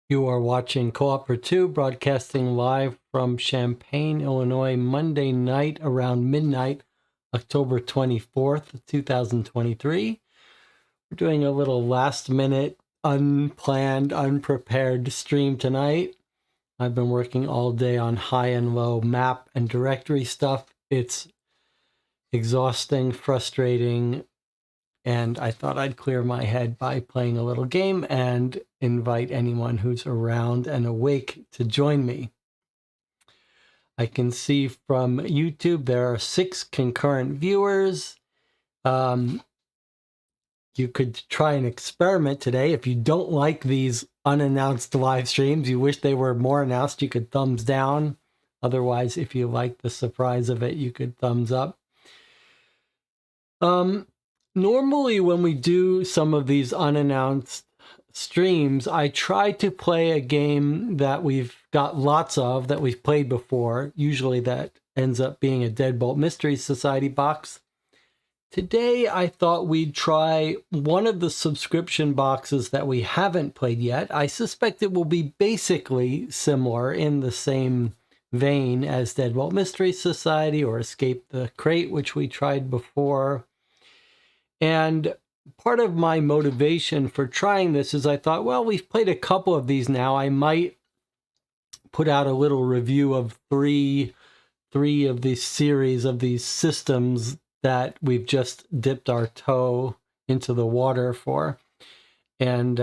You are watching Co-op for Two, broadcasting live from Champaign, Illinois, Monday night around midnight, October 24th, 2023. We're doing a little last-minute, unplanned, unprepared stream tonight. I've been working all day on high and low map and directory stuff. It's exhausting, frustrating, and I thought I'd clear my head by playing a little game and invite anyone who's around and awake to join me. I can see from YouTube there are 6 concurrent viewers. You could try an experiment today. If you don't like these unannounced live streams, you wish they were more announced, you could thumbs down. Otherwise, if you like the surprise of it, you could thumbs up. Normally, when we do some of these unannounced streams, I try to play a game that we've got lots of, that we've played before. Usually that ends up being a Deadbolt Mystery Society box. Today, I thought we'd try one of the subscription boxes that we haven't played yet. I suspect it will be basically similar in the same vein as Deadbolt Mystery Society or Escape the Crate, which we tried before. And part of my motivation for trying this is I thought, well, we've played a couple of these now. I might put out a little review of three of these series of these systems that we've just dipped our toe into the water for. And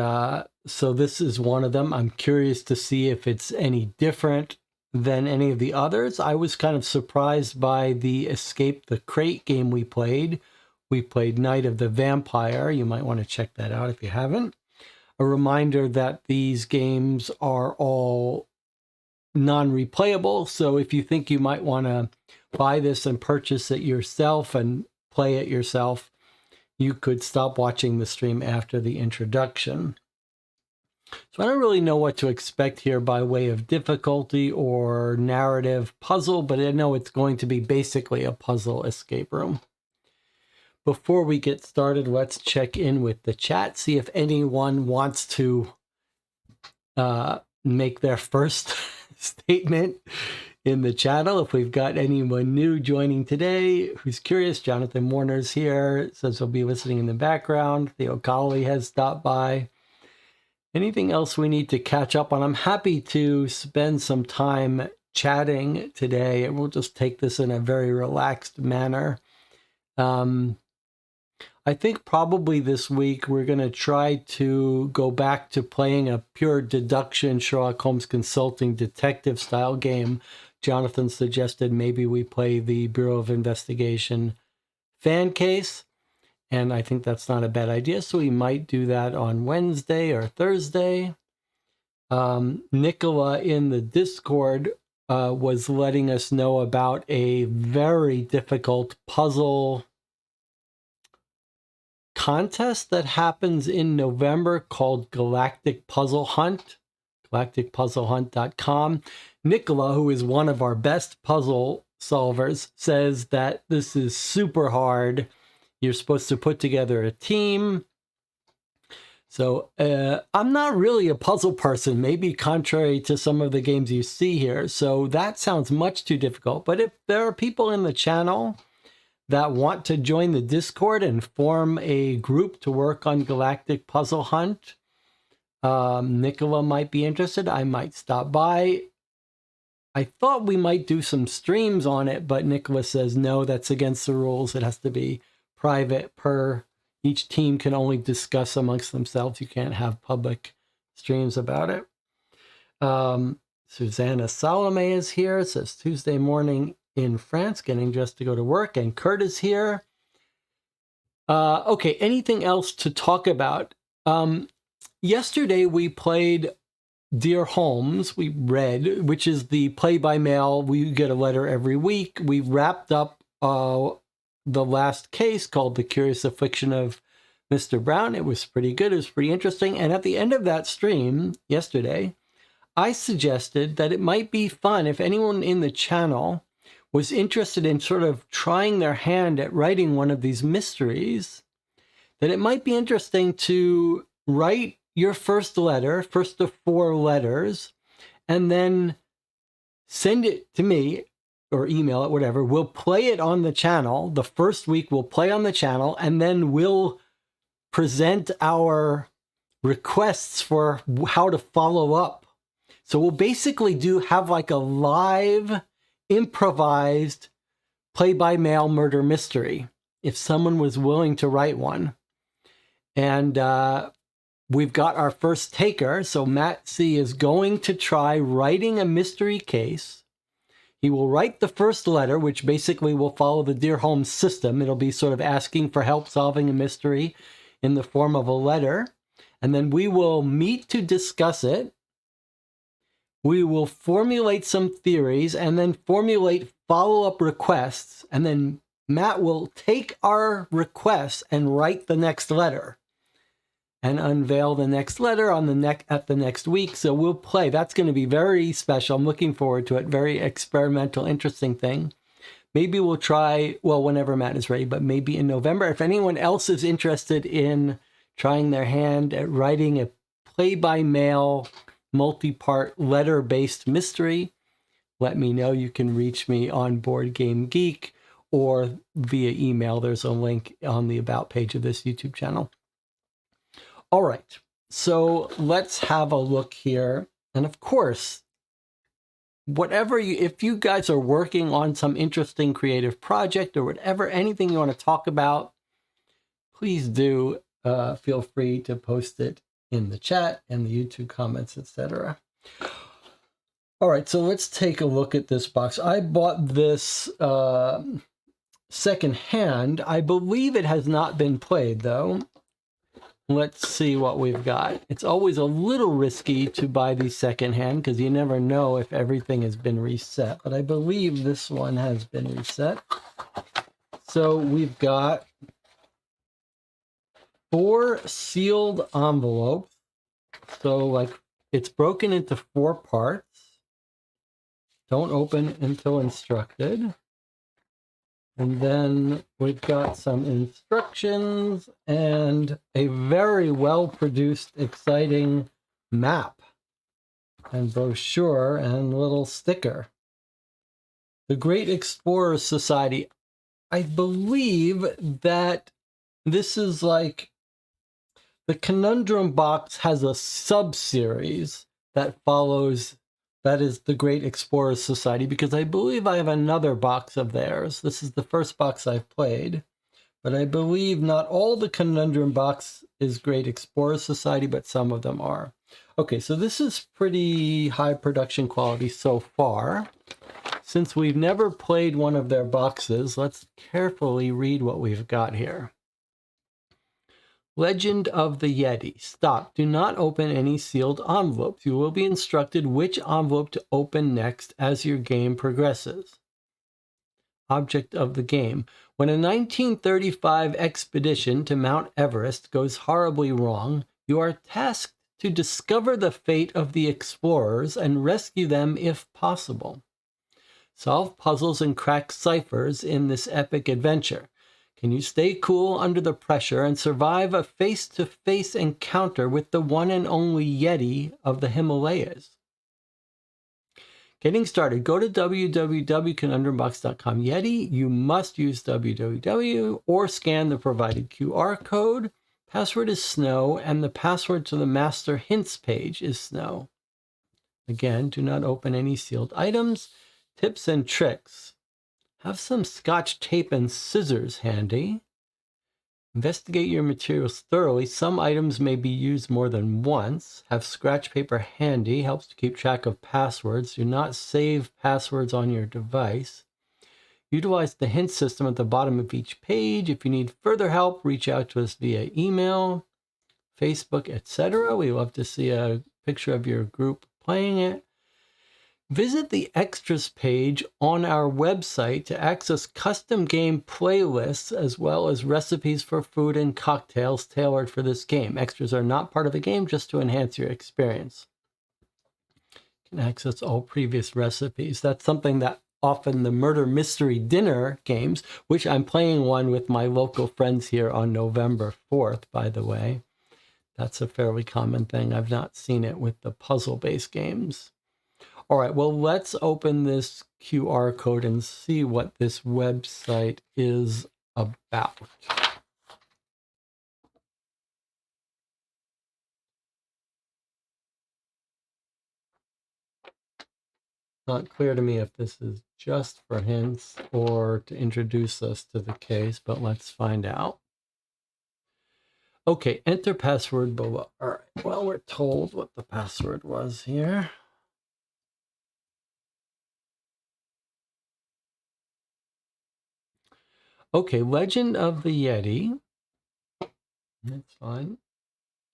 so this is one of them. I'm curious to see if it's any different than any of the others. I was kind of surprised by the Escape the Crate game we played. We played Night of the Vampire. You might want to check that out if you haven't. A reminder that these games are all non-replayable. So if you think you might want to buy this and purchase it yourself and play it yourself, you could stop watching the stream after the introduction. So I don't really know what to expect here by way of difficulty or narrative puzzle, but I know it's going to be basically a puzzle escape room. Before we get started, let's check in with the chat, see if anyone wants to make their first statement in the channel. If we've got anyone new joining today who's curious, Jonathan Warner's here, says he'll be listening in the background. Theo Colley has stopped by. Anything else we need to catch up on? I'm happy to spend some time chatting today, and we'll just take this in a very relaxed manner. I think probably this week we're going to try to go back to playing a pure deduction Sherlock Holmes consulting detective style game. Jonathan suggested maybe we play the Bureau of Investigation fan case, and I think that's not a bad idea, so we might do that on Wednesday or Thursday. Nicola in the Discord was letting us know about a very difficult puzzle contest that happens in November called Galactic Puzzle Hunt, galacticpuzzlehunt.com. Nicola, who is one of our best puzzle solvers, says that this is super hard. You're supposed to put together a team. So I'm not really a puzzle person, maybe contrary to some of the games you see here. So that sounds much too difficult. But if there are people in the channel that want to join the Discord and form a group to work on Galactic Puzzle Hunt, Nicola might be interested. I might stop by. I thought we might do some streams on it, but Nicola says, no, that's against the rules. It has to be private each team can only discuss amongst themselves. You can't have public streams about it. Susanna Salome is here. It says Tuesday morning in France, getting dressed to go to work, and Kurt is here. Okay, anything else to talk about? Yesterday we played Dear Holmes, we read, which is the play-by-mail. We get a letter every week. We wrapped up the last case called The Curious Affliction of Mr. Brown. It was pretty good. It was pretty interesting. And at the end of that stream yesterday, I suggested that it might be fun if anyone in the channel was interested in sort of trying their hand at writing one of these mysteries, that it might be interesting to write your first letter, first of 4 letters, and then send it to me or email it, whatever. We'll play it on the channel. The first week we'll play on the channel, and then we'll present our requests for how to follow up. So we'll basically have like a live, improvised play-by-mail murder mystery, if someone was willing to write one. And we've got our first taker. So Matt C. is going to try writing a mystery case. He will write the first letter, which basically will follow the Dear Holmes system. It'll be sort of asking for help solving a mystery in the form of a letter. And then we will meet to discuss it. We will formulate some theories and then formulate follow-up requests. And then Matt will take our requests and write the next letter and unveil the next letter on at the next week. So we'll play. That's going to be very special. I'm looking forward to it. Very experimental, interesting thing. Maybe we'll try, well, whenever Matt is ready, but maybe in November. If anyone else is interested in trying their hand at writing a play-by-mail, multi-part letter-based mystery, let me know. You can reach me on Board Game Geek or via email. There's a link on the About page of this YouTube channel. All right, so let's have a look here. And of course, if you guys are working on some interesting creative project or whatever, anything you want to talk about, please do feel free to post it in the chat and the YouTube comments, etc. All right, so let's take a look at this box. I bought this secondhand. I believe it has not been played, though. Let's see what we've got. It's always a little risky to buy these secondhand because you never know if everything has been reset. But I believe this one has been reset. So we've got 4 sealed envelopes. So like it's broken into 4 parts. Don't open until instructed. And then we've got some instructions and a very well-produced, exciting map and brochure and little sticker. The Great Explorers Society. I believe that this is like the Conundrum Box has a sub-series that follows. That is the Great Explorers Society, because I believe I have another box of theirs. This is the first box I've played, but I believe not all the Conundrum Box is Great Explorers Society, but some of them are. Okay, so this is pretty high production quality so far. Since we've never played one of their boxes, let's carefully read what we've got here. Legend of the Yeti. Stop. Do not open any sealed envelopes. You will be instructed which envelope to open next as your game progresses. Object of the game. When a 1935 expedition to Mount Everest goes horribly wrong, you are tasked to discover the fate of the explorers and rescue them if possible. Solve puzzles and crack ciphers in this epic adventure. Can you stay cool under the pressure and survive a face-to-face encounter with the one and only Yeti of the Himalayas? Getting started, go to www.conundrumbox.com. Yeti, you must use www or scan the provided QR code. Password is Snow, and the password to the Master Hints page is Snow. Again, do not open any sealed items. Tips and tricks. Have some Scotch tape and scissors handy. Investigate your materials thoroughly. Some items may be used more than once. Have scratch paper handy. Helps to keep track of passwords. Do not save passwords on your device. Utilize the hint system at the bottom of each page. If you need further help, reach out to us via email, Facebook, etc. We love to see a picture of your group playing it. Visit the extras page on our website to access custom game playlists as well as recipes for food and cocktails tailored for this game. Extras are not part of the game, just to enhance your experience. You can access all previous recipes. That's something that often the murder mystery dinner games, which I'm playing one with my local friends here on November 4th, by the way. That's a fairly common thing. I've not seen it with the puzzle-based games. All right, well, let's open this QR code and see what this website is about. Not clear to me if this is just for hints or to introduce us to the case, but let's find out. Okay, enter password below. All right, well, we're told what the password was here. Okay, Legend of the Yeti. That's fine.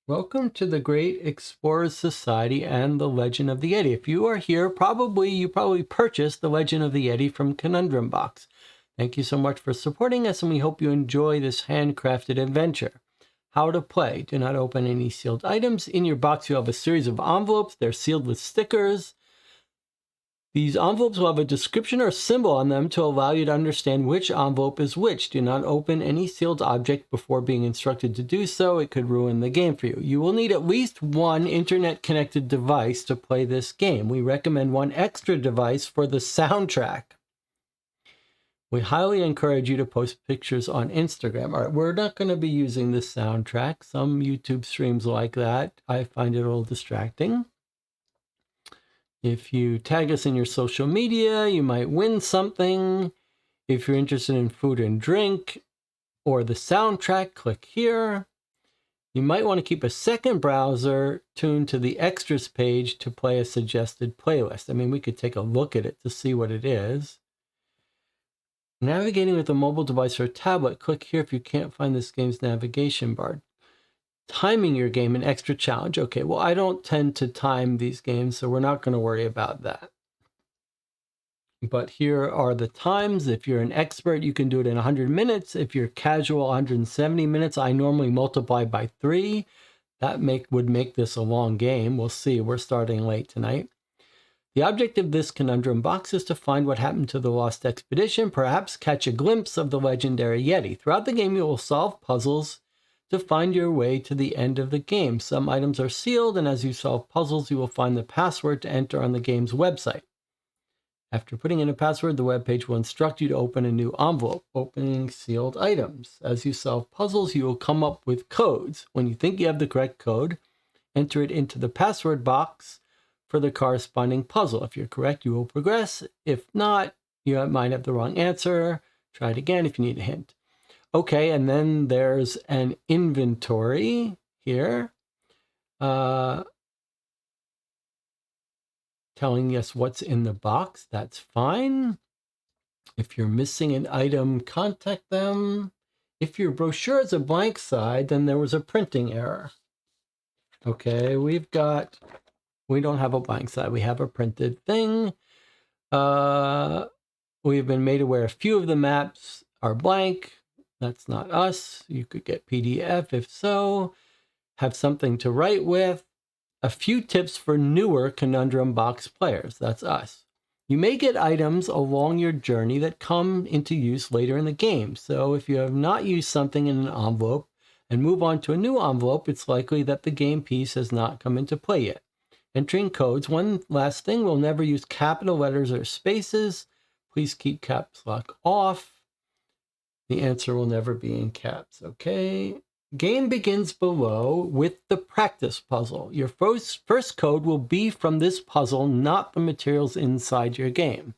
Welcome to the Great Explorers Society and the Legend of the Yeti. If you are here, you probably purchased the Legend of the Yeti from Conundrum Box. Thank you so much for supporting us, and we hope you enjoy this handcrafted adventure. How to play. Do not open any sealed items. In your box, you have a series of envelopes. They're sealed with stickers. These envelopes will have a description or symbol on them to allow you to understand which envelope is which. Do not open any sealed object before being instructed to do so. It could ruin the game for you. You will need at least one internet-connected device to play this game. We recommend one extra device for the soundtrack. We highly encourage you to post pictures on Instagram. All right, we're not going to be using the soundtrack. Some YouTube streams like that. I find it a little distracting. If you tag us in your social media, you might win something. If you're interested in food and drink or the soundtrack, click here. You might want to keep a second browser tuned to the extras page to play a suggested playlist. I mean, we could take a look at it to see what it is. Navigating with a mobile device or a tablet, click here if you can't find this game's navigation bar. Timing your game, an extra challenge. Okay, well, I don't tend to time these games, so we're not going to worry about that. But here are the times. If you're an expert, you can do it in 100 minutes. If you're casual, 170 minutes. I normally multiply by 3. That would make this a long game. We'll see. We're starting late tonight. The object of this conundrum box is to find what happened to the lost expedition, perhaps catch a glimpse of the legendary Yeti. Throughout the game, you will solve puzzles to find your way to the end of the game. Some items are sealed, and as you solve puzzles, you will find the password to enter on the game's website. After putting in a password, the web page will instruct you to open a new envelope, opening sealed items. As you solve puzzles, you will come up with codes. When you think you have the correct code, enter it into the password box for the corresponding puzzle. If you're correct, you will progress. If not, you might have the wrong answer. Try it again if you need a hint. Okay, and then there's an inventory here. Telling us what's in the box. That's fine. If you're missing an item, contact them. If your brochure is a blank side, then there was a printing error. Okay, we don't have a blank side. We have a printed thing. We've been made aware a few of the maps are blank. That's not us. You could get PDF if so. Have something to write with. A few tips for newer Conundrum Box players. That's us. You may get items along your journey that come into use later in the game. So if you have not used something in an envelope and move on to a new envelope, it's likely that the game piece has not come into play yet. Entering codes. One last thing, we'll never use capital letters or spaces. Please keep caps lock off. The answer will never be in caps. Okay. Game begins below with the practice puzzle. Your first code will be from this puzzle, not the materials inside your game.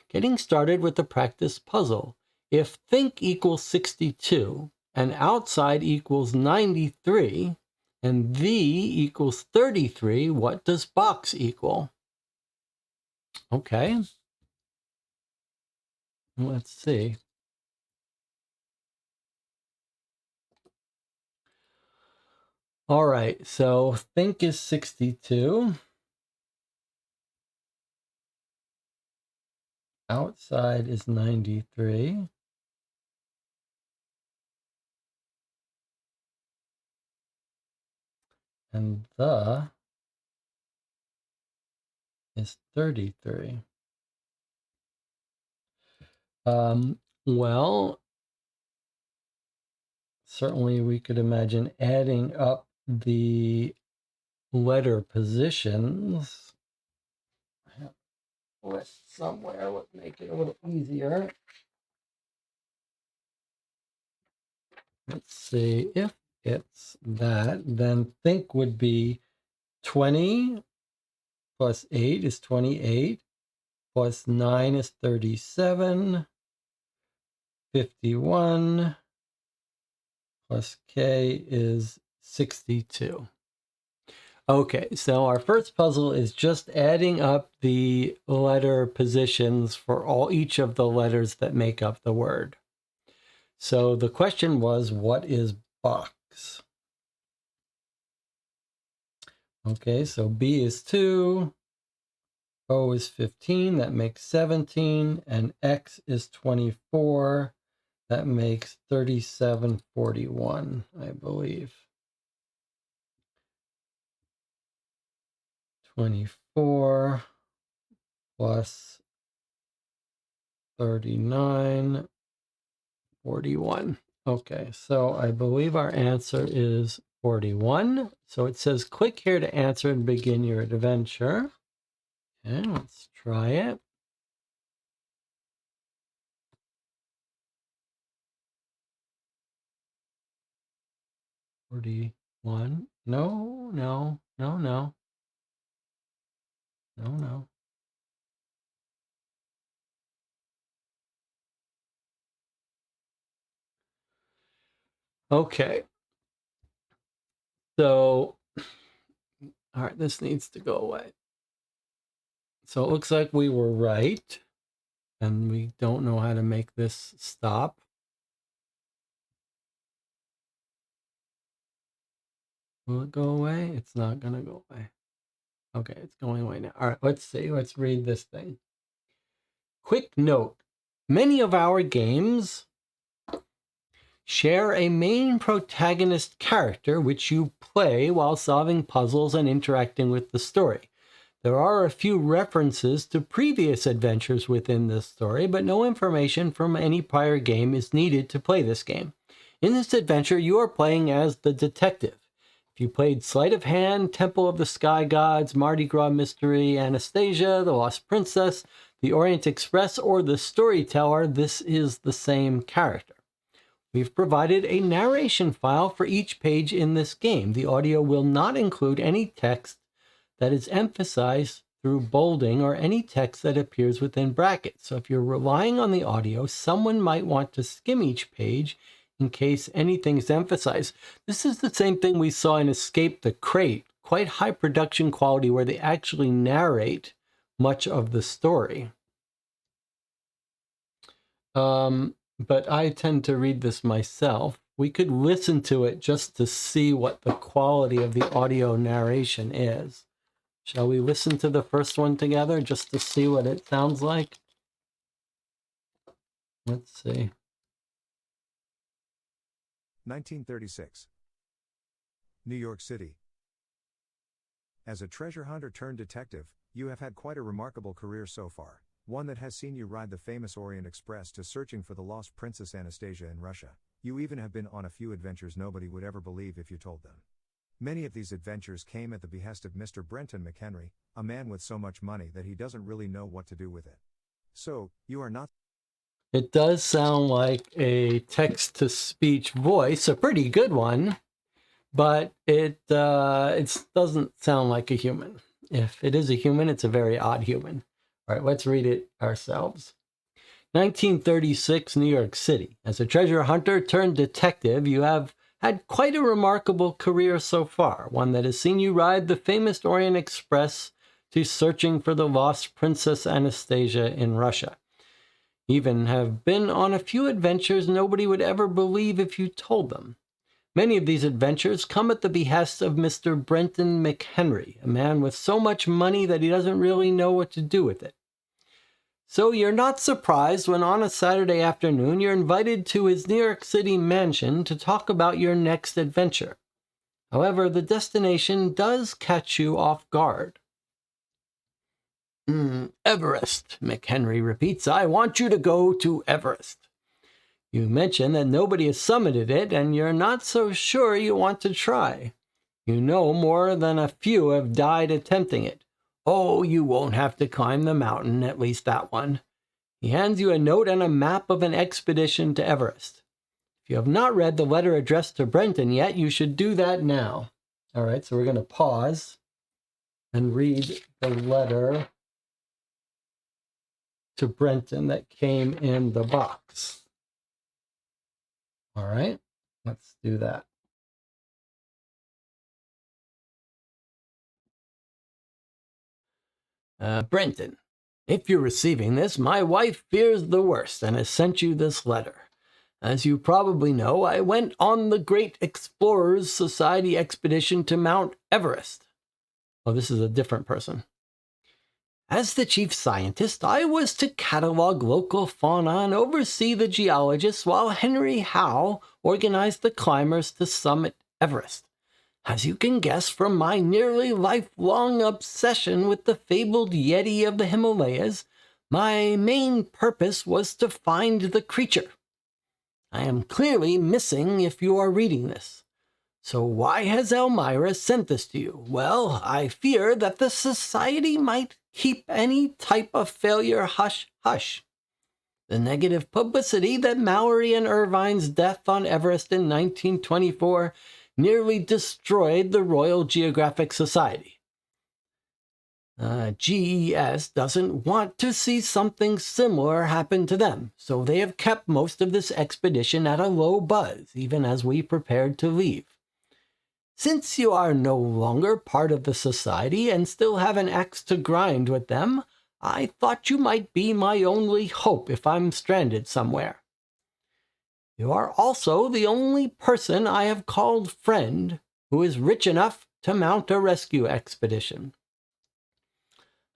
Getting started with the practice puzzle. If think equals 62 and outside equals 93 and V equals 33, what does box equal? Okay. Let's see. All right, so think is 62. Outside is 93. And the is 33. Well, certainly we could imagine adding up the letter positions. I have a list somewhere would make it a little easier. Let's see, if it's that, then think would be 20 plus 8 is 28, plus 9 is 37, 51, plus k is 62. Okay, so our first puzzle is just adding up the letter positions for each of the letters that make up the word. So the question was, what is box? Okay, so B is 2, O is 15, that makes 17, and X is 24, that makes 3741, I believe. 24 plus 39, 41. Okay, so I believe our answer is 41. So it says click here to answer and begin your adventure. Okay, let's try it. $41. No, no, no, no. No, no. Okay. So, all right, this needs to go away. So it looks like we were right, and we don't know how to make this stop. Will it go away? It's not going to go away. Okay, it's going away now. All right, let's see. Let's read this thing. Quick note. Many of our games share a main protagonist character which you play while solving puzzles and interacting with the story. There are a few references to previous adventures within this story, but no information from any prior game is needed to play this game. In this adventure, you are playing as the detective. If you played Sleight of Hand, Temple of the Sky Gods, Mardi Gras Mystery, Anastasia, The Lost Princess, The Orient Express, or The Storyteller, this is the same character. We've provided a narration file for each page in this game. The audio will not include any text that is emphasized through bolding or any text that appears within brackets. So if you're relying on the audio, someone might want to skim each page in case anything's emphasized. This is the same thing we saw in Escape the Crate, quite high production quality where they actually narrate much of the story. But I tend to read this myself. We could listen to it just to see what the quality of the audio narration is. Shall we listen to the first one together just to see what it sounds like? Let's see. 1936. New York City. As a treasure hunter turned detective, you have had quite a remarkable career so far, one that has seen you ride the famous Orient Express to searching for the lost Princess Anastasia in Russia. You even have been on a few adventures nobody would ever believe if you told them. Many of these adventures came at the behest of Mr. Brenton McHenry, a man with so much money that he doesn't really know what to do with it. So, you are not... It does sound like a text-to-speech voice, a pretty good one, but it doesn't sound like a human. If it is a human, it's a very odd human. All right, let's read it ourselves. 1936, New York City. As a treasure hunter turned detective, you have had quite a remarkable career so far, one that has seen you ride the famous Orient Express to searching for the lost Princess Anastasia in Russia. Even have been on a few adventures nobody would ever believe if you told them. Many of these adventures come at the behest of Mr. Brenton McHenry, a man with so much money that he doesn't really know what to do with it. So you're not surprised when on a Saturday afternoon you're invited to his New York City mansion to talk about your next adventure. However, the destination does catch you off guard. Everest, McHenry repeats. I want you to go to Everest. You mention that nobody has summited it and you're not so sure you want to try. You know more than a few have died attempting it. Oh, you won't have to climb the mountain, at least that one. He hands you a note and a map of an expedition to Everest. If you have not read the letter addressed to Brenton yet, you should do that now. All right, so we're going to pause and read the letter to Brenton that came in the box. All right, let's do that. Brenton, if you're receiving this, my wife fears the worst and has sent you this letter. As you probably know, I went on the Great Explorers Society expedition to Mount Everest. Oh, this is a different person. As the chief scientist, I was to catalog local fauna and oversee the geologists while Henry Howe organized the climbers to summit Everest. As you can guess from my nearly lifelong obsession with the fabled Yeti of the Himalayas, my main purpose was to find the creature. I am clearly missing if you are reading this. So why has Elmira sent this to you? Well, I fear that the society might keep any type of failure hush-hush. The negative publicity that Mallory and Irvine's death on Everest in 1924 nearly destroyed the Royal Geographic Society. GES doesn't want to see something similar happen to them, so they have kept most of this expedition at a low buzz, even as we prepared to leave. Since you are no longer part of the society and still have an axe to grind with them, I thought you might be my only hope if I'm stranded somewhere. You are also the only person I have called friend who is rich enough to mount a rescue expedition.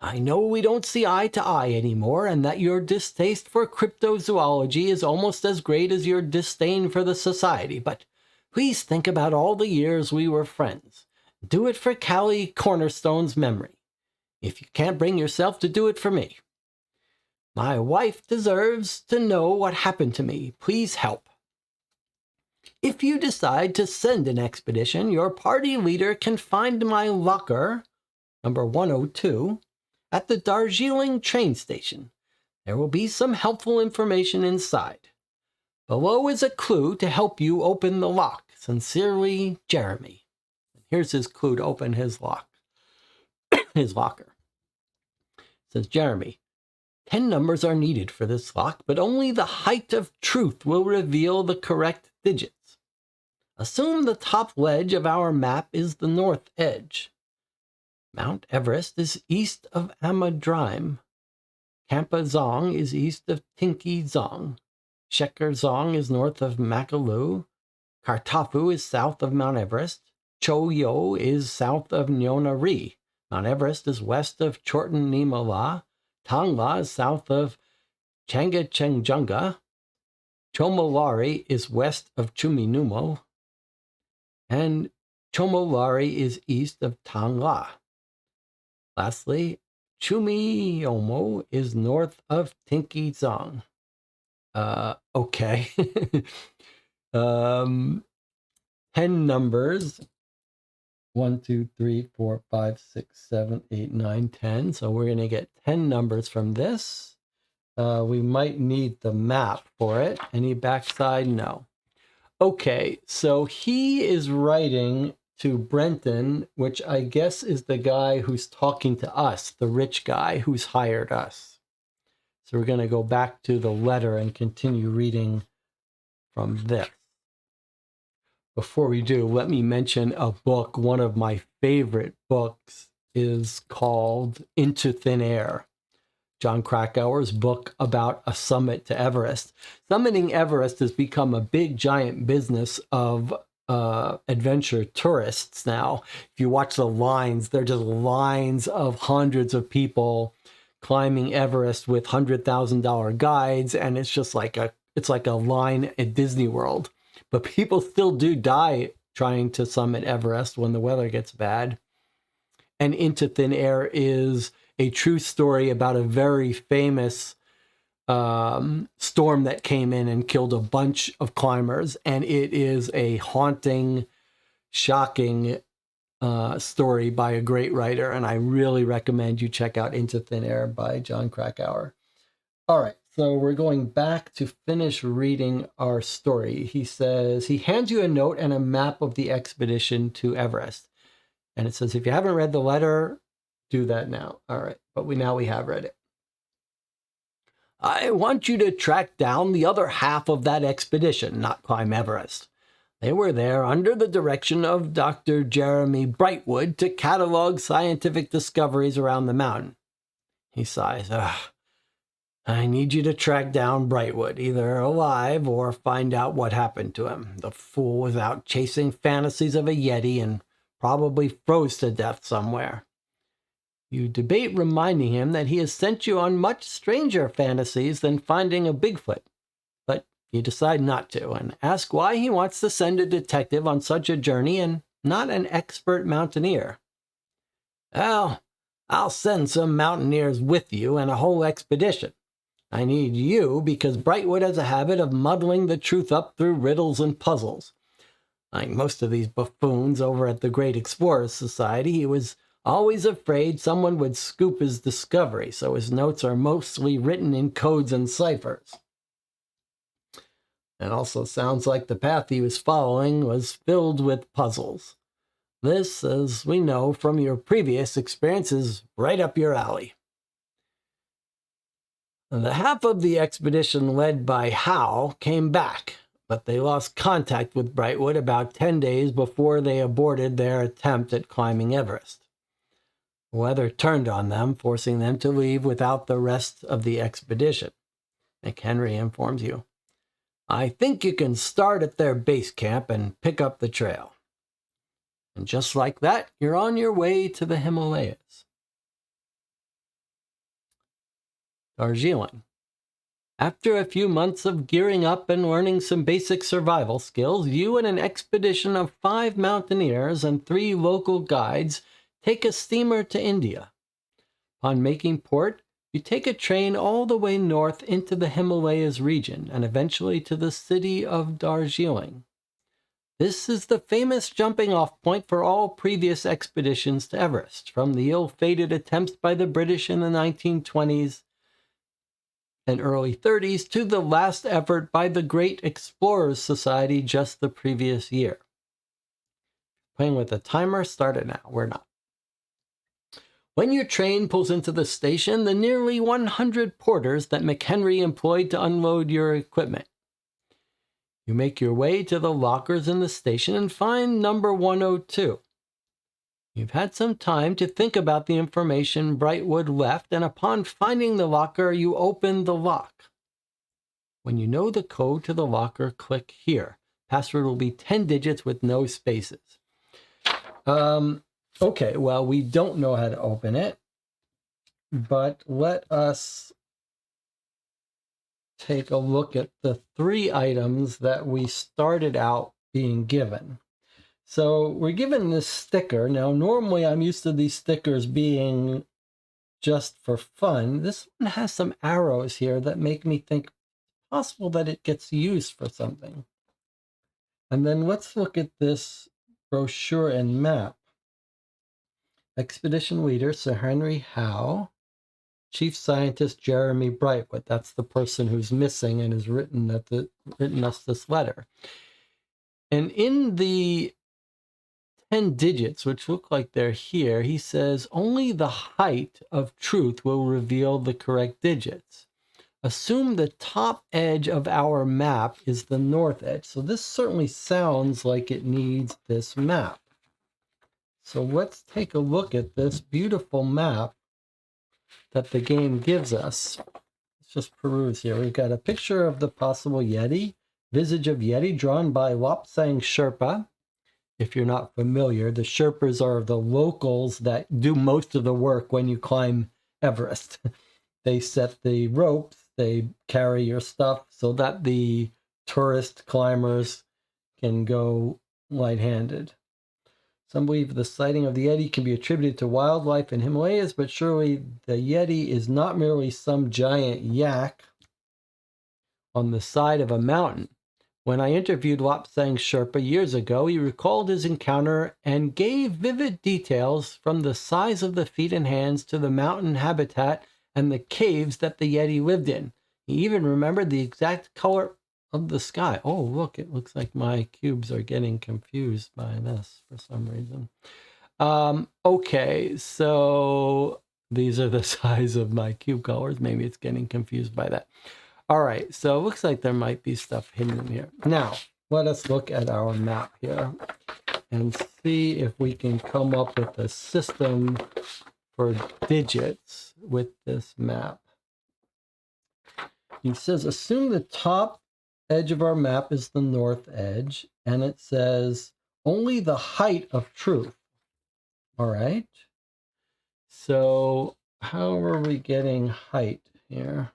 I know we don't see eye to eye anymore, and that your distaste for cryptozoology is almost as great as your disdain for the society, but please think about all the years we were friends. Do it for Callie Cornerstone's memory, if you can't bring yourself to do it for me. My wife deserves to know what happened to me. Please help. If you decide to send an expedition, your party leader can find my locker, number 102, at the Darjeeling train station. There will be some helpful information inside. Below is a clue to help you open the lock. Sincerely, Jeremy. Here's his clue to open his lock. His locker. It says, Jeremy, 10 numbers are needed for this lock, but only the height of truth will reveal the correct digits. Assume the top ledge of our map is the north edge. Mount Everest is east of Amadrime. Kampa Zong is east of Tinky Zong. Sheker Zong is north of Makalu. Kartafu is south of Mount Everest. Cho Yo is south of Nyona Ri. Mount Everest is west of Chorten Nimala. Tangla is south of Changachengjunga. Chomolari is west of Chuminumo. And Chomolari is east of Tangla. Lastly, Chumiomo is north of Tinky Zong. Okay. 10 numbers. 1, 2, 3, 4, 5, 6, 7, 8, 9, 10. So we're going to get 10 numbers from this. We might need the map for it. Any backside? No. Okay, so he is writing to Brenton, which I guess is the guy who's talking to us, the rich guy who's hired us. So we're going to go back to the letter and continue reading from this. Before we do, let me mention a book. One of my favorite books is called Into Thin Air. John Krakauer's book about a summit to Everest. Summiting Everest has become a big, giant business of adventure tourists now. If you watch the lines, they're just lines of hundreds of people climbing Everest with $100,000 guides, and it's just like a line at Disney World. But people still do die trying to summit Everest when the weather gets bad. And Into Thin Air is a true story about a very famous storm that came in and killed a bunch of climbers. And it is a haunting, shocking story by a great writer, and I really recommend you check out Into Thin Air by John Krakauer. All right, so we're going back to finish reading our story. He says he hands you a note and a map of the expedition to Everest. And it says, if you haven't read the letter, do that now. All right, but we have read it. I want you to track down the other half of that expedition, not climb Everest. They were there under the direction of Dr. Jeremy Brightwood to catalog scientific discoveries around the mountain. He sighs. I need you to track down Brightwood, either alive or find out what happened to him. The fool was out chasing fantasies of a Yeti and probably froze to death somewhere. You debate reminding him that he has sent you on much stranger fantasies than finding a Bigfoot, but you decide not to and ask why he wants to send a detective on such a journey and not an expert mountaineer. Well, I'll send some mountaineers with you and a whole expedition. I need you because Brightwood has a habit of muddling the truth up through riddles and puzzles. Like most of these buffoons over at the Great Explorers Society, he was always afraid someone would scoop his discovery, so his notes are mostly written in codes and ciphers. It also sounds like the path he was following was filled with puzzles. This, as we know from your previous experience, is right up your alley. The half of the expedition led by Howe came back, but they lost contact with Brightwood about 10 days before they aborted their attempt at climbing Everest. Weather turned on them, forcing them to leave without the rest of the expedition. McHenry informs you. I think you can start at their base camp and pick up the trail. And just like that, you're on your way to the Himalayas. Darjeeling. After a few months of gearing up and learning some basic survival skills, you and an expedition of 5 mountaineers and 3 local guides take a steamer to India. Upon making port, you take a train all the way north into the Himalayas region and eventually to the city of Darjeeling. This is the famous jumping-off point for all previous expeditions to Everest, from the ill-fated attempts by the British in the 1920s and early 30s to the last effort by the Great Explorers Society just the previous year. Playing with the timer, start it now. We're not. When your train pulls into the station, the nearly 100 porters that McHenry employed to unload your equipment. You make your way to the lockers in the station and find number 102. You've had some time to think about the information Brightwood left, and upon finding the locker, you open the lock. When you know the code to the locker, click here. Password will be 10 digits with no spaces. Okay, well, we don't know how to open it, but let us take a look at the 3 items that we started out being given. So we're given this sticker. Now, normally I'm used to these stickers being just for fun. This one has some arrows here that make me think it's possible that it gets used for something. And then let's look at this brochure and map. Expedition leader, Sir Henry Howe. Chief scientist, Jeremy Brightwood. That's the person who's missing and has written us this letter. And in the 10 digits, which look like they're here, he says only the height of truth will reveal the correct digits. Assume the top edge of our map is the north edge. So this certainly sounds like it needs this map. So let's take a look at this beautiful map that the game gives us. Let's just peruse here. We've got a picture of the possible Yeti, visage of Yeti drawn by Lopsang Sherpa. If you're not familiar, the Sherpas are the locals that do most of the work when you climb Everest. They set the ropes, they carry your stuff so that the tourist climbers can go light-handed. Some believe the sighting of the Yeti can be attributed to wildlife in Himalayas, but surely the Yeti is not merely some giant yak on the side of a mountain. When I interviewed Lopsang Sherpa years ago, he recalled his encounter and gave vivid details from the size of the feet and hands to the mountain habitat and the caves that the Yeti lived in. He even remembered the exact color of the sky. Oh, look, it looks like my cubes are getting confused by this for some reason. Okay, so these are the size of my cube colors. Maybe it's getting confused by that. All right, so it looks like there might be stuff hidden in here. Now, let us look at our map here and see if we can come up with a system for digits with this map. He says, assume the top edge of our map is the north edge, and it says only the height of truth. All right. So how are we getting height here?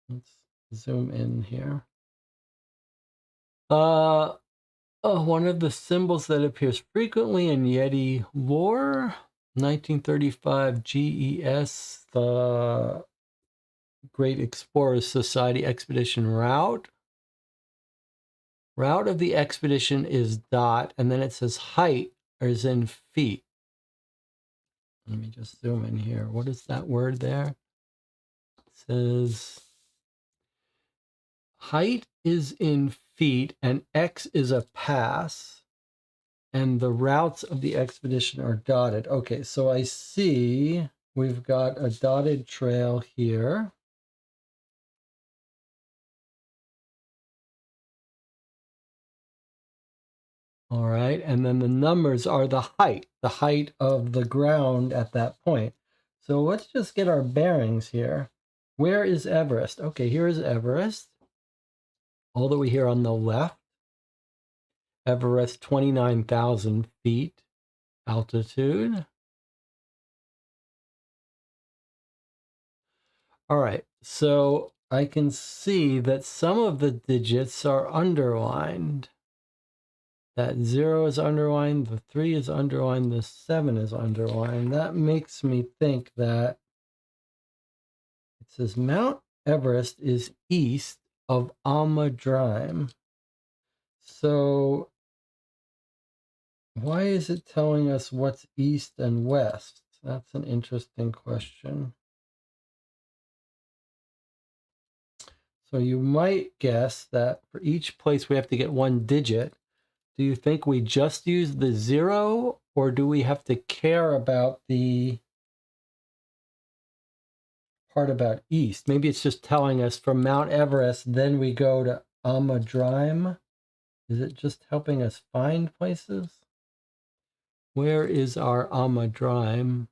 Let's zoom in here. One of the symbols that appears frequently in Yeti lore, 1935 GES, the Great Explorers Society Expedition route. Route of the expedition is dot, and then it says height is in feet. Let me just zoom in here. What is that word there? It says height is in feet, and X is a pass, and the routes of the expedition are dotted. Okay, so I see we've got a dotted trail here. All right, and then the numbers are the height of the ground at that point. So let's just get our bearings here. Where is Everest? Okay, here is Everest. All the way here on the left. Everest, 29,000 feet altitude. All right, so I can see that some of the digits are underlined. That 0 is underlined, the 3 is underlined, the 7 is underlined. That makes me think that it says Mount Everest is east of Amadrime. So why is it telling us what's east and west? That's an interesting question. So you might guess that for each place we have to get one digit. Do you think we just use the 0, or do we have to care about the part about east? Maybe it's just telling us from Mount Everest, then we go to Amadrime. Is it just helping us find places? Where is our Amadrime?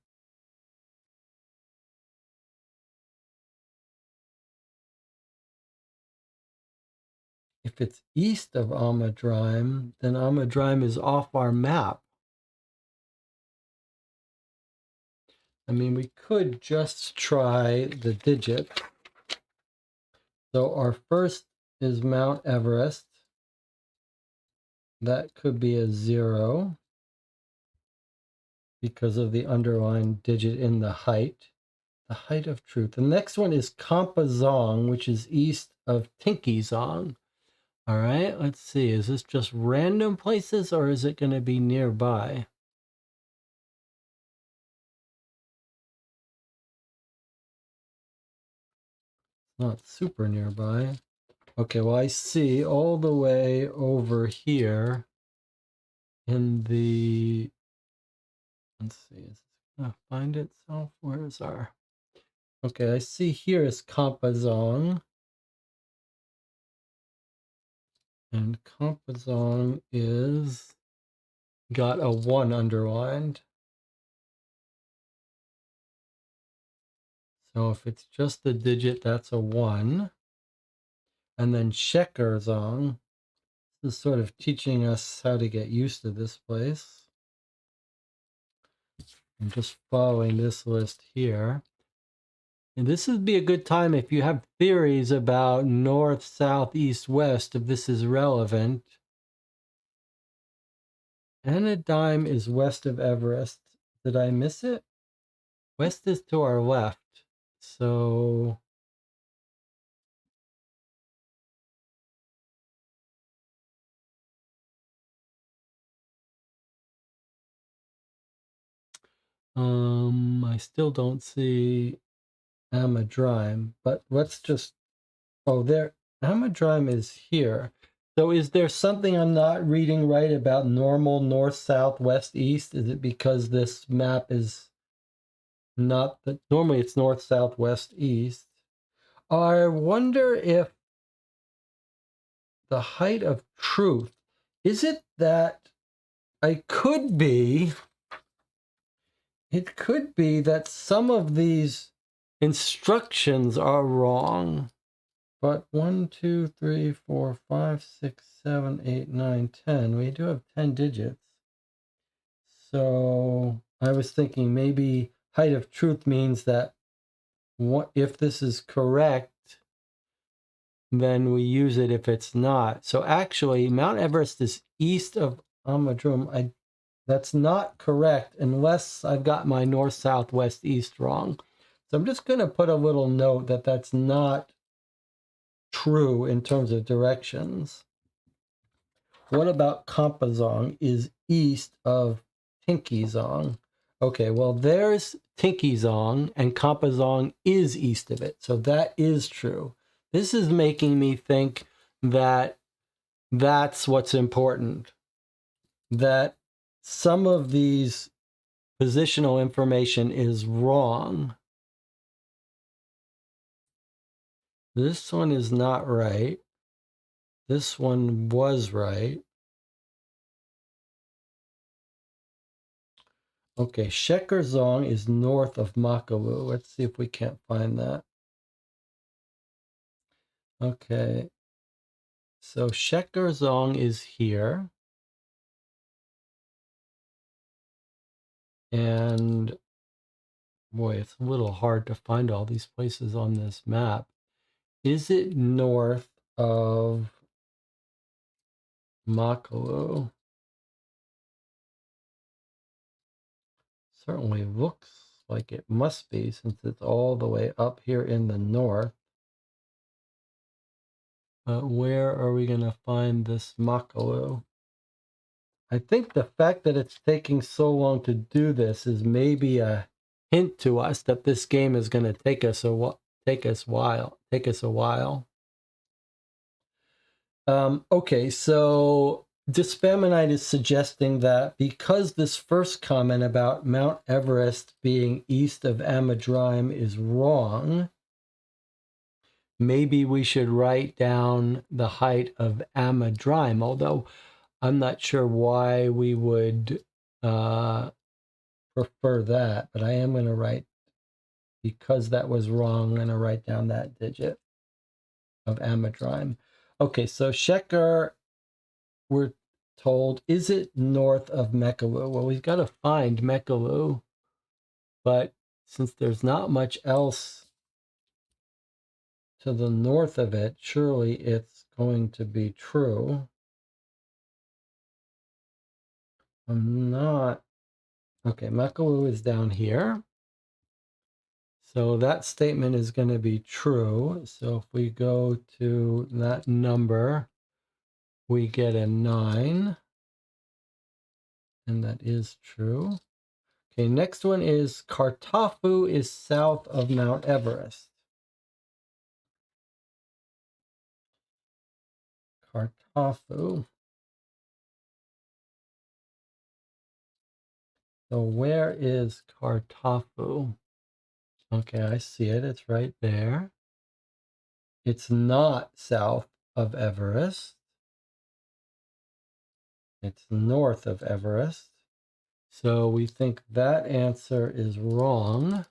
If it's east of Amadrime, then Amadrime is off our map. I mean, we could just try the digit. So our first is Mount Everest. That could be a 0 because of the underlined digit in the height of truth. The next one is Kampazong, which is east of Tinkizong. All right, let's see. Is this just random places or is it going to be nearby? Not super nearby. Okay, well, I see all the way over here in the, let's see, is it going to find itself? Where is our, okay, I see here is Kampazong. And Kampazong is got a 1 underlined. So if it's just the digit, that's a 1. And then Shekarzong is sort of teaching us how to get used to this place. I'm just following this list here. And this would be a good time if you have theories about north, south, east, west, if this is relevant. Anodyne is west of Everest. Did I miss it? West is to our left. So I still don't see Amadrime, but let's just, oh, there, Amadrime is here. So is there something I'm not reading right about normal north, south, west, east? Is it because this map is not that normally it's north, south, west, east? I wonder if the height of truth, is it that I could be, it could be that some of these instructions are wrong. But 1, 2, 3, 4, 5, 6, 7, 8, 9, 10. We do have 10 digits. So I was thinking maybe height of truth means that what if this is correct, then we use it if it's not. So actually, Mount Everest is east of Amadrum. That's not correct unless I've got my north, south, west, east wrong. So I'm just going to put a little note that that's not true in terms of directions. What about Kampazong is east of Tinkizong? Okay, well, there's Tinkizong, and Kampazong is east of it. So that is true. This is making me think that that's what's important. That some of these positional information is wrong. This one is not right. This one was right. Okay, Shekarzong is north of Makalu. Let's see if we can't find that. Okay, so Shekarzong is here. And boy, it's a little hard to find all these places on this map. Is it north of Makalu? Certainly looks like it must be since it's all the way up here in the north. Where are we going to find this Makalu? I think the fact that it's taking so long to do this is maybe a hint to us that this game is going to take us a while. Okay, so Dispaminite is suggesting that because this first comment about Mount Everest being east of Amadrime is wrong, maybe we should write down the height of Amadrime, although I'm not sure why we would prefer that, but I am going to write, because that was wrong, I'm going to write down that digit of Amadrime. Okay, so Sheker, we're told, is it north of Mekalu? Well, we've got to find Mekalu, but since there's not much else to the north of it, surely it's going to be true. I'm not. Okay, Mekalu is down here. So that statement is going to be true. So if we go to that number, we get a 9. And that is true. Okay, next one is Kartafu is south of Mount Everest. Kartafu. So where is Kartafu? Okay, I see it. It's right there. It's not south of Everest. It's north of Everest. So we think that answer is wrong.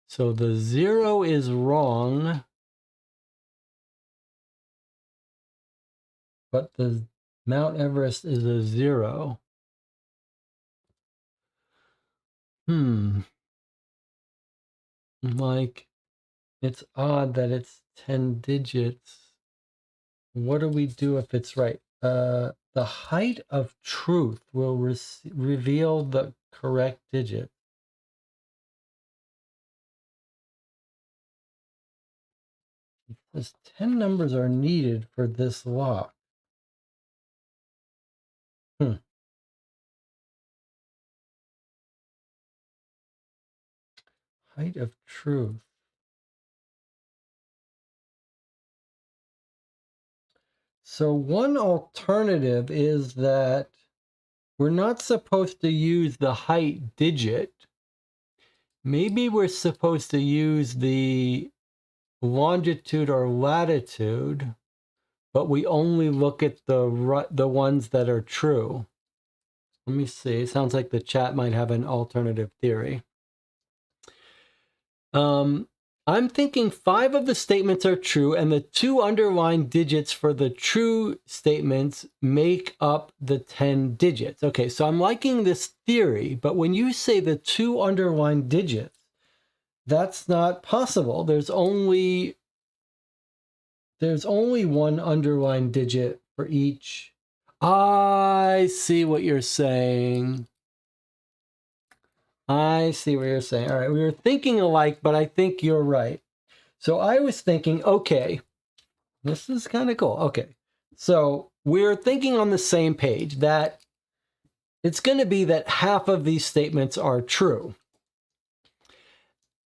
So the 0 is wrong, but the Mount Everest is a 0. Like, it's odd that it's 10 digits. What do we do if it's right? The height of truth will reveal the correct digit. It says 10 numbers are needed for this lock. Height of truth. So one alternative is that we're not supposed to use the height digit. Maybe we're supposed to use the longitude or latitude, but we only look at the ones that are true. Let me see. Sounds like the chat might have an alternative theory. I'm thinking 5 of the statements are true, and the 2 underlined digits for the true statements make up the 10 digits. Okay, so I'm liking this theory, but when you say the 2 underlined digits, that's not possible. There's only 1 underlined digit for each. I see what you're saying. I see what you're saying. All right, we were thinking alike, but I think you're right. So I was thinking, okay, this is kind of cool. Okay, so we're thinking on the same page that it's going to be that half of these statements are true.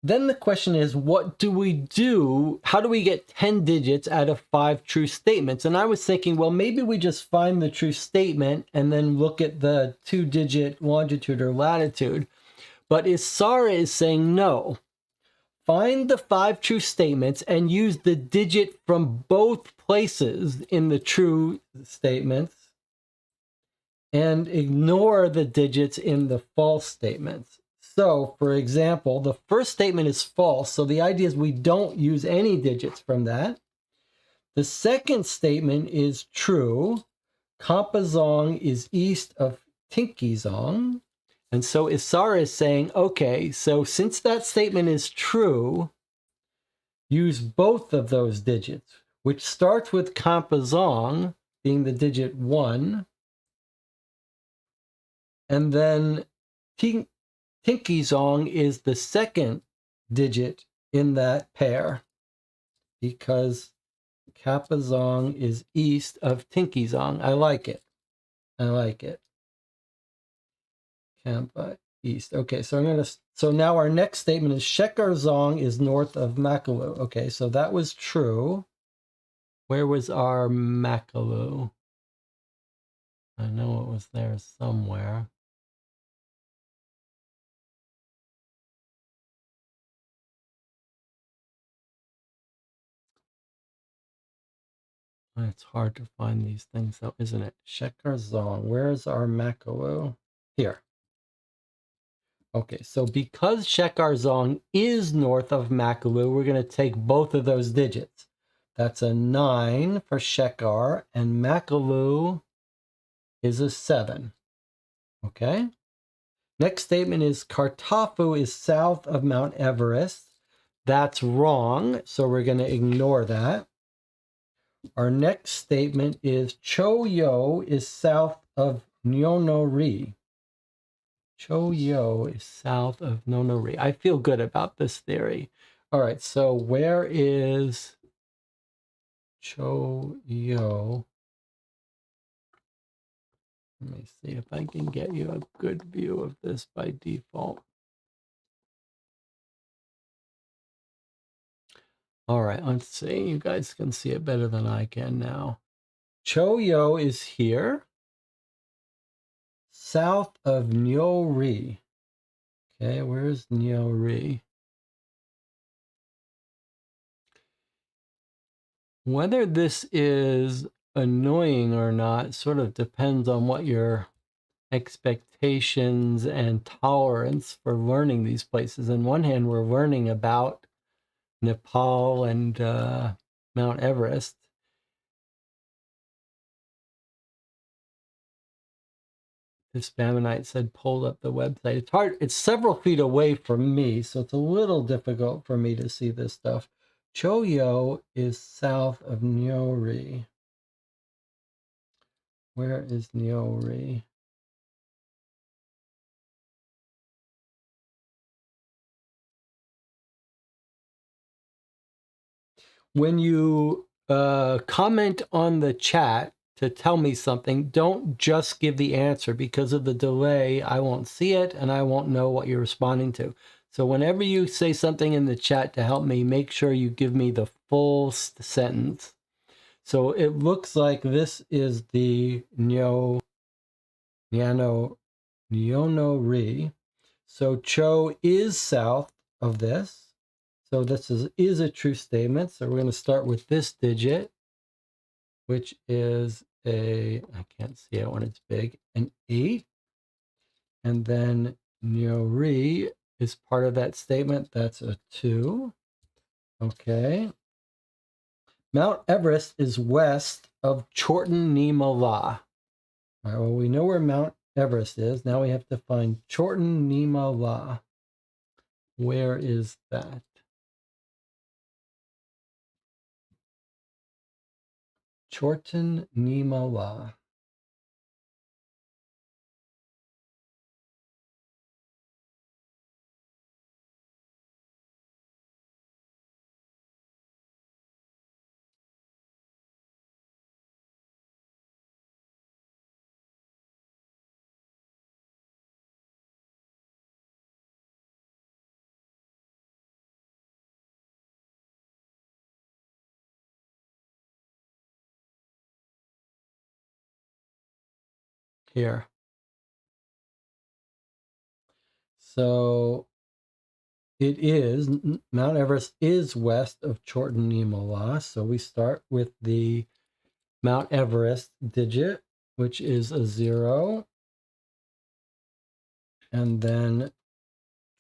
Then the question is, what do we do? How do we get 10 digits out of 5 true statements? And I was thinking, well, maybe we just find the true statement and then look at the 2-digit longitude or latitude. But Isara is saying no. Find the 5 true statements and use the digit from both places in the true statements and ignore the digits in the false statements. So, for example, the first statement is false, so the idea is we don't use any digits from that. The second statement is true. Kampazong is east of Tinkizong. And so Isara is saying, okay, so since that statement is true, use both of those digits, which starts with Kampazong being the digit 1, and then Tinkizong is the second digit in that pair because Kampazong is east of Tinkizong. I like it. I like it. Kampa east. Okay, so now our next statement is Shekarzong is north of Makalu. Okay, so that was true. Where was our Makalu? I know it was there somewhere. It's hard to find these things though, isn't it? Shekarzong. Where's our Makalu? Here. Okay, so because Shekarzong is north of Makalu, we're going to take both of those digits. That's a 9 for Shekar, and Makalu is a 7. Okay? Next statement is Kartafu is south of Mount Everest. That's wrong, so we're going to ignore that. Our next statement is Choyo is south of Nyonori. Choyo is south of Nonori. I feel good about this theory. All right, so where is Choyo? Let me see if I can get you a good view of this by default. All right, let's see. You guys can see it better than I can now. Choyo is here, south of Nyori. Okay, where's Nyori? Whether this is annoying or not sort of depends on what your expectations and tolerance for learning these places. On one hand, we're learning about Nepal and Mount Everest. This Spamonite said pulled up the website. It's hard. It's several feet away from me, so it's a little difficult for me to see this stuff. Choyo is south of Nyori. Where is Nyori? When you comment on the chat to tell me something, don't just give the answer because of the delay. I won't see it and I won't know what you're responding to. So whenever you say something in the chat to help me, make sure you give me the full sentence. So it looks like this is the Nyono-ri. So Cho is south of this. So this is a true statement. So we're going to start with this digit, which is I can't see it when it's big, an 8. And then Nyori is part of that statement. That's a 2. Okay. Mount Everest is west of Chorten-Nimala. All right, well, we know where Mount Everest is. Now we have to find Chorten-Nimala. Where is that? Chorten-Nimala. Here. So it is, Mount Everest is west of Chorten-Nimala. So we start with the Mount Everest digit, which is a 0. And then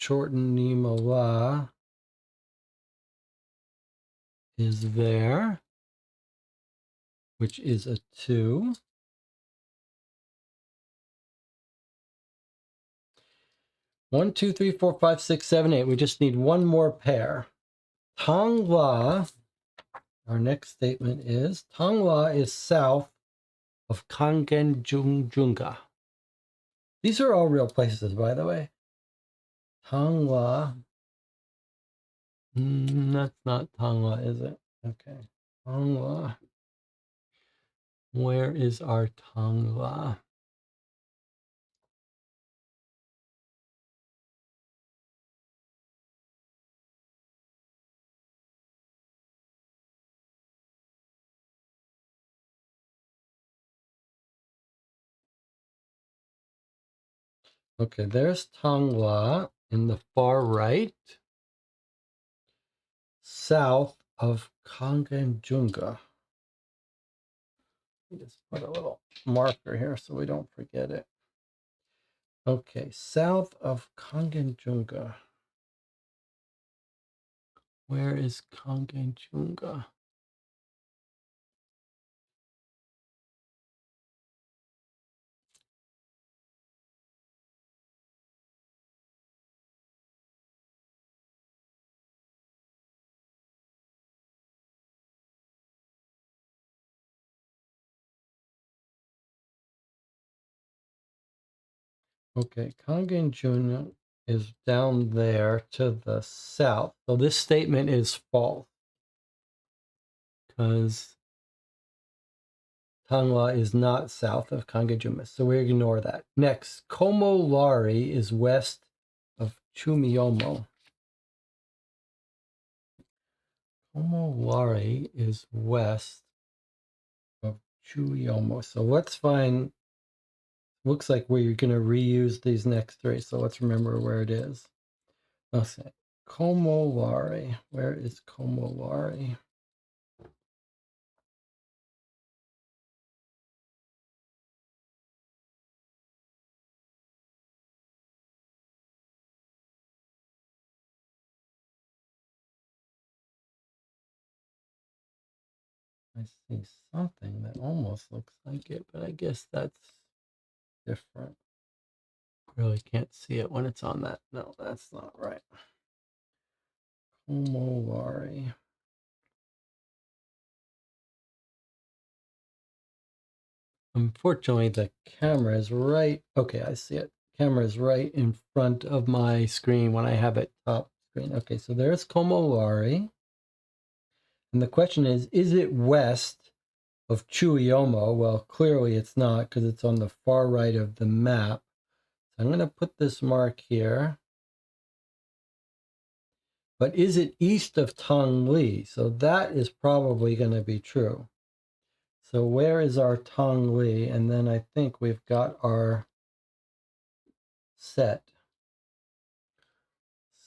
Chorten-Nimala is there, which is a 2. One, two, three, four, five, six, seven, 8. We just need one more pair. Tongla, our next statement is, Tongla is south of Kangenjunga. These are all real places, by the way. Tongla. That's not Tongla, is it? Okay. Tongla. Where is our Tongla? Okay, there's Tongla in the far right, south of Kangenjunga. Just put a little marker here so we don't forget it. Okay, south of Kangenjunga. Where is Kangenjunga? Okay, Kangenjunga is down there to the south. So this statement is false because Tongla is not south of Kangenjunga. So we ignore that. Next, Komolari is west of Chumiyomo. Komolari is west of Chumiyomo. So let's find, looks like we're going to reuse these next 3. So let's remember where it is. Okay, Komolari. Where is Komolari? I see something that almost looks like it, but I guess that's different. Really can't see it when it's on that. No, that's not right. Komolari. Unfortunately, the camera is right. Okay, I see it. Camera is right in front of my screen when I have it top screen. Okay, so there's Komolari. And the question is it west of Chuyomo? Well, clearly it's not because it's on the far right of the map. So I'm going to put this mark here. But is it east of Tongli? So that is probably going to be true. So where is our Tongli? And then I think we've got our set.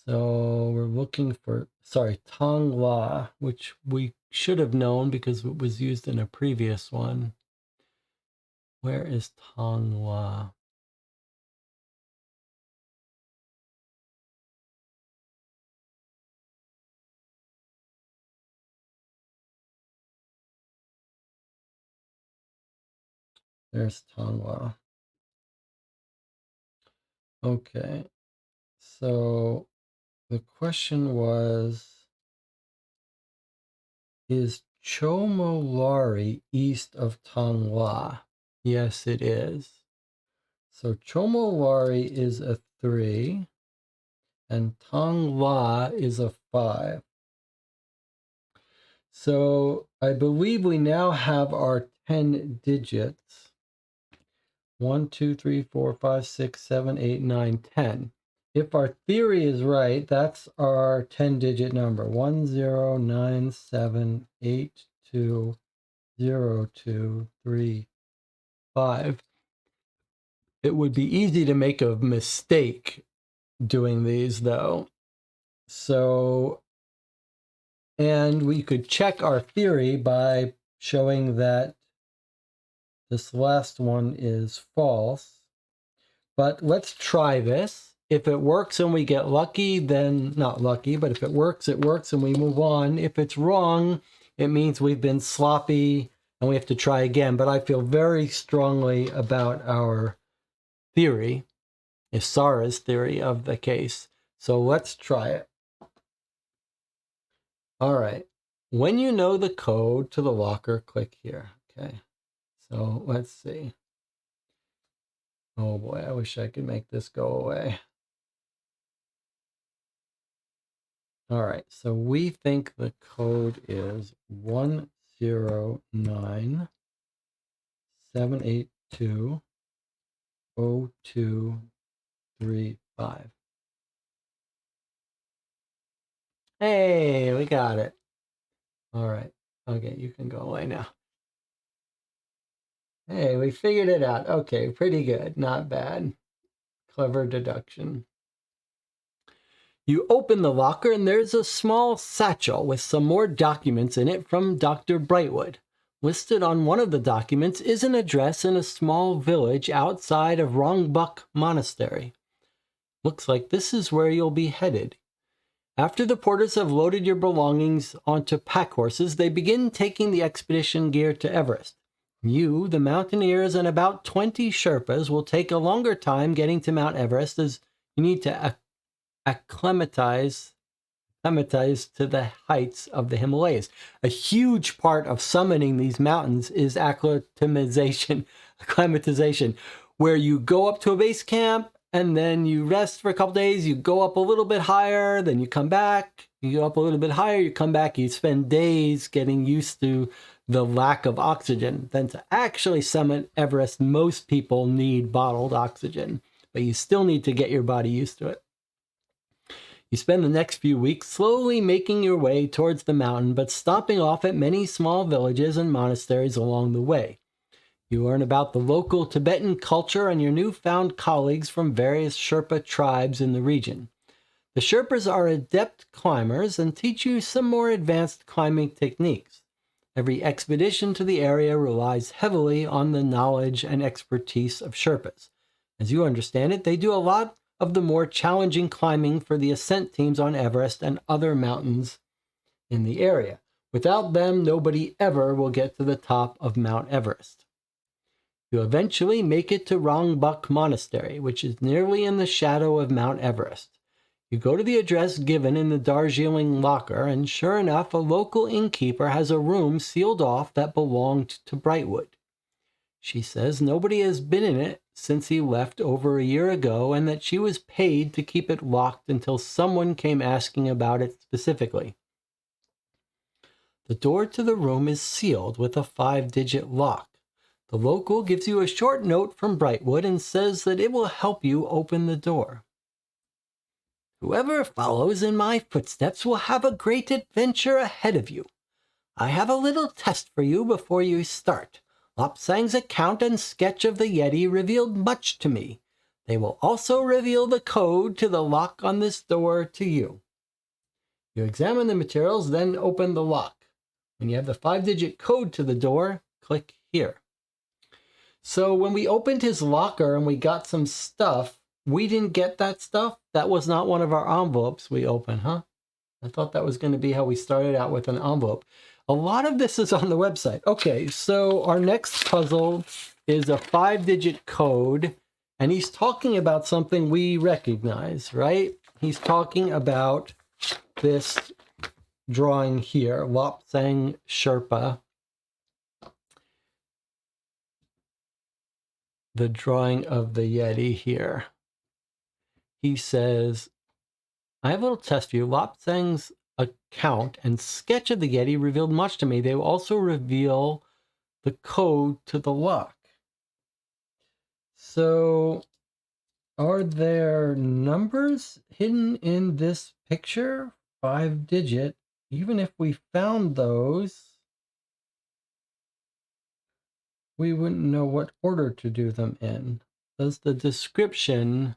So we're looking for, sorry, Tongla, which we should have known because it was used in a previous one. Where is Tongla? There's Tongla. Okay, so the question was, is Chomolari east of Tongla? Yes, it is. So Chomolari is a 3, and Tongla is a 5. So I believe we now have our 10 digits. 1, 2, 3, 4, 5, 6, 7, 8, 9, 10. If our theory is right, that's our 10-digit number. 1097820235. It would be easy to make a mistake doing these, though. So, and we could check our theory by showing that this last one is false. But let's try this. If it works and we get lucky, then not lucky, but if it works and we move on. If it's wrong, it means we've been sloppy and we have to try again. But I feel very strongly about our theory, Sarah's theory of the case. So let's try it. All right. When you know the code to the locker, click here. Okay. So let's see. Oh boy, I wish I could make this go away. All right, so we think the code is 109-782-0235. Hey, we got it. All right. Okay, you can go away now. Hey, we figured it out. Okay, pretty good. Not bad. Clever deduction. You open the locker and there's a small satchel with some more documents in it from Dr. Brightwood. Listed on one of the documents is an address in a small village outside of Rongbuk Monastery. Looks like this is where you'll be headed. After the porters have loaded your belongings onto pack horses, they begin taking the expedition gear to Everest. You, the mountaineers, and about 20 Sherpas will take a longer time getting to Mount Everest as you need to acclimatize to the heights of the Himalayas. A huge part of summiting these mountains is acclimatization, where you go up to a base camp and then you rest for a couple days, you go up a little bit higher, then you come back, you go up a little bit higher, you come back, you spend days getting used to the lack of oxygen. Then to actually summit Everest, most people need bottled oxygen, but you still need to get your body used to it. You spend the next few weeks slowly making your way towards the mountain, but stopping off at many small villages and monasteries along the way. You learn about the local Tibetan culture and your newfound colleagues from various Sherpa tribes in the region. The Sherpas are adept climbers and teach you some more advanced climbing techniques. Every expedition to the area relies heavily on the knowledge and expertise of Sherpas. As you understand it, they do a lot of the more challenging climbing for the ascent teams on Everest and other mountains in the area. Without them, nobody ever will get to the top of Mount Everest. You eventually make it to Rongbuk Monastery, which is nearly in the shadow of Mount Everest. You go to the address given in the Darjeeling locker, and sure enough, a local innkeeper has a room sealed off that belonged to Brightwood. She says nobody has been in it since he left over a year ago, and that she was paid to keep it locked until someone came asking about it specifically. The door to the room is sealed with a 5-digit lock. The local gives you a short note from Brightwood and says that it will help you open the door. Whoever follows in my footsteps will have a great adventure ahead of you. I have a little test for you before you start. Lopsang's account and sketch of the Yeti revealed much to me. They will also reveal the code to the lock on this door to you. You examine the materials, then open the lock. When you have the 5-digit code to the door, click here. So when we opened his locker and we got some stuff, we didn't get that stuff. That was not one of our envelopes we opened, huh? I thought that was going to be how we started out, with an envelope. A lot of this is on the website. Okay, so our next puzzle is a 5-digit code, and he's talking about something we recognize, right? He's talking about this drawing here, Lopsang Sherpa. The drawing of the Yeti here. He says, I have a little test for you. Lopsang's account and sketch of the Yeti revealed much to me. They will also reveal the code to the lock. So, are there numbers hidden in this picture? 5-digit. Even if we found those, we wouldn't know what order to do them in. Does the description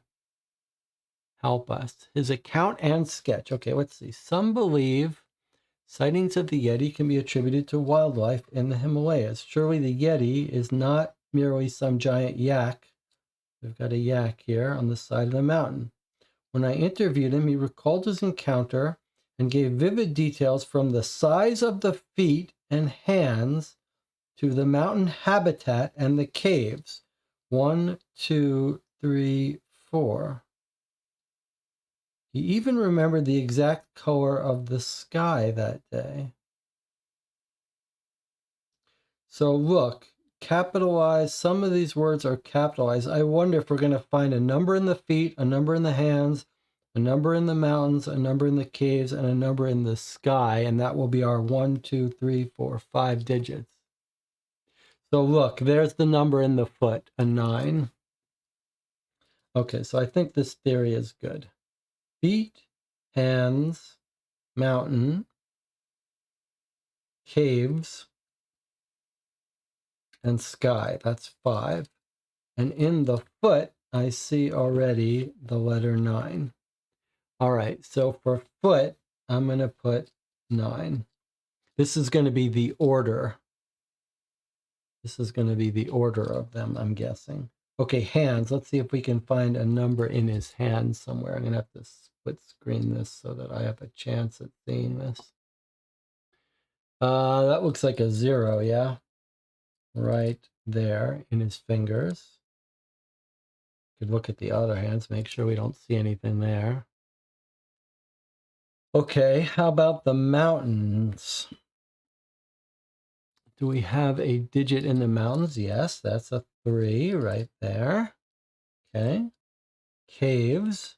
help us? His account and sketch. Okay, let's see. Some believe sightings of the Yeti can be attributed to wildlife in the Himalayas. Surely the Yeti is not merely some giant yak. We've got a yak here on the side of the mountain. When I interviewed him, he recalled his encounter and gave vivid details from the size of the feet and hands to the mountain habitat and the caves. 1, 2, 3, 4. He even remembered the exact color of the sky that day. So look, capitalized. Some of these words are capitalized. I wonder if we're going to find a number in the feet, a number in the hands, a number in the mountains, a number in the caves, and a number in the sky. And that will be our 1, 2, 3, 4, 5 digits. So look, there's the number in the foot, a 9. Okay, so I think this theory is good. Feet, hands, mountain, caves, and sky. That's 5. And in the foot, I see already the letter 9. All right, so for foot, I'm going to put 9. This is going to be the order. This is going to be the order of them, I'm guessing. Okay, hands. Let's see if we can find a number in his hands somewhere. I'm going to have to split screen this so that I have a chance at seeing this. That looks like a 0, yeah? Right there in his fingers. Could look at the other hands, make sure we don't see anything there. Okay, how about the mountains? Do we have a digit in the mountains? Yes, that's a 3 right there. Okay. Caves.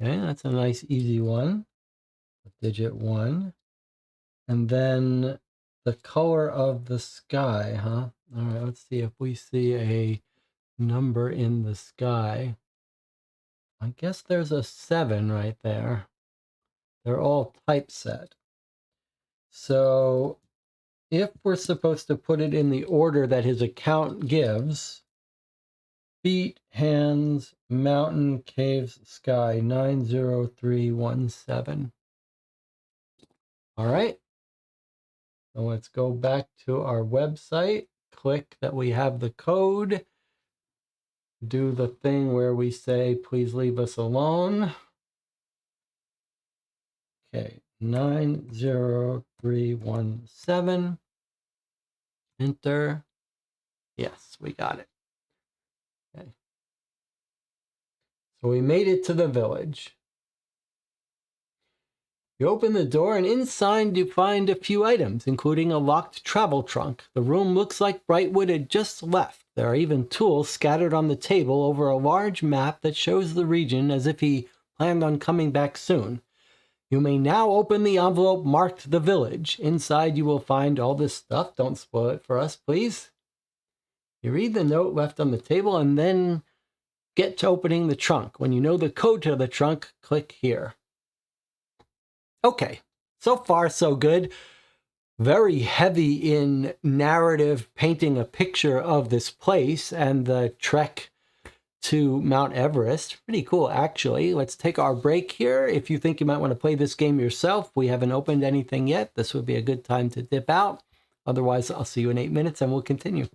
Okay, that's a nice easy one. Digit 1. And then the color of the sky, huh? All right, let's see if we see a number in the sky. I guess there's a 7 right there. They're all typeset. So if we're supposed to put it in the order that his account gives, feet, hands, mountain, caves, sky, 90317. All right. So let's go back to our website, click that we have the code, do the thing where we say, please leave us alone. Okay, 90317. Enter. Yes, we got it. Okay. So we made it to the village. You open the door, and inside you find a few items, including a locked travel trunk. The room looks like Brightwood had just left. There are even tools scattered on the table over a large map that shows the region as if he planned on coming back soon. You may now open the envelope marked the village. Inside you will find all this stuff. Don't spoil it for us, please. You read the note left on the table, and then get to opening the trunk. When you know the code to the trunk, click here. Okay, so far so good. Very heavy in narrative, painting a picture of this place and the trek to Mount Everest. Pretty cool, actually. Let's take our break here. If you think you might want to play this game yourself, we haven't opened anything yet. This would be a good time to dip out. Otherwise, I'll see you in 8 minutes and we'll continue.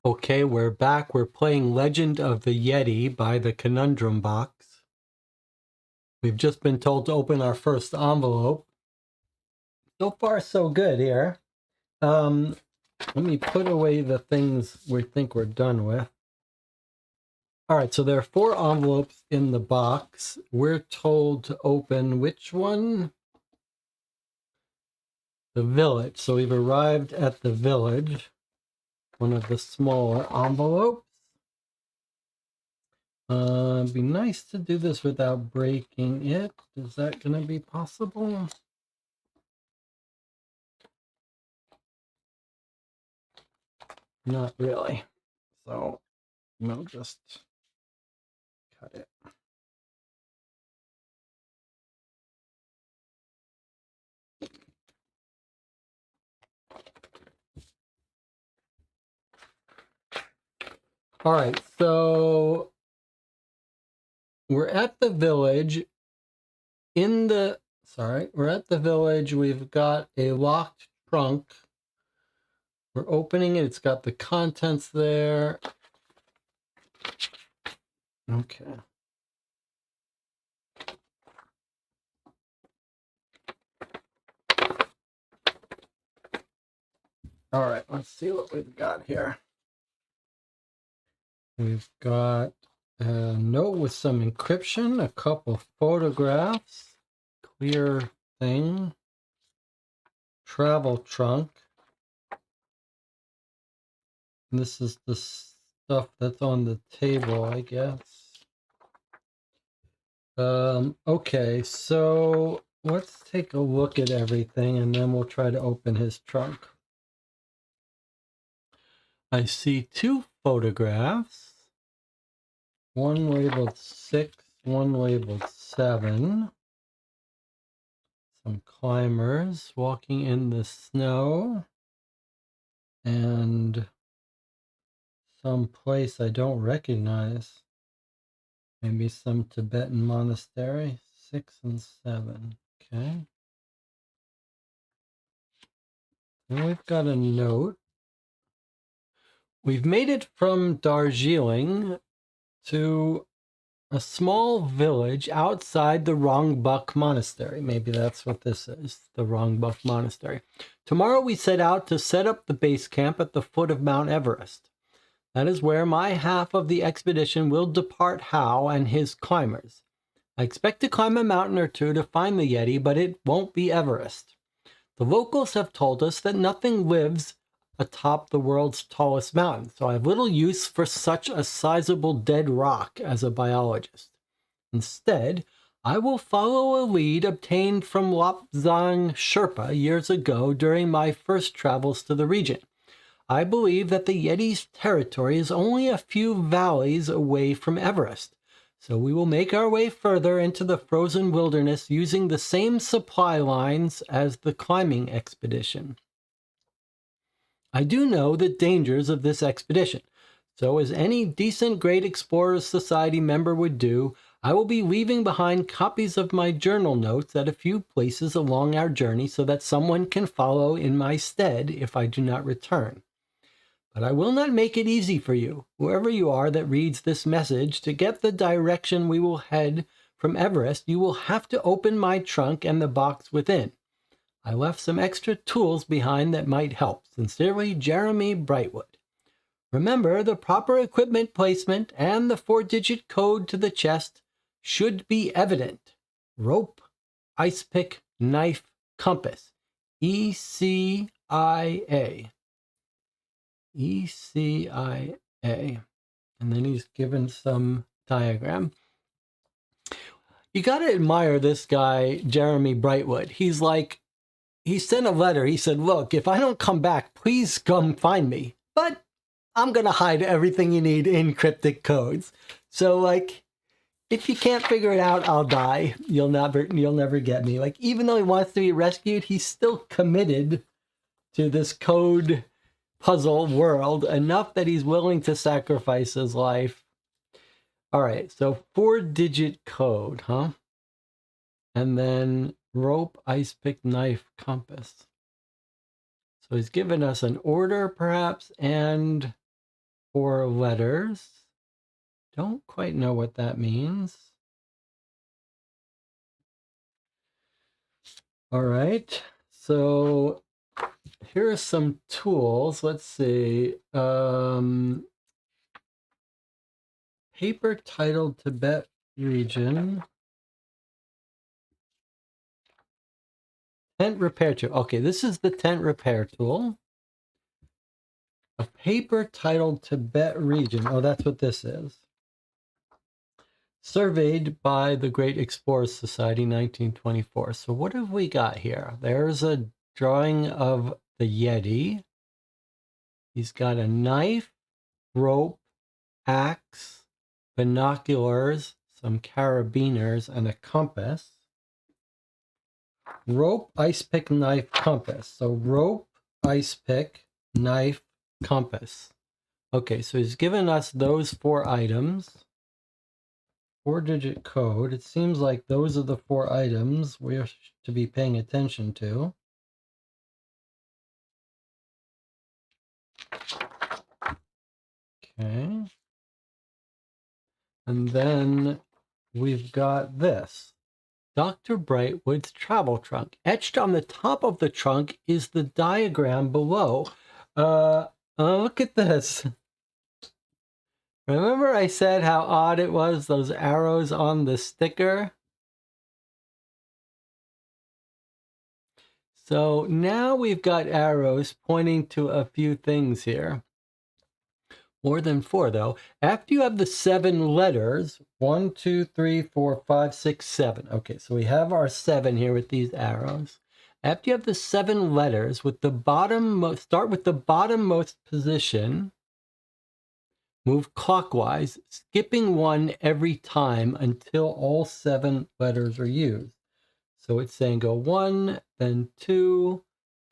Okay, we're back. We're playing Legend of the Yeti by the Conundrum Box. We've just been told to open our first envelope. So far, so good here. Let me put away the things we think we're done with. All right, so there are 4 envelopes in the box. We're told to open which one? The village. So we've arrived at the village, one of the smaller envelopes. It'd be nice to do this without breaking it. Is that going to be possible? Not really. So we'll just cut it. All right, so we're at the village. We're at the village. We've got a locked trunk. We're opening it. It's got the contents there. Okay. All right, let's see what we've got here. We've got a note with some encryption, a couple photographs, clear thing, travel trunk. This is the stuff that's on the table, I guess. Okay, so let's take a look at everything and then we'll try to open his trunk. I see 2 photographs, one labeled 6, one labeled 7. Some climbers walking in the snow and some place I don't recognize. Maybe some Tibetan monastery. 6 and 7. Okay. And we've got a note. We've made it from Darjeeling to a small village outside the Rongbuk Monastery. Maybe that's what this is, the Rongbuk Monastery. Tomorrow we set out to set up the base camp at the foot of Mount Everest. That is where my half of the expedition will depart Howe and his climbers. I expect to climb a mountain or two to find the Yeti, but it won't be Everest. The locals have told us that nothing lives atop the world's tallest mountain, so I have little use for such a sizable dead rock as a biologist. Instead, I will follow a lead obtained from Lopzang Sherpa years ago during my first travels to the region. I believe that the Yeti's territory is only a few valleys away from Everest, so we will make our way further into the frozen wilderness using the same supply lines as the climbing expedition. I do know the dangers of this expedition, so as any decent Great Explorers Society member would do, I will be leaving behind copies of my journal notes at a few places along our journey so that someone can follow in my stead if I do not return. But I will not make it easy for you, whoever you are that reads this message. To get the direction we will head from Everest, you will have to open my trunk and the box within. I left some extra tools behind that might help. Sincerely, Jeremy Brightwood. Remember, the proper equipment placement and the 4-digit code to the chest should be evident. Rope, ice pick, knife, compass. ECIA. ECIA. And then he's given some diagram. You got to admire this guy, Jeremy Brightwood. He's like, he sent a letter. He said, look, if I don't come back, please come find me. But I'm going to hide everything you need in cryptic codes. So, like, if you can't figure it out, I'll die. You'll never get me. Like, even though he wants to be rescued, he's still committed to this code puzzle world enough that he's willing to sacrifice his life. All right, so 4-digit code, huh? And then rope, ice pick, knife, compass. So he's given us an order, perhaps, and 4 letters. Don't quite know what that means. All right, so here are some tools. Let's see. Paper titled Tibet region. Tent repair tool. Okay, this is the tent repair tool. A paper titled Tibet region. Oh, that's what this is. Surveyed by the Great Explorers Society, 1924. So what have we got here? There's a drawing of the Yeti. He's got a knife, rope, axe, binoculars, some carabiners, and a compass. Rope, ice pick, knife, compass. So rope, ice pick, knife, compass. Okay, so he's given us those 4 items. 4-digit code. It seems like those are the 4 items we're to be paying attention to. Okay. And then we've got this. Dr. Brightwood's travel trunk. Etched on the top of the trunk is the diagram below. Look at this. Remember I said how odd it was, those arrows on the sticker? So now we've got arrows pointing to a few things here. More than 4, though. After you have the 7 letters, 1, 2, 3, 4, 5, 6, 7. Okay, so we have our 7 here with these arrows. After you have the 7 letters, with the start with the bottommost position, move clockwise, skipping 1 every time until all 7 letters are used. So it's saying go 1, then 2,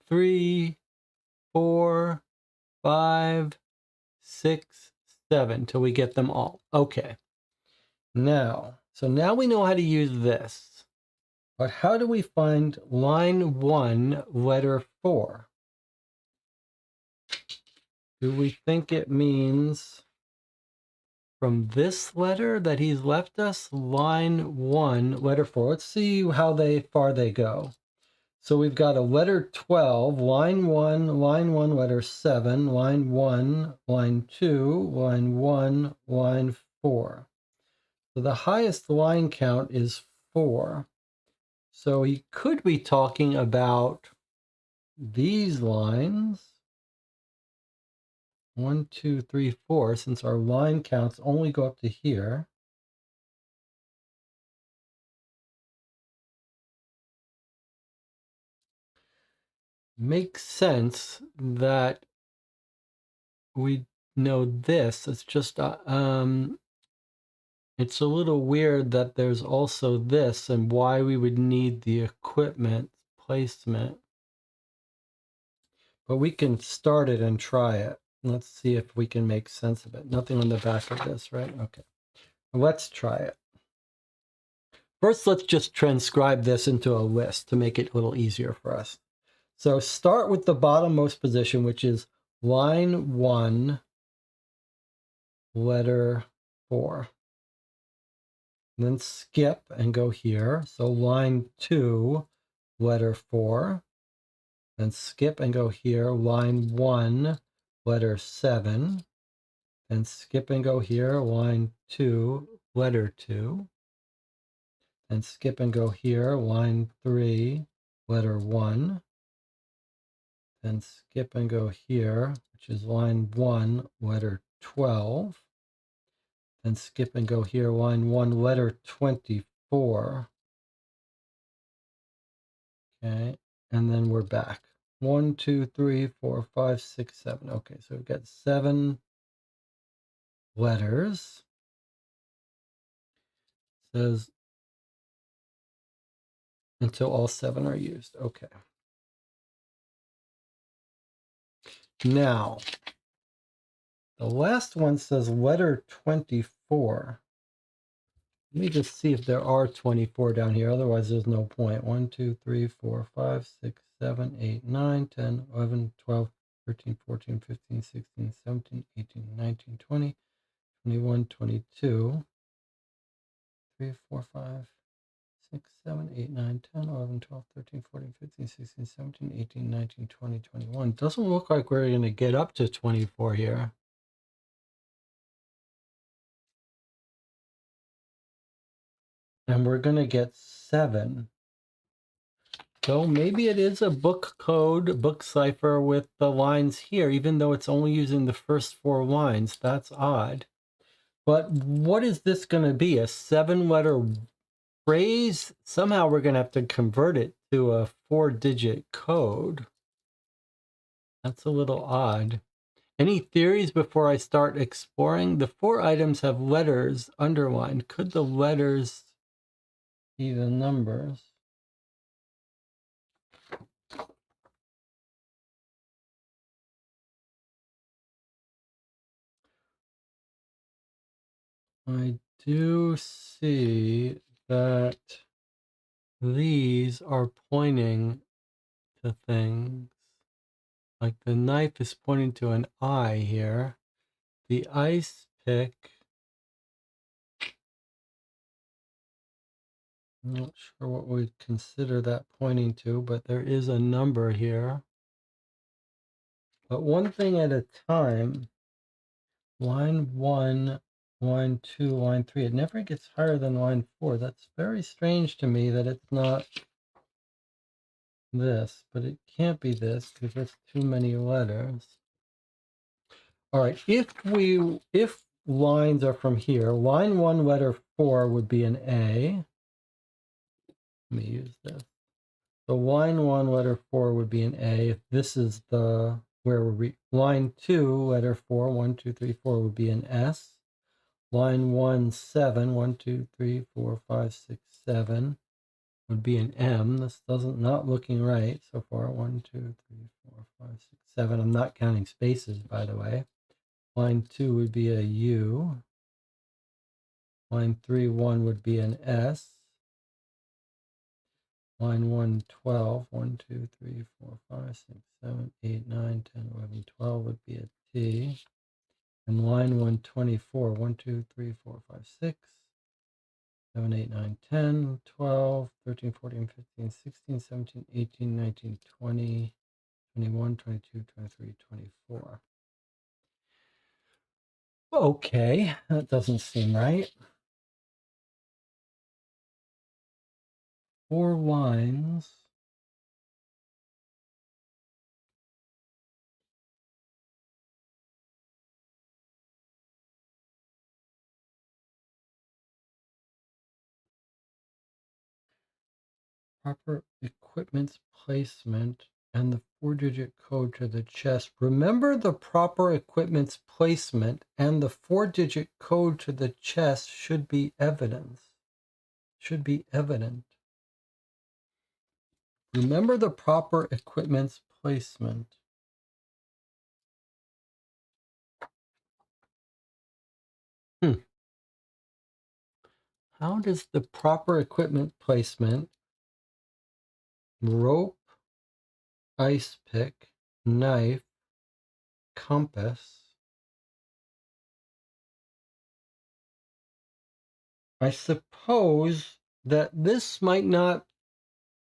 3, 4, 5, 6, 7 till we get them all. Okay. Now we know how to use this. But how do we find line 1, letter 4? Do we think it means from this letter that he's left us? Line 1, letter 4. Let's see how far they go. So we've got a letter 12, line 1, letter 7, line 1, line 2, line 1, line 4. So the highest line count is 4. So he could be talking about these lines. 1, 2, 3, 4, since our line counts only go up to here. Makes sense that we know this. It's just it's a little weird that there's also this and why we would need the equipment placement. But we can start it and try it. Let's see if we can make sense of it. Nothing on the back of this, right? Okay. Let's try it. First, let's just transcribe this into a list to make it a little easier for us. So start with the bottommost position, which is line 1, letter 4. Then skip and go here. So line 2, letter 4. Then skip and go here. Line 1, letter 7. Then skip and go here. Line 2, letter 2. Then skip and go here. Line 3, letter 1. Then skip and go here, which is line 1, letter 12. Then skip and go here, line 1, letter 24. Okay, and then we're back. 1, 2, 3, 4, 5, 6, 7. Okay, so we've got 7 letters. It says until all 7 are used. Okay. Now, the last one says letter 24. Let me just see if there are 24 down here. Otherwise, there's no point. 1, 2, 3, 4, 5, 6, 7, 8, 9, 10, 11, 12, 13, 14, 15, 16, 17, 18, 19, 20, 21, 22, 3, 4, 5, 6, 7, 8, 9, 10, 11, 12, 13, 14, 15, 16, 17, 18, 19, 20, 21. Doesn't look like we're going to get up to 24 here. And we're going to get 7. So maybe it is a book code, book cipher with the lines here, even though it's only using the first 4 lines. That's odd. But what is this going to be? A 7-letter phrase? Somehow we're going to have to convert it to a 4-digit code. That's a little odd. Any theories before I start exploring? The 4 items have letters underlined. Could the letters be the numbers? I do see that these are pointing to things. Like the knife is pointing to an eye here. The ice pick, I'm not sure what we'd consider that pointing to, but there is a number here. But one thing at a time. Line 1, line 2, line 3. It never gets higher than line 4. That's very strange to me that it's not this, but it can't be this because that's too many letters. All right, if lines are from here, line 1, letter 4 would be an A. Let me use this. So line 1, letter 4 would be an A. If this is the where we're line 2, letter 4, 1, 2, 3, 4 would be an S. Line 1, 7, 1, 2, 3, 4, 5, 6, 7 would be an M. This doesn't not looking right so far. 1, 2, 3, 4, 5, 6, 7. I'm not counting spaces, by the way. Line 2 would be a U. Line 3, 1 would be an S. Line 1, 12. 1, 2, 3, 4, 5, 6, 7, 8, 9, 10, 11, 12 would be a T. And line 124, 1, 2, 3, 4, 5, 6, 7, 8, 9, 10, 12, 13, 14, 15, 16, 17, 18, 19, 20, 21, 22, 23, 24. Okay, that doesn't seem right. 4 lines. Proper equipment's placement and the 4-digit code to the chest. Remember, the proper equipment's placement and the 4-digit code to the chest should be evident. Remember the proper equipment's placement. How does the proper equipment placement, rope, ice pick, knife, compass? I suppose that this might not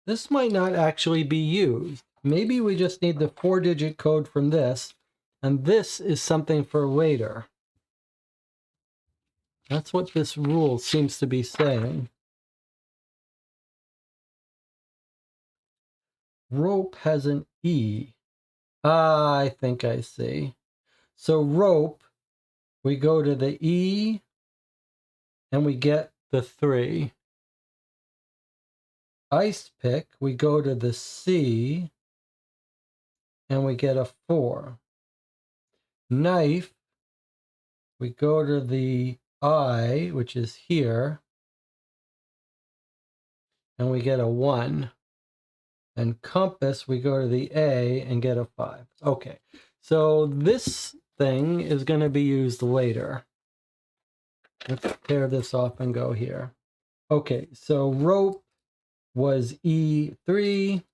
actually be used. Maybe we just need the 4-digit code from this, and this is something for later. That's what this rule seems to be saying. Rope has an E. Ah, I think I see. So rope, we go to the E, and we get the 3. Ice pick, we go to the C, and we get a 4. Knife, we go to the I, which is here, and we get a 1. And compass, we go to the A and get a 5. Okay, so this thing is going to be used later. Let's tear this off and go here. Okay, so rope was E3.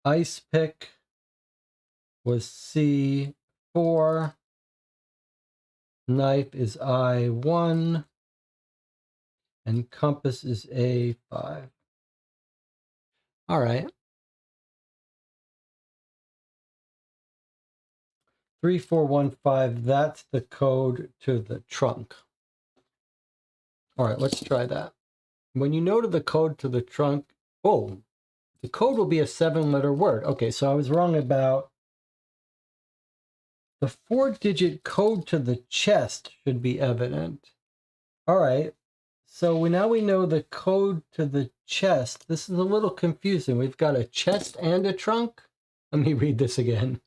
Ice pick was C4. Knife is I1. And compass is A5. All right. 3415, that's the code to the trunk. All right, let's try that. When you know the code to the trunk, oh, the code will be a 7-letter word. Okay, so I was wrong about the 4-digit code to the chest should be evident. All right, so now we know the code to the chest. This is a little confusing. We've got a chest and a trunk. Let me read this again.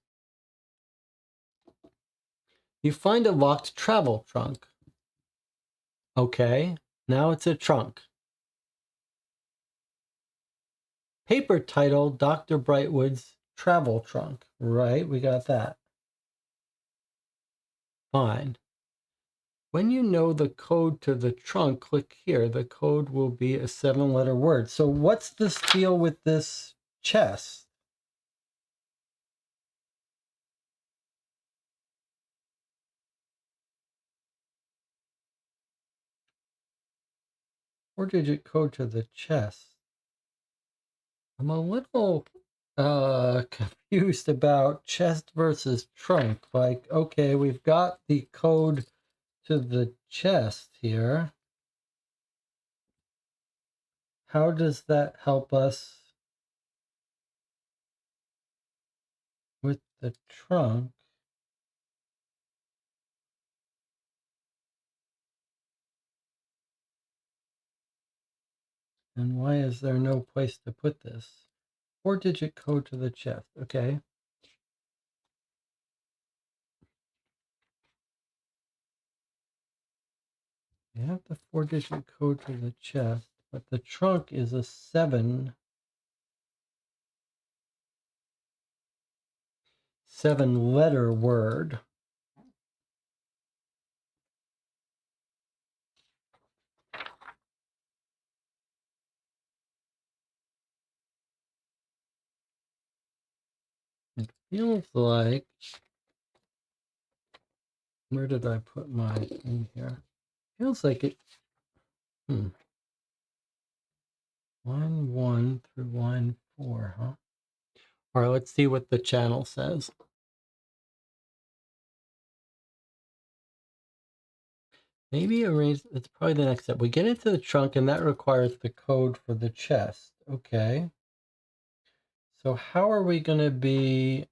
You find a locked travel trunk. Okay, now it's a trunk. Paper title, Dr. Brightwood's travel trunk. Right, we got that. Fine. When you know the code to the trunk, click here. The code will be a 7-letter word. So what's this deal with this chest? Four-digit code to the chest. I'm a little confused about chest versus trunk. Like, okay, we've got the code to the chest here. How does that help us with the trunk? And why is there no place to put this? 4-digit code to the chest. Okay. You have the 4-digit code to the chest, but the trunk is a 7-letter word. Feels like, where did I put my thing here? Feels like it, line 1 through line 4, huh? All right, let's see what the channel says. Maybe arrange, it's probably the next step. We get into the trunk and that requires the code for the chest. Okay. So how are we going to be...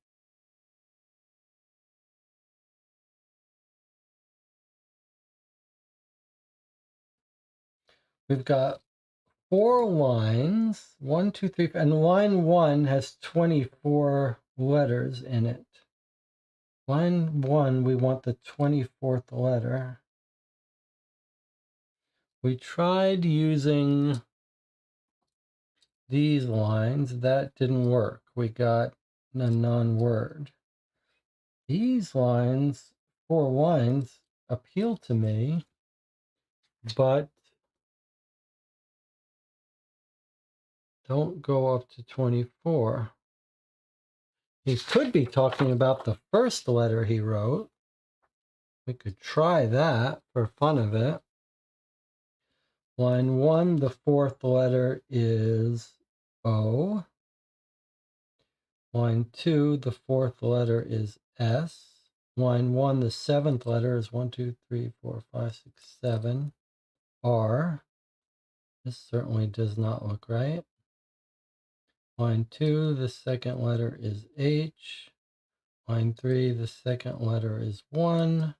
We've got 4 lines, 1, 2, 3, and line 1 has 24 letters in it. Line 1, we want the 24th letter. We tried using these lines. That didn't work. We got a non-word. These lines, 4 lines, appeal to me, but don't go up to 24. He could be talking about the first letter he wrote. We could try that for fun of it. Line 1, the 4th letter is O. Line 2, the 4th letter is S. Line 1, the 7th letter is 1, 2, 3, 4, 5, 6, 7. R. This certainly does not look right. Line 2, the 2nd letter is H. Line 3, the 2nd letter is 1.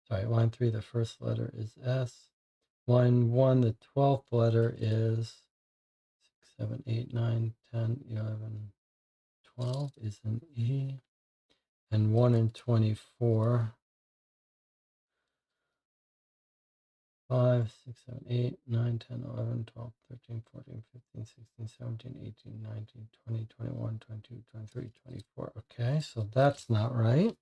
Sorry, line 3, the 1st letter is S. Line 1, the 12th letter is 6, 7, 8, 9, 10, 11, 12 is an E. And 1 and 24. 5, 6, 7, 8, 9, 10, 11, 12, 13, 14, 15, 16, 17, 18, 19, 20, 21, 22, 23, 24. Okay, so that's not right.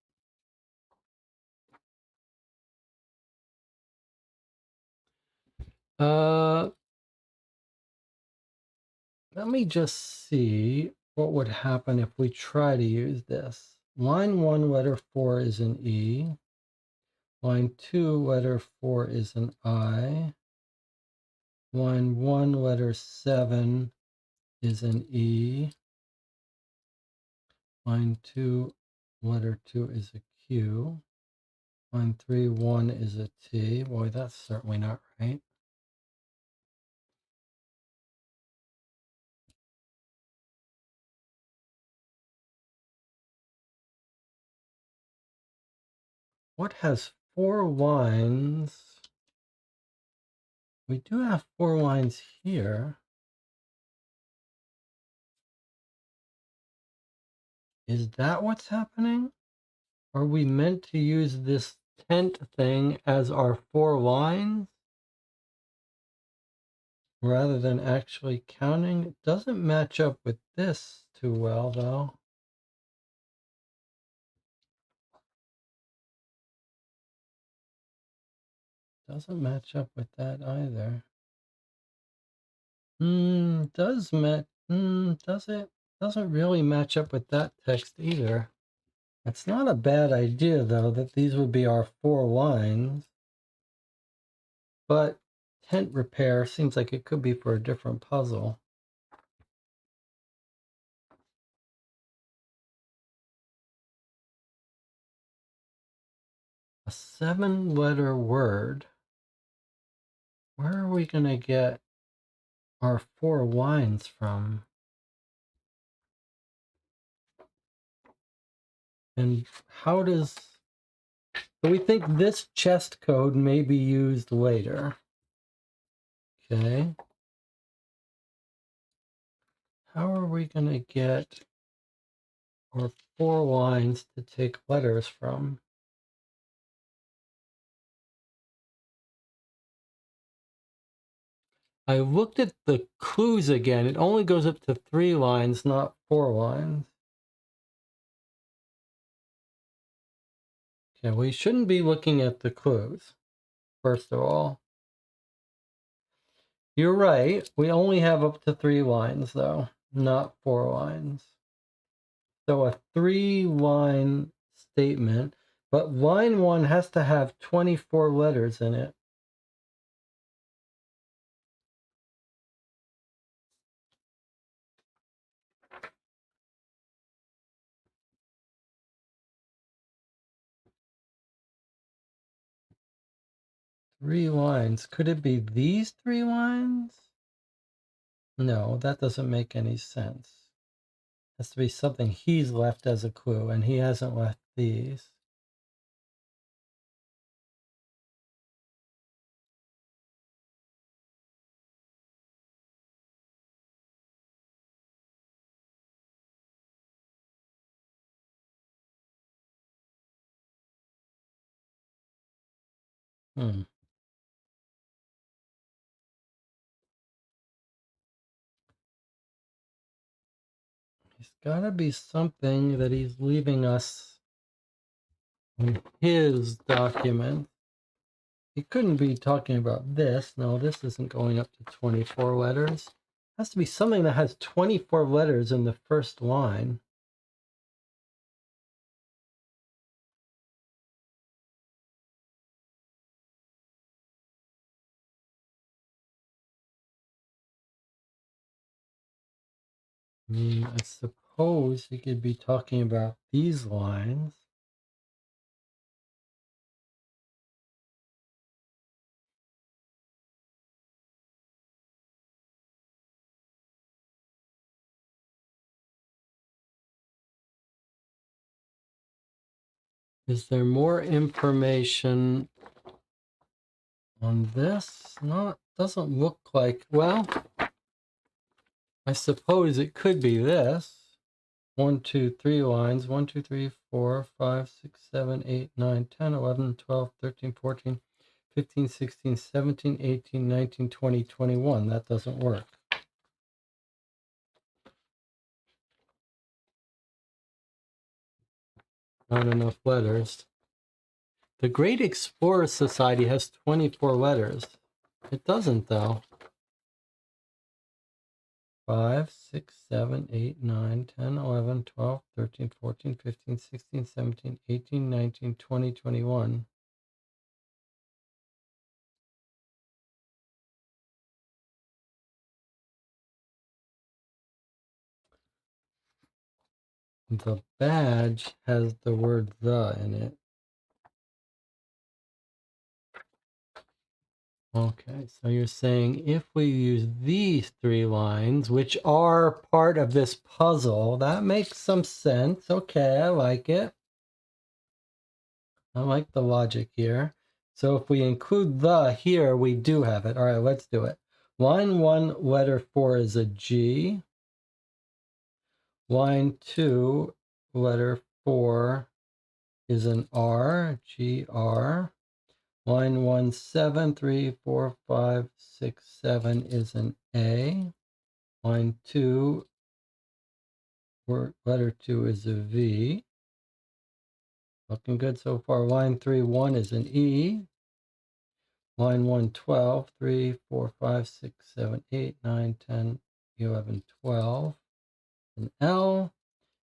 Let me just see what would happen if we try to use this. Line 1, letter 4 is an E. Line 2, letter 4 is an I. Line 1, letter 7 is an E. Line 2, letter 2 is a Q. Line 3, 1 is a T. Boy, that's certainly not right. What has 4 lines? We do have 4 lines here. Is that what's happening? Are we meant to use this tent thing as our 4 lines rather than actually counting? It doesn't match up with this too well, though. Doesn't match up with that either. Does it? Doesn't really match up with that text either. It's not a bad idea, though, that these would be our 4 lines. But tent repair seems like it could be for a different puzzle. A 7-letter word. Where are we going to get our 4 lines from? And how does... So we think this chest code may be used later. Okay. How are we going to get our 4 lines to take letters from? I looked at the clues again. It only goes up to 3 lines, not 4 lines. Okay, we shouldn't be looking at the clues, first of all. You're right. We only have up to 3 lines, though, not 4 lines. So a 3-line statement, but line 1 has to have 24 letters in it. Three lines. Could it be these 3 lines? No, that doesn't make any sense. It has to be something he's left as a clue, and he hasn't left these. Hmm. He's got to be something that he's leaving us in his document. He couldn't be talking about this. No, this isn't going up to 24 letters. It has to be something that has 24 letters in the first line. I mean, I suppose he could be talking about these lines. Is there more information on this? No, doesn't look like. Well, I suppose it could be this. 1, 2, 3 lines. 1, 2, 3, 4, 5, 6, 7, 8, 9, 10, 11, 12, 13, 14, 15, 16, 17, 18, 19, 20, 21. That doesn't work. Not enough letters. The Great Explorer Society has 24 letters. It doesn't, though. 5, 6, 7, 8, 9, 10, 11, 12, 13, 14, 15, 16, 17, 18, 19, 20, 21. The badge has the word "the" in it. Okay, so you're saying if we use these 3 lines, which are part of this puzzle, that makes some sense. Okay, I like it. I like the logic here. So if we include "the" here, we do have it. All right, let's do it. Line 1, letter 4 is a G. Line 2, letter 4 is an R, GR. Line 1, 7, 3, 4, 5, 6, 7 is an A. Line 2, letter 2 is a V. Looking good so far. Line 3, 1 is an E. Line 1, 12, 3, 4, 5, 6, 7, 8, 9, 10, 11, 12. An L.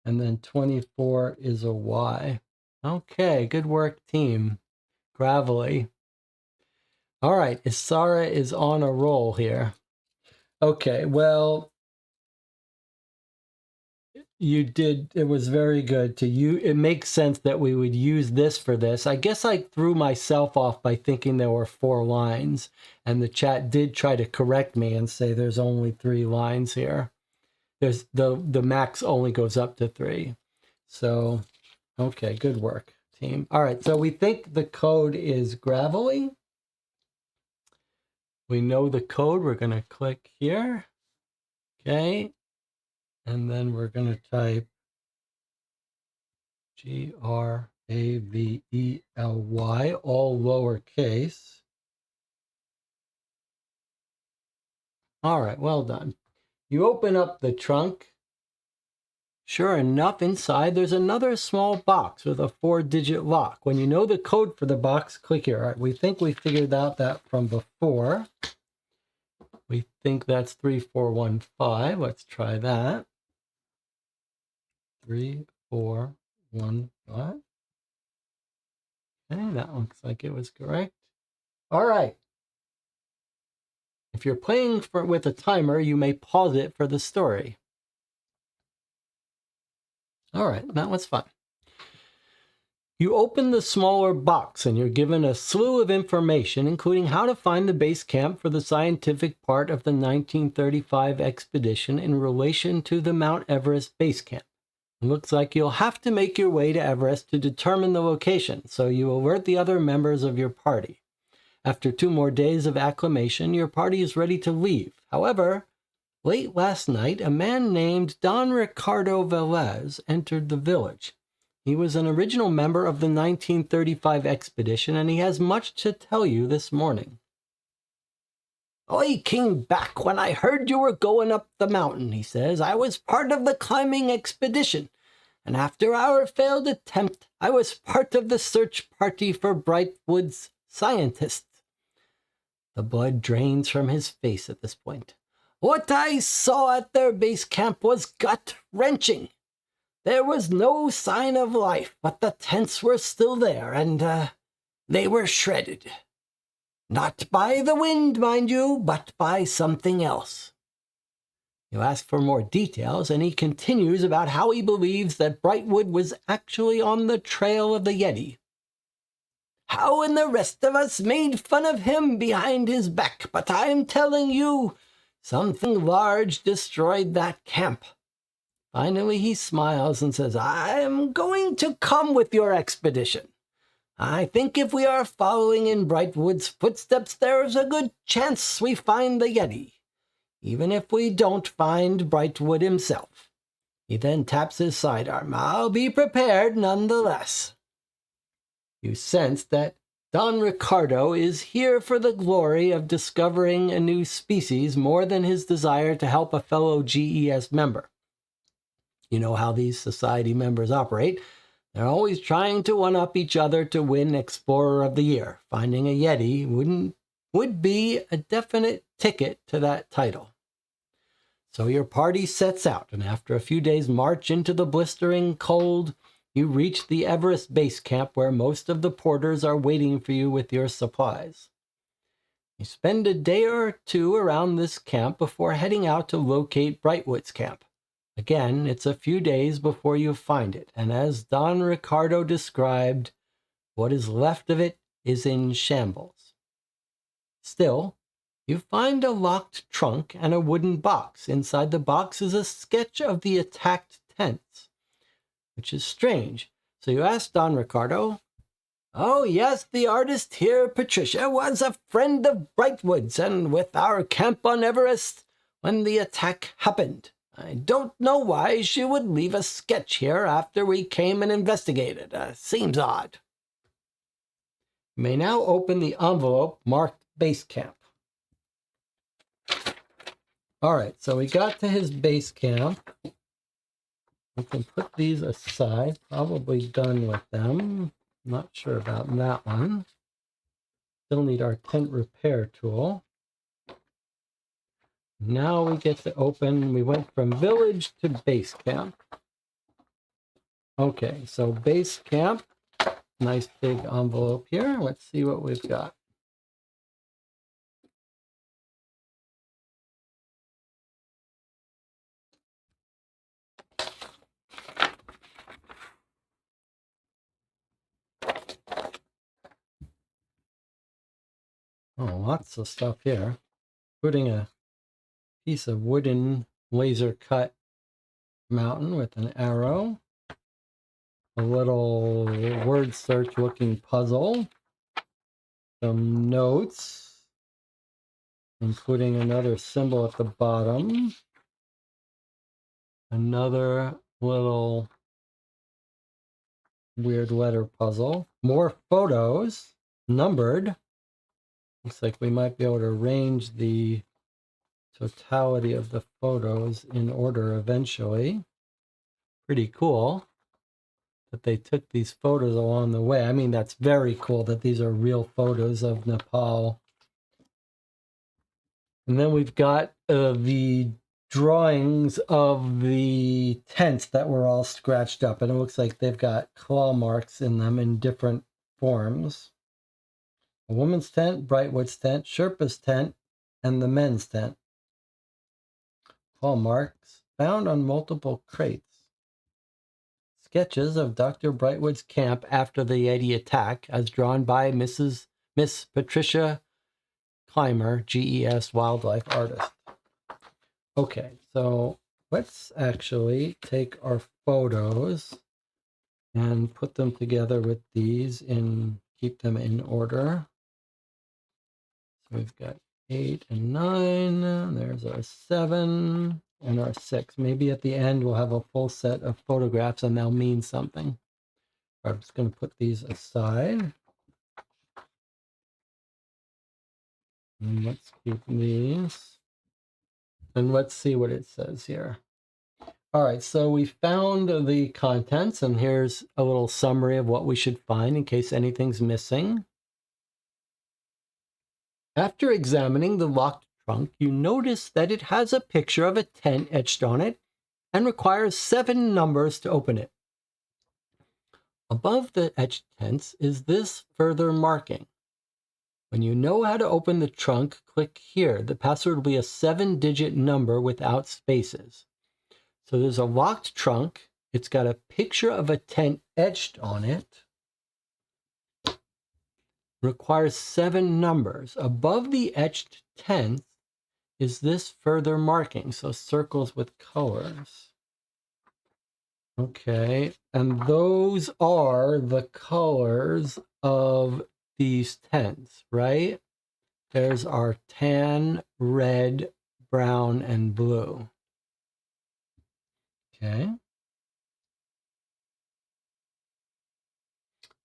And then 24 is a Y. Okay, good work, team. Gravelly. All right, Isara is on a roll here. Okay, well, you did. It was very good to you. It makes sense that we would use this for this. I guess I threw myself off by thinking there were 4 lines, and the chat did try to correct me and say there's only 3 lines here. There's the max only goes up to 3. So, okay, good work, team. All right, so we think the code is Gravelly. We know the code. We're going to click here. Okay. And then we're going to type Gravely, all lowercase. All right, well done. You open up the trunk. Sure enough, inside there's another small box with a 4-digit lock. When you know the code for the box, click here. All right, we think we figured out that from before. We think that's 3415. Let's try that. 3415. Okay, that looks like it was correct. All right. If you're playing with a timer, you may pause it for the story. All right, that was fun. You open the smaller box and you're given a slew of information, including how to find the base camp for the scientific part of the 1935 expedition in relation to the Mount Everest base camp. It looks like you'll have to make your way to Everest to determine the location, so you alert the other members of your party. After 2 more days of acclimation, your party is ready to leave. However, late last night, a man named Don Ricardo Velez entered the village. He was an original member of the 1935 expedition, and he has much to tell you this morning. I came back when I heard you were going up the mountain, he says. I was part of the climbing expedition, and after our failed attempt, I was part of the search party for Brightwood's scientists. The blood drains from his face at this point. What I saw at their base camp was gut-wrenching. There was no sign of life, but the tents were still there, and they were shredded. Not by the wind, mind you, but by something else. You ask for more details, and he continues about how he believes that Brightwood was actually on the trail of the Yeti. How and the rest of us made fun of him behind his back, but I'm telling you, something large destroyed that camp. Finally, he smiles and says, I'm going to come with your expedition. I think if we are following in Brightwood's footsteps, there's a good chance we find the Yeti, even if we don't find Brightwood himself. He then taps his sidearm. I'll be prepared nonetheless. You sense that Don Ricardo is here for the glory of discovering a new species more than his desire to help a fellow GES member. You know how these society members operate. They're always trying to one-up each other to win Explorer of the Year. Finding a Yeti would be a definite ticket to that title. So your party sets out, and after a few days' march into the blistering cold, you reach the Everest base camp where most of the porters are waiting for you with your supplies. You spend a day or two around this camp before heading out to locate Brightwood's camp. Again, it's a few days before you find it, and as Don Ricardo described, what is left of it is in shambles. Still, you find a locked trunk and a wooden box. Inside the box is a sketch of the attacked tents, which is strange. So you ask Don Ricardo, oh yes, the artist here, Patricia, was a friend of Brightwood's, and with our camp on Everest when the attack happened. I don't know why she would leave a sketch here after we came and investigated. Seems odd. You may now open the envelope marked base camp. All right, so we got to his base camp. We can put these aside, probably done with them. Not sure about that one. Still need our tent repair tool. Now we get to open, we went from village to base camp. Okay, so base camp, nice big envelope here. Let's see what we've got. Oh, lots of stuff here. Putting a piece of wooden laser cut mountain with an arrow. A little word search looking puzzle. Some notes, including another symbol at the bottom. Another little weird letter puzzle. More photos, numbered. Looks like we might be able to arrange the totality of the photos in order eventually. Pretty cool that they took these photos along the way. I mean, that's very cool that these are real photos of Nepal. And then we've got the drawings of the tents that were all scratched up, and it looks like they've got claw marks in them in different forms. A woman's tent, Brightwood's tent, Sherpa's tent, and the men's tent. Claw marks found on multiple crates. Sketches of Dr. Brightwood's camp after the Yeti attack, as drawn by Miss Patricia Clymer, GES wildlife artist. Okay, so let's actually take our photos and put them together with these and keep them in order. So we've got 8 and 9. There's our 7 and our 6. Maybe at the end we'll have a full set of photographs and they'll mean something. I'm just going to put these aside. And let's keep these. And let's see what it says here. All right, so we found the contents, and here's a little summary of what we should find in case anything's missing. After examining the locked trunk, you notice that it has a picture of a tent etched on it and requires 7 numbers to open it. Above the etched tents is this further marking. When you know how to open the trunk, click here. The password will be a 7-digit number without spaces. So there's a locked trunk. It's got a picture of a tent etched on it. Requires 7 numbers. Above the etched tent is this further marking. So circles with colors. Okay, and those are the colors of these tents, right? There's our tan, red, brown, and blue. Okay.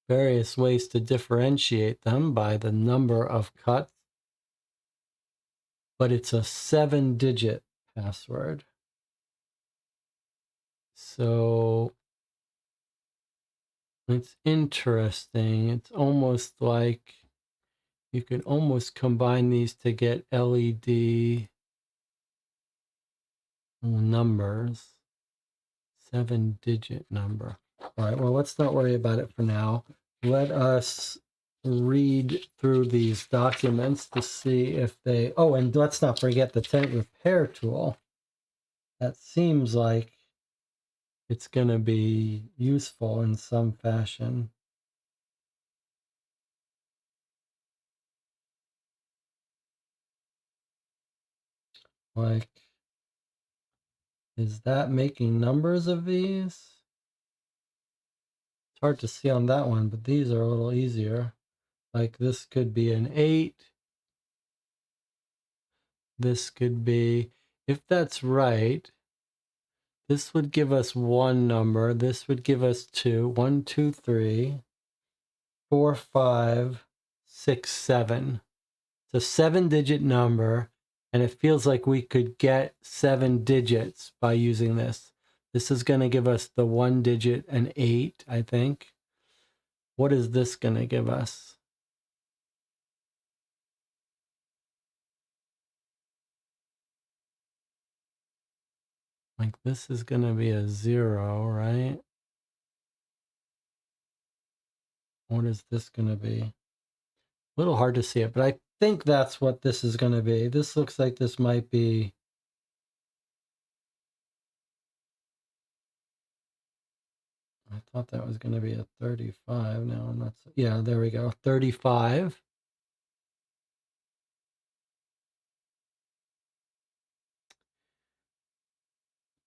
Various ways to differentiate them by the number of cuts, but it's a 7-digit password. So it's interesting. It's almost like you could almost combine these to get LED numbers. 7-digit number. All right, well, let's not worry about it for now. Let us read through these documents to see if they... Oh, and let's not forget the tent repair tool. That seems like it's going to be useful in some fashion. Like, is that making numbers of these? It's hard to see on that one, but these are a little easier. Like this could be an 8. This could be, if that's right, this would give us 1 number. This would give us 2. 1, 2, 3, 4, 5, 6, 7. It's a 7-digit number, and it feels like we could get 7 digits by using this. This is going to give us the 1 digit and 8, I think. What is this going to give us? Like this is going to be a 0, right? What is this going to be? A little hard to see it, but I think that's what this is going to be. This looks like this might be... I thought that was going to be a 35. Now I'm not... Yeah, there we go. 35.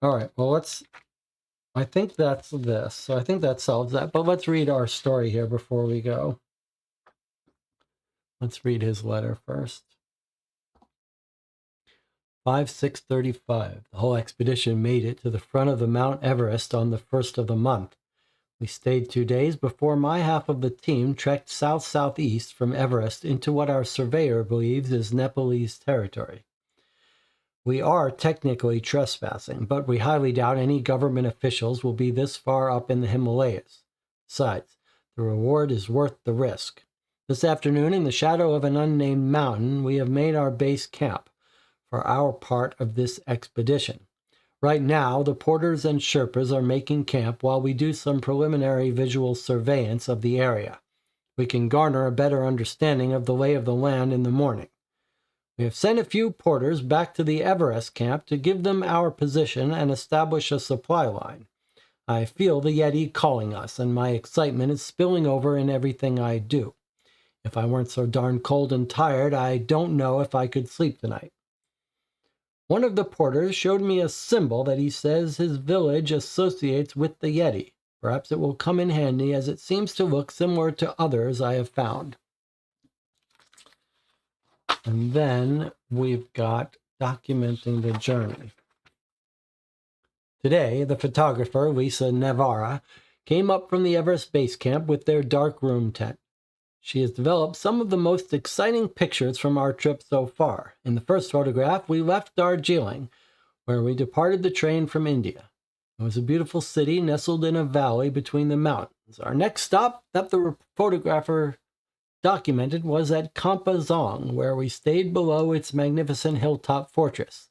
All right, well, I think that's this. So I think that solves that. But let's read our story here before we go. Let's read his letter first. 5/6/35. The whole expedition made it to the front of the Mount Everest on the 1st of the month. We stayed 2 days before my half of the team trekked south-southeast from Everest into what our surveyor believes is Nepalese territory. We are technically trespassing, but we highly doubt any government officials will be this far up in the Himalayas. Besides, the reward is worth the risk. This afternoon, in the shadow of an unnamed mountain, we have made our base camp. for our part of this expedition. Right now, the porters and Sherpas are making camp while we do some preliminary visual surveillance of the area. We can garner a better understanding of the lay of the land in the morning. We have sent a few porters back to the Everest camp to give them our position and establish a supply line. I feel the Yeti calling us, and my excitement is spilling over in everything I do. If I weren't so darn cold and tired, I don't know if I could sleep tonight. One of the porters showed me a symbol that he says his village associates with the Yeti. Perhaps it will come in handy, as it seems to look similar to others I have found. And then we've got documenting the journey. Today, the photographer, Lisa Navarra, came up from the Everest Base Camp with their dark room tent. She has developed some of the most exciting pictures from our trip so far. In the first photograph, we left Darjeeling, where we departed the train from India. It was a beautiful city nestled in a valley between the mountains. Our next stop that the photographer documented was at Kampazong, where we stayed below its magnificent hilltop fortress.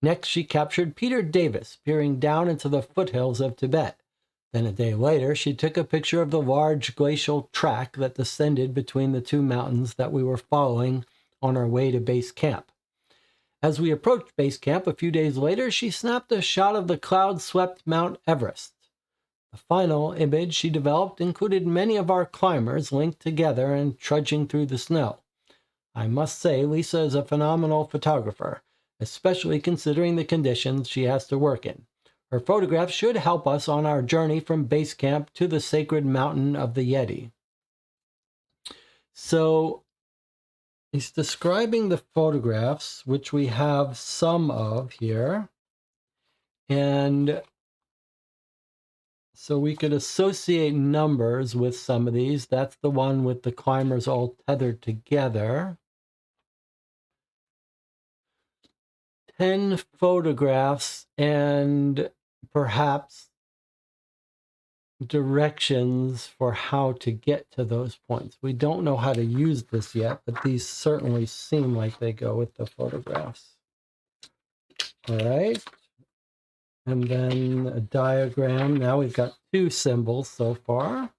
Next, she captured Peter Davis peering down into the foothills of Tibet. Then a day later, she took a picture of the large glacial track that descended between the two mountains that we were following on our way to base camp. As we approached base camp a few days later, she snapped a shot of the cloud-swept Mount Everest. The final image she developed included many of our climbers linked together and trudging through the snow. I must say, Lisa is a phenomenal photographer, especially considering the conditions she has to work in. Her photographs should help us on our journey from base camp to the sacred mountain of the Yeti. So he's describing the photographs, which we have some of here. And so we could associate numbers with some of these. That's the one with the climbers all tethered together. 10 photographs and perhaps directions for how to get to those points. We don't know how to use this yet, but these certainly seem like they go with the photographs. All right. And then a diagram. Now we've got 2 symbols so far.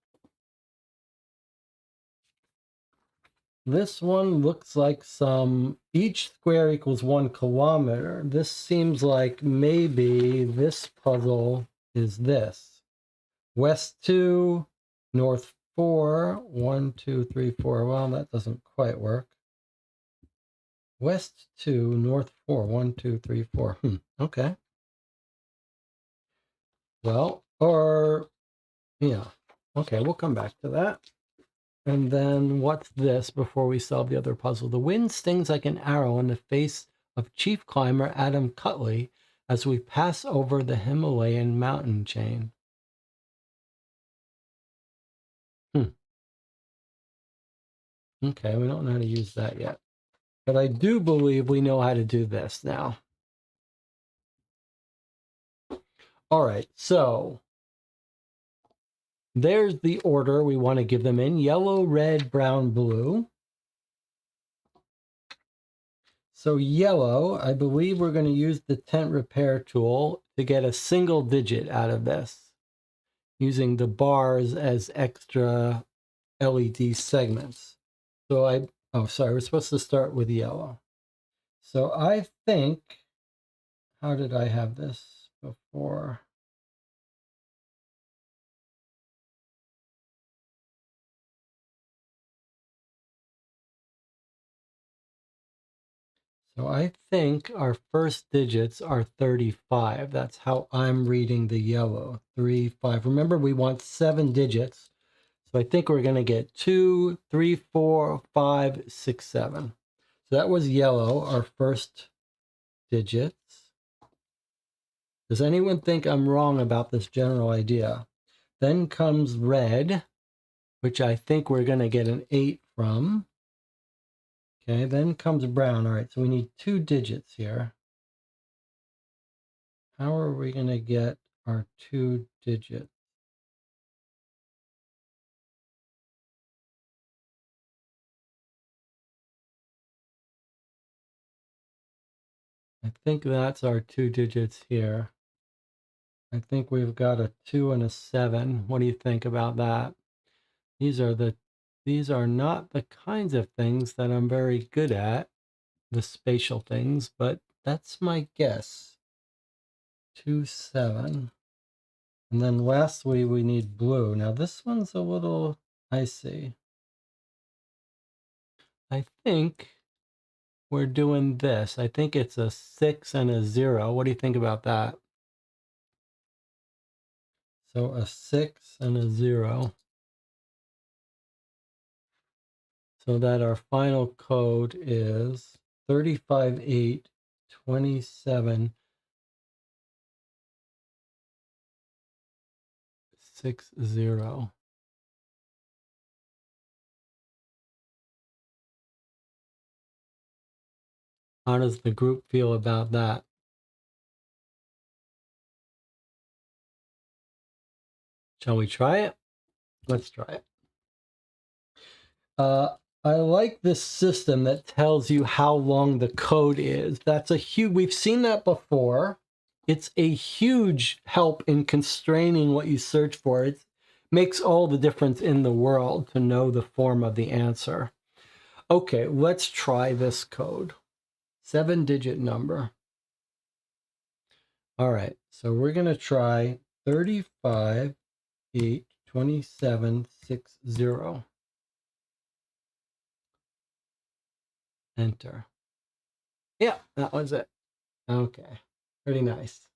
This one looks like each square equals 1 kilometer. This seems like maybe this puzzle is this. West 2, north 4, 1, 2, 3, 4. Well, that doesn't quite work. West 2, north 4, 1, 2, 3, 4. Okay. Well, yeah. Okay, we'll come back to that. And then what's this before we solve the other puzzle? The wind stings like an arrow in the face of chief climber Adam Cutley as we pass over the Himalayan mountain chain. Okay, we don't know how to use that yet. But I do believe we know how to do this now. All right, so there's the order we want to give them in: yellow, red, brown, blue. So yellow, I believe we're going to use the tent repair tool to get a single digit out of this, using the bars as extra LED segments. So we're supposed to start with yellow. So I think, how did I have this before? So I think our first digits are 35. That's how I'm reading the yellow. 3, 5. Remember, we want 7 digits. So I think we're going to get 2, 3, 4, 5, 6, 7. So that was yellow, our first digits. Does anyone think I'm wrong about this general idea? Then comes red, which I think we're going to get an 8 from. Okay, then comes brown. All right, so we need 2 digits here. How are we going to get our 2 digits? I think that's our 2 digits here. I think we've got a 2 and a 7. What do you think about that? These are not the kinds of things that I'm very good at, the spatial things, but that's my guess. 2, 7. And then lastly, we need blue. Now this one's a little icy. I think we're doing this. I think it's a 6 and a 0. What do you think about that? So a 6 and a 0. So that our final code is 3582760. How does the group feel about that? Shall we try it? Let's try it. I like this system that tells you how long the code is. That's a huge, we've seen that before. It's a huge help in constraining what you search for. It makes all the difference in the world to know the form of the answer. Okay, let's try this code. 7-digit number. All right, so we're going to try 3582760. Enter. Yeah, that was it. Okay, pretty nice.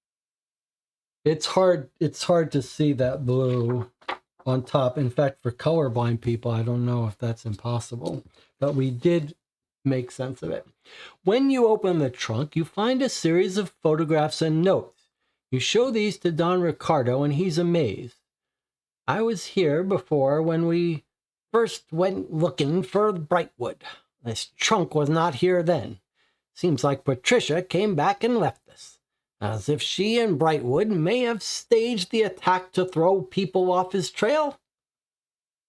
It's hard to see that blue on top. In fact, for colorblind people, I don't know if that's impossible, but we did make sense of it. When you open the trunk, you find a series of photographs and notes. You show these to Don Ricardo and he's amazed. I was here before when we first went looking for Brightwood. This trunk was not here then. Seems like Patricia came back and left us, as if she and Brightwood may have staged the attack to throw people off his trail.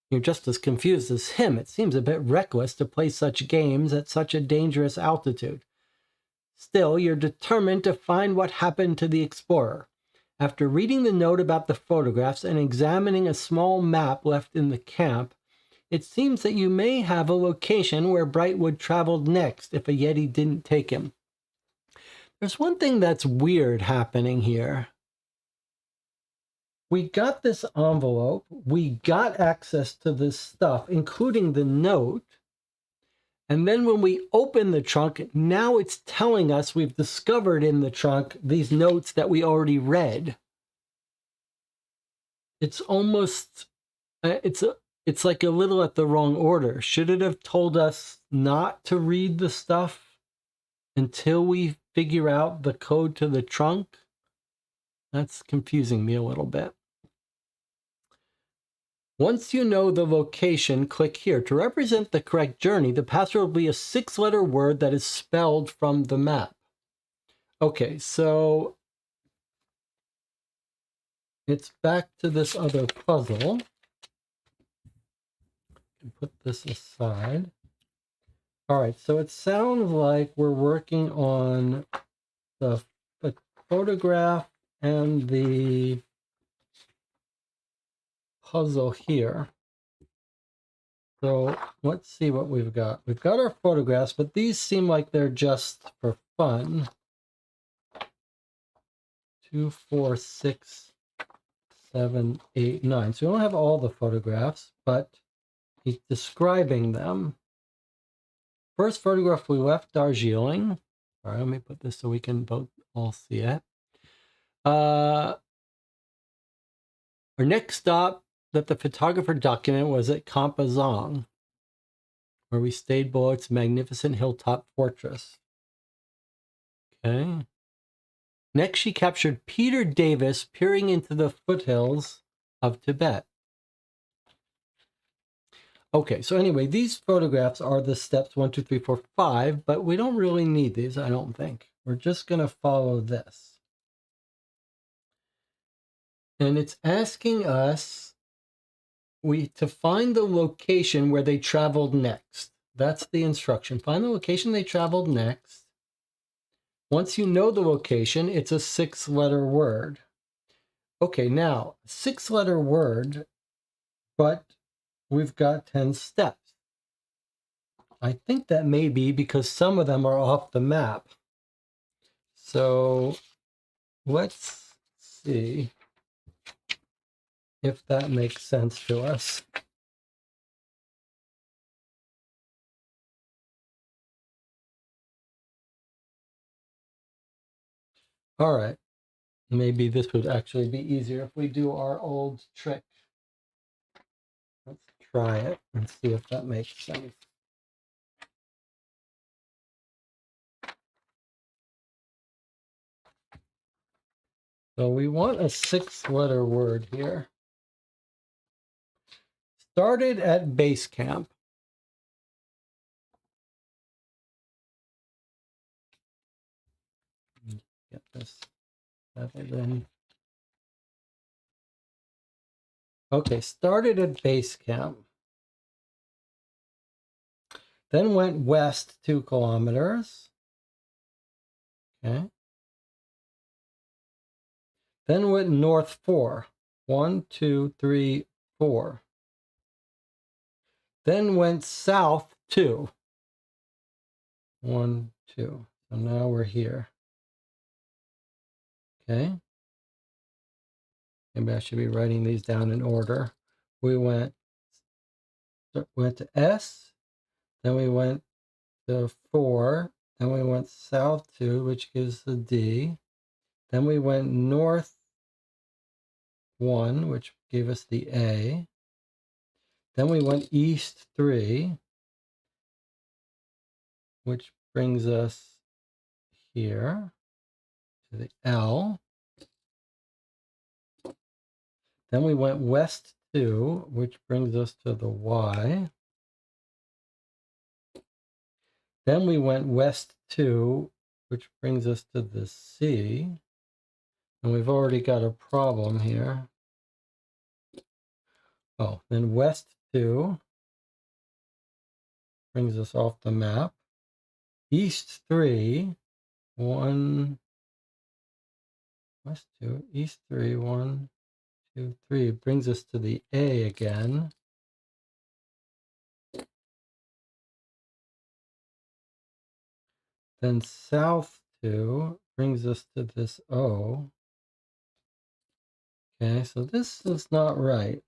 You're just as confused as him. It seems a bit reckless to play such games at such a dangerous altitude. Still, you're determined to find what happened to the explorer. After reading the note about the photographs and examining a small map left in the camp, it seems that you may have a location where Brightwood traveled next if a Yeti didn't take him. There's one thing that's weird happening here. We got this envelope, we got access to this stuff, including the note, and then when we open the trunk, now it's telling us we've discovered in the trunk these notes that we already read. It's almost, it's like a little at the wrong order. Should it have told us not to read the stuff until we figure out the code to the trunk? That's confusing me a little bit. Once you know the location, click here. To represent the correct journey, the password will be a 6-letter word that is spelled from the map. Okay, so it's back to this other puzzle. Put this aside. All right, so it sounds like we're working on the photograph and the puzzle here. So let's see what we've got. We've got our photographs, but these seem like they're just for fun. 2, 4, 6, 7, 8, 9. So we don't have all the photographs, but he's describing them. First photograph, we left Darjeeling. All right, let me put this so we can both all see it. Our next stop that the photographer documented was at Kampazong, where we stayed below its magnificent hilltop fortress. Okay. Next, she captured Peter Davis peering into the foothills of Tibet. Okay, so anyway, these photographs are the steps 1, 2, 3, 4, 5, but we don't really need these, I don't think. We're just going to follow this. And it's asking us to find the location where they traveled next. That's the instruction. Find the location they traveled next. Once you know the location, it's a 6-letter word. Okay, now, 6-letter word, but we've got 10 steps. I think that may be because some of them are off the map. So let's see if that makes sense to us. All right. Maybe this would actually be easier if we do our old trick. Let's try it and see if that makes sense. So we want a 6-letter word here. Started at base camp. Get this settled in. Okay, started at base camp. Then went west 2 kilometers. Okay. Then went north 4. 1, 2, 3, 4. Then went south 2. 1, 2. So now we're here. Okay. Maybe I should be writing these down in order. We went to S, then we went to 4, then we went south 2, which gives the D. Then we went north 1, which gave us the A. Then we went east 3, which brings us here to the L. Then we went west 2, which brings us to the Y. Then we went west 2, which brings us to the C. And we've already got a problem here. Oh, then west 2 brings us off the map. East 3, 1, west 2, east 3, 1, 2, 3 brings us to the A again. Then south 2 brings us to this O. Okay, so this is not right.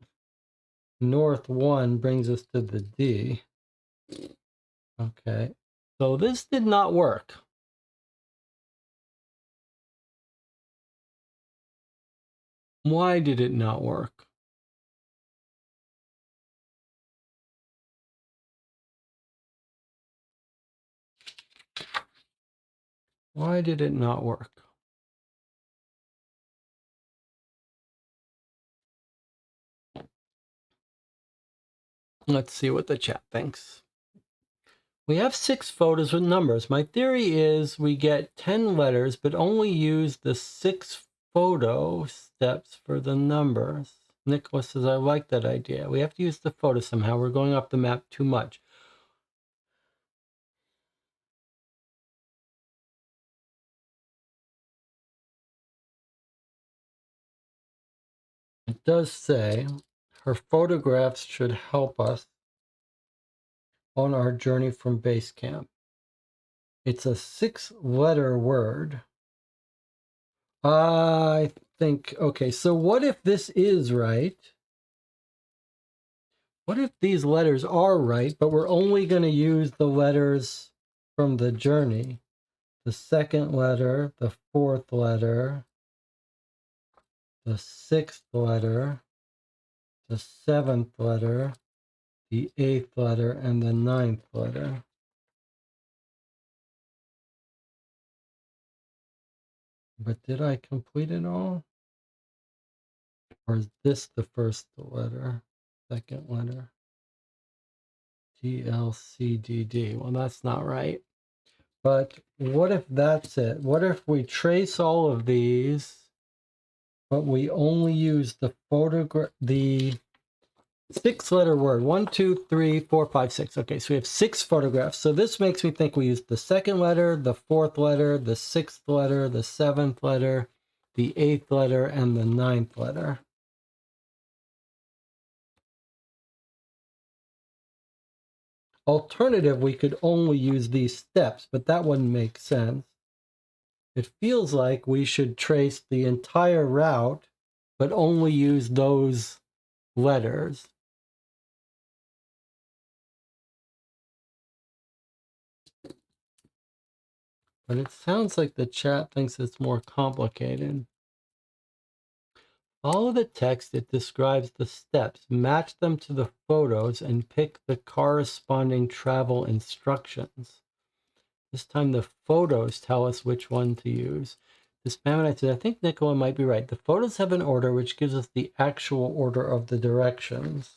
North 1 brings us to the D. Okay, so this did not work. Why did it not work? Why did it not work? Let's see what the chat thinks. We have 6 photos with numbers. My theory is we get 10 letters, but only use the 6 photo steps for the numbers. Nicholas says, I like that idea. We have to use the photo somehow. We're going off the map too much. It does say her photographs should help us on our journey from base camp. It's a 6-letter word. I think, okay, so what if this is right? What if these letters are right, but we're only going to use the letters from the journey? The 2nd letter, the 4th letter, the 6th letter, the 7th letter, the 8th letter, and the 9th letter. But did I complete it all? Or is this the first letter, 2nd letter? TLCDD. Well, that's not right. But what if that's it? What if we trace all of these, but we only use the photograph, the 6-letter word. 1, 2, 3, 4, 5, 6. Okay, so we have 6 photographs. So this makes me think we used the 2nd letter, the 4th letter, the 6th letter, the 7th letter, the 8th letter, and the 9th letter. Alternative, we could only use these steps, but that wouldn't make sense. It feels like we should trace the entire route, but only use those letters. But it sounds like the chat thinks it's more complicated. Follow the text, it describes the steps, match them to the photos, and pick the corresponding travel instructions. This time the photos tell us which one to use. The Spamonite said, I think Nicola might be right. The photos have an order which gives us the actual order of the directions.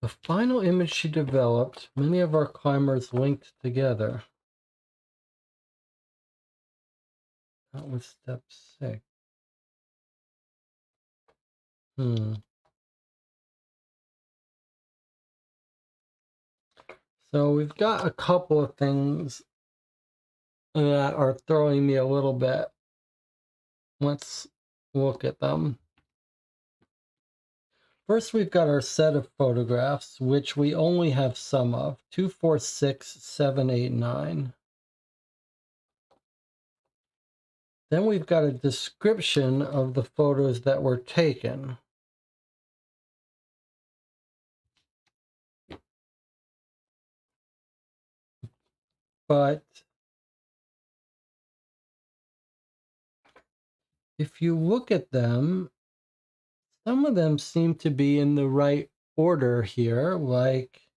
The final image she developed, many of our climbers linked together. That was step 6. So we've got a couple of things that are throwing me a little bit. Let's look at them. First, we've got our set of photographs, which we only have some of, 2, 4, 6, 7, 8, 9. Then we've got a description of the photos that were taken. But if you look at them, some of them seem to be in the right order here, like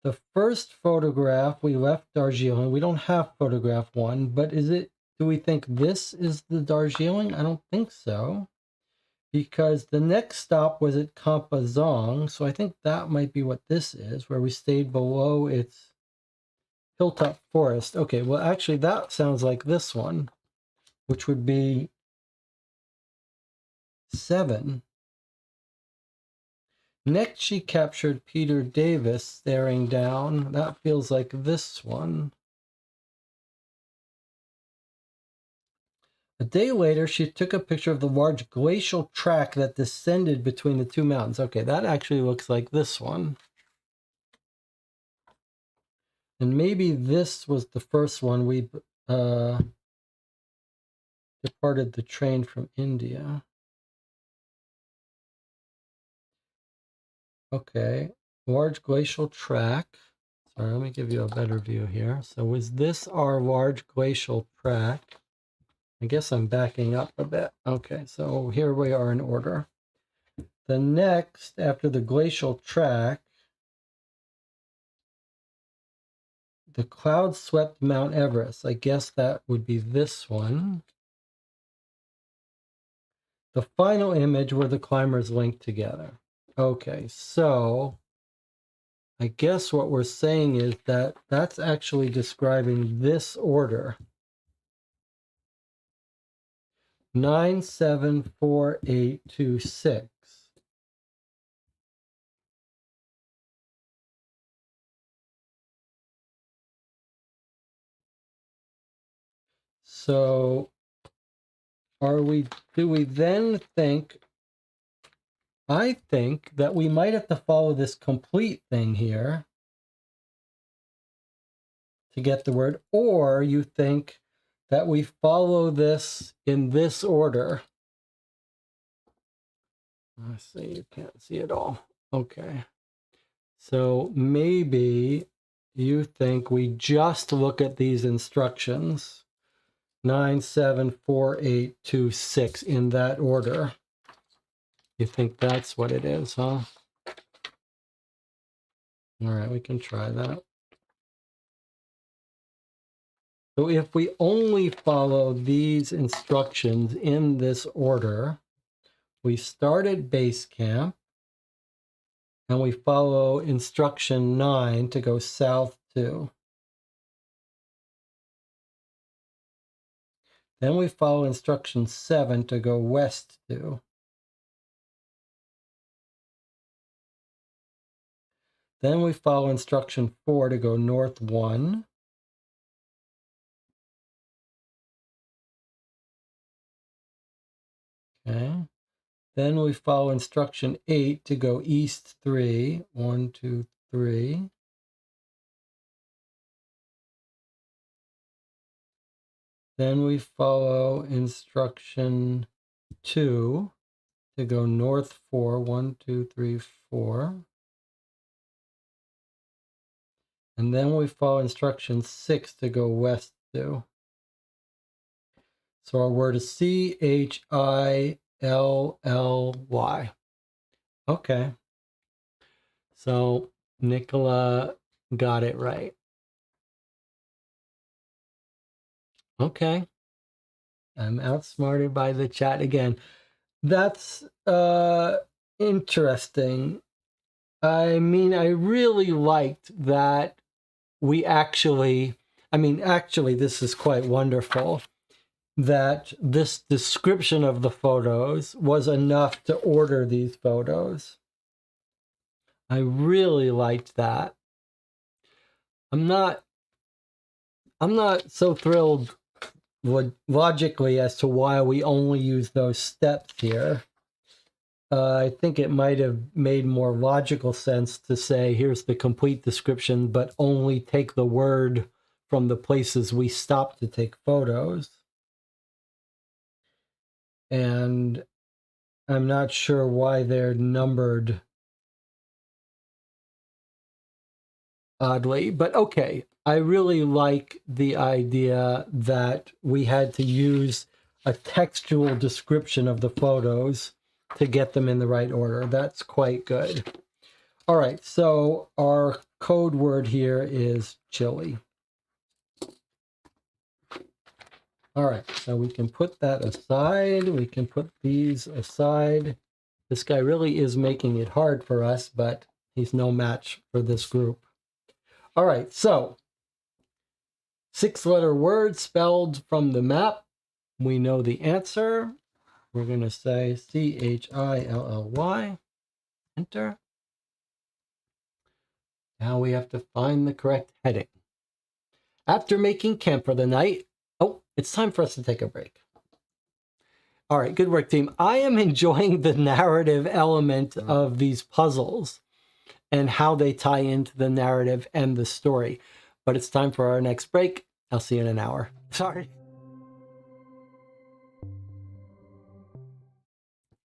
the first photograph, we left Darjeeling. We don't have photograph 1, but do we think this is the Darjeeling? I don't think so. Because the next stop was at Kampazong, so I think that might be what this is, where we stayed below its hilltop forest. Okay, well, actually, that sounds like this one, which would be 7. Next, she captured Peter Davis staring down. That feels like this one. A day later, she took a picture of the large glacial track that descended between the 2 mountains. Okay, that actually looks like this one. And maybe this was the first one we departed the train from India. Okay, large glacial track. Sorry, let me give you a better view here. So was this our large glacial track? I guess I'm backing up a bit. Okay, so here we are in order. The next, after the glacial track, the cloud swept Mount Everest. I guess that would be this one. The final image where the climbers linked together. Okay, so I guess what we're saying is that that's actually describing this order. 9, 7, 4, 8, 2, 6. So do we then think, I think that we might have to follow this complete thing here to get the word, or you think that we follow this in this order. I see, you can't see it all. Okay. So maybe you think we just look at these instructions, 9, 7, 4, 8, 2, 6 in that order. You think that's what it is, huh? All right, we can try that. So if we only follow these instructions in this order, we start at base camp. and we follow instruction 9 to go south 2. Then we follow instruction 7 to go west 2. Then we follow instruction 4 to go north 1. Okay. Then we follow instruction 8 to go east 3. 1, 2, 3. Then we follow instruction 2 to go north 4. 1, 2, 3, 4. And then we follow instruction 6 to go west 2. So our word is Chilly. Okay. So Nicola got it right. Okay. I'm outsmarted by the chat again. That's interesting. I mean, I really liked that we actually, this is quite wonderful, that this description of the photos was enough to order these photos. I really liked that. I'm not so thrilled logically as to why we only use those steps here. I think it might have made more logical sense to say, here's the complete description, but only take the word from the places we stopped to take photos. And I'm not sure why they're numbered oddly, but okay. I really like the idea that we had to use a textual description of the photos to get them in the right order. That's quite good. All right, so our code word here is chili. All right, so we can put that aside. We can put these aside. This guy really is making it hard for us, but he's no match for this group. All right, so 6-letter word spelled from the map. We know the answer. We're going to say Chilly. Enter. Now we have to find the correct heading. After making camp for the night, it's time for us to take a break. All right, good work, team. I am enjoying the narrative element of these puzzles and how they tie into the narrative and the story. But it's time for our next break. I'll see you in an hour. Sorry.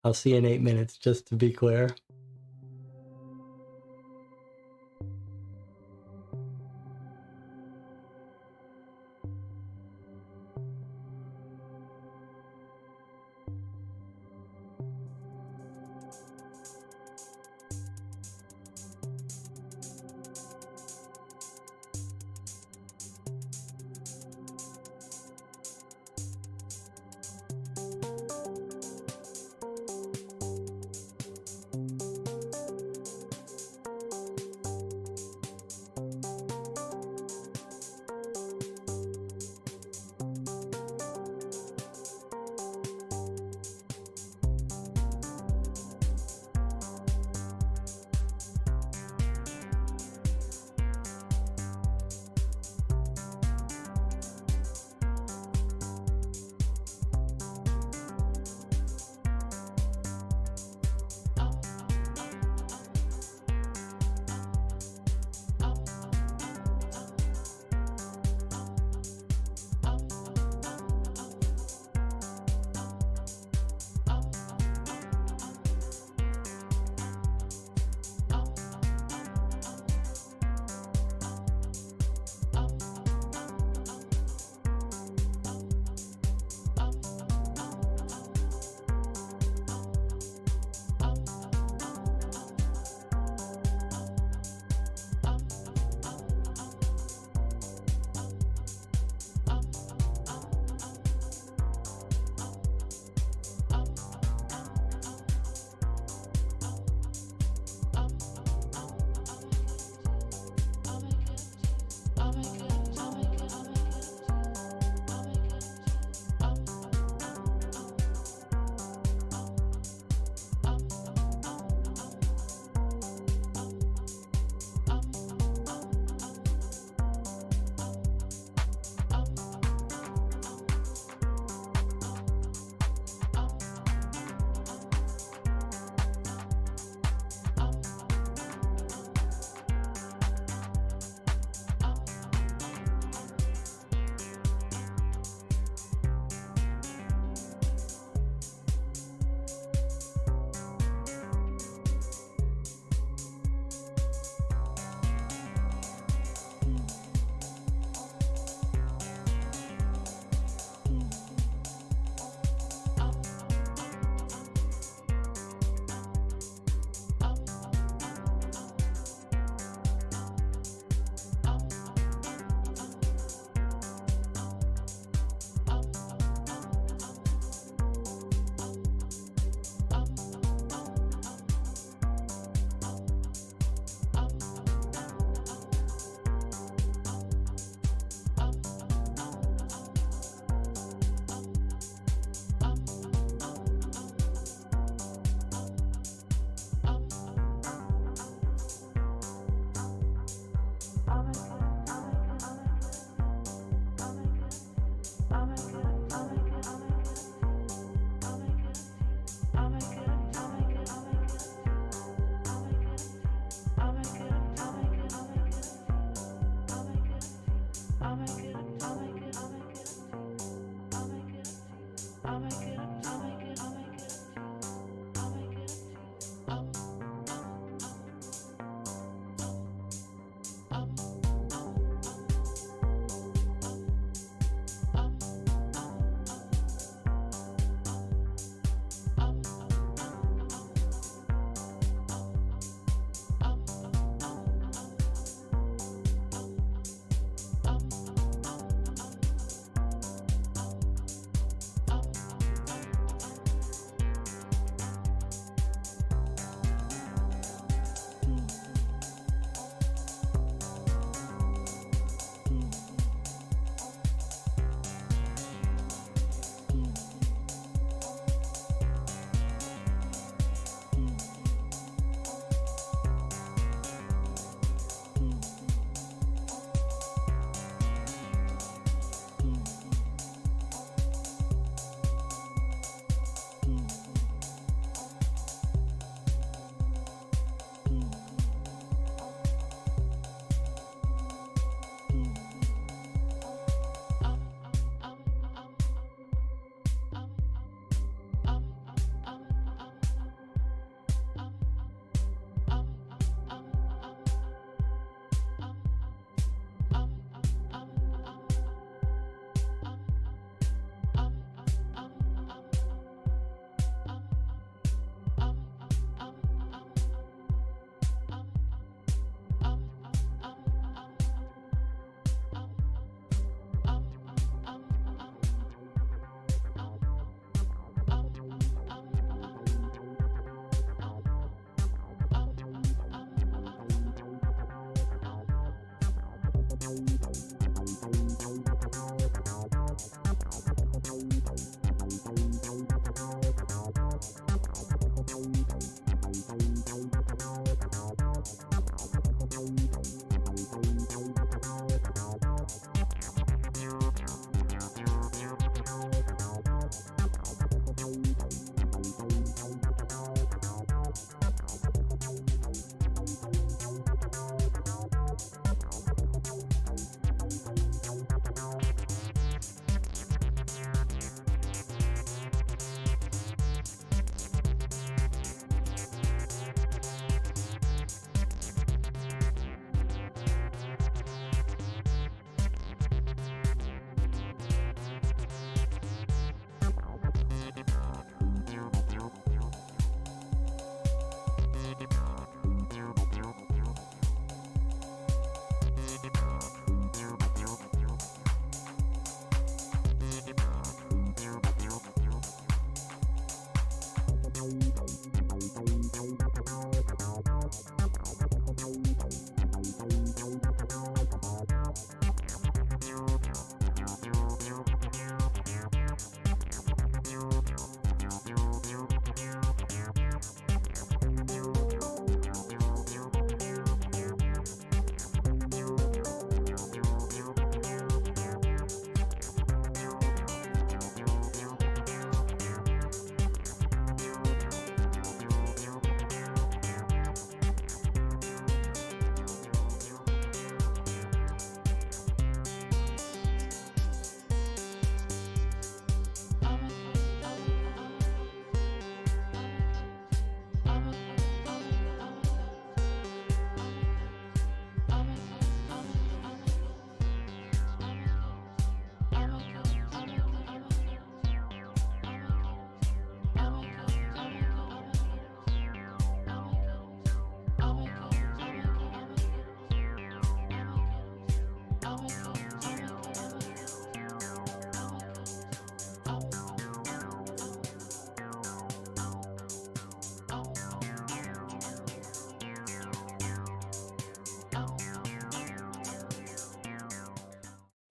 I'll see you in 8 minutes, just to be clear.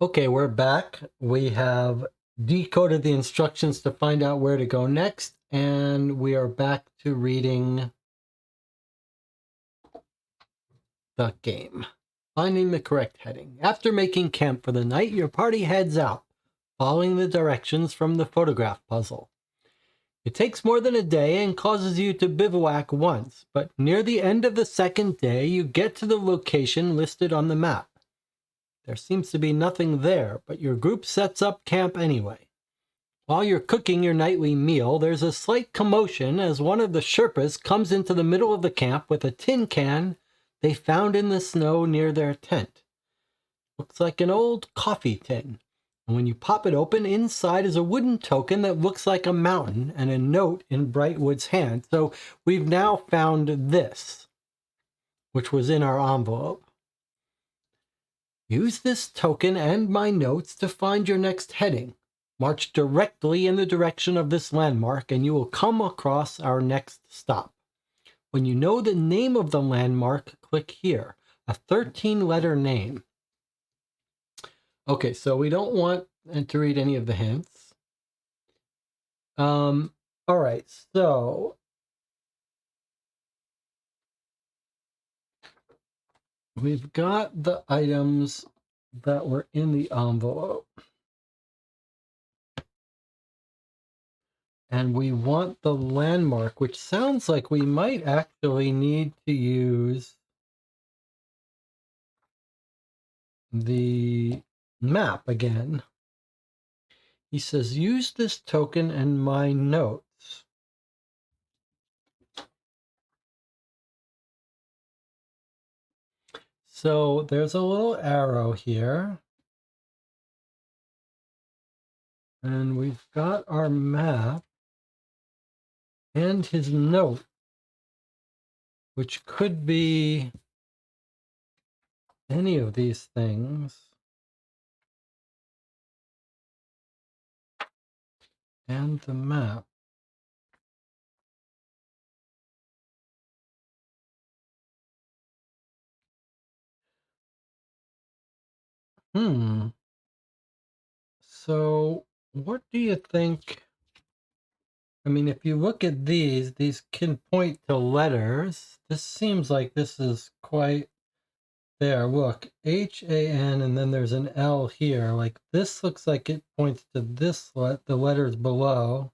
Okay, we're back. We have decoded the instructions to find out where to go next, and we are back to reading the game. Finding the correct heading. After making camp for the night, your party heads out, following the directions from the photograph puzzle. It takes more than a day and causes you to bivouac once, but near the end of the second day, you get to the location listed on the map. There seems to be nothing there, but your group sets up camp anyway. While you're cooking your nightly meal, there's a slight commotion as one of the Sherpas comes into the middle of the camp with a tin can they found in the snow near their tent. Looks like an old coffee tin. And when you pop it open, inside is a wooden token that looks like a mountain and a note in Brightwood's hand. So we've now found this, which was in our envelope. Use this token and my notes to find your next heading. March directly in the direction of this landmark and you will come across our next stop. When you know the name of the landmark, click here. A 13-letter name. Okay, so we don't want to read any of the hints. All right, so we've got the items that were in the envelope. And we want the landmark, which sounds like we might actually need to use the map again. He says, use this token and my notes. So there's a little arrow here. And we've got our map and his note, which could be any of these things. And the map. So what do you think? I mean, if you look at these can point to letters. This seems like this is quite there. Look, H-A-N, and then there's an L here. Like this looks like it points to this, the letters below.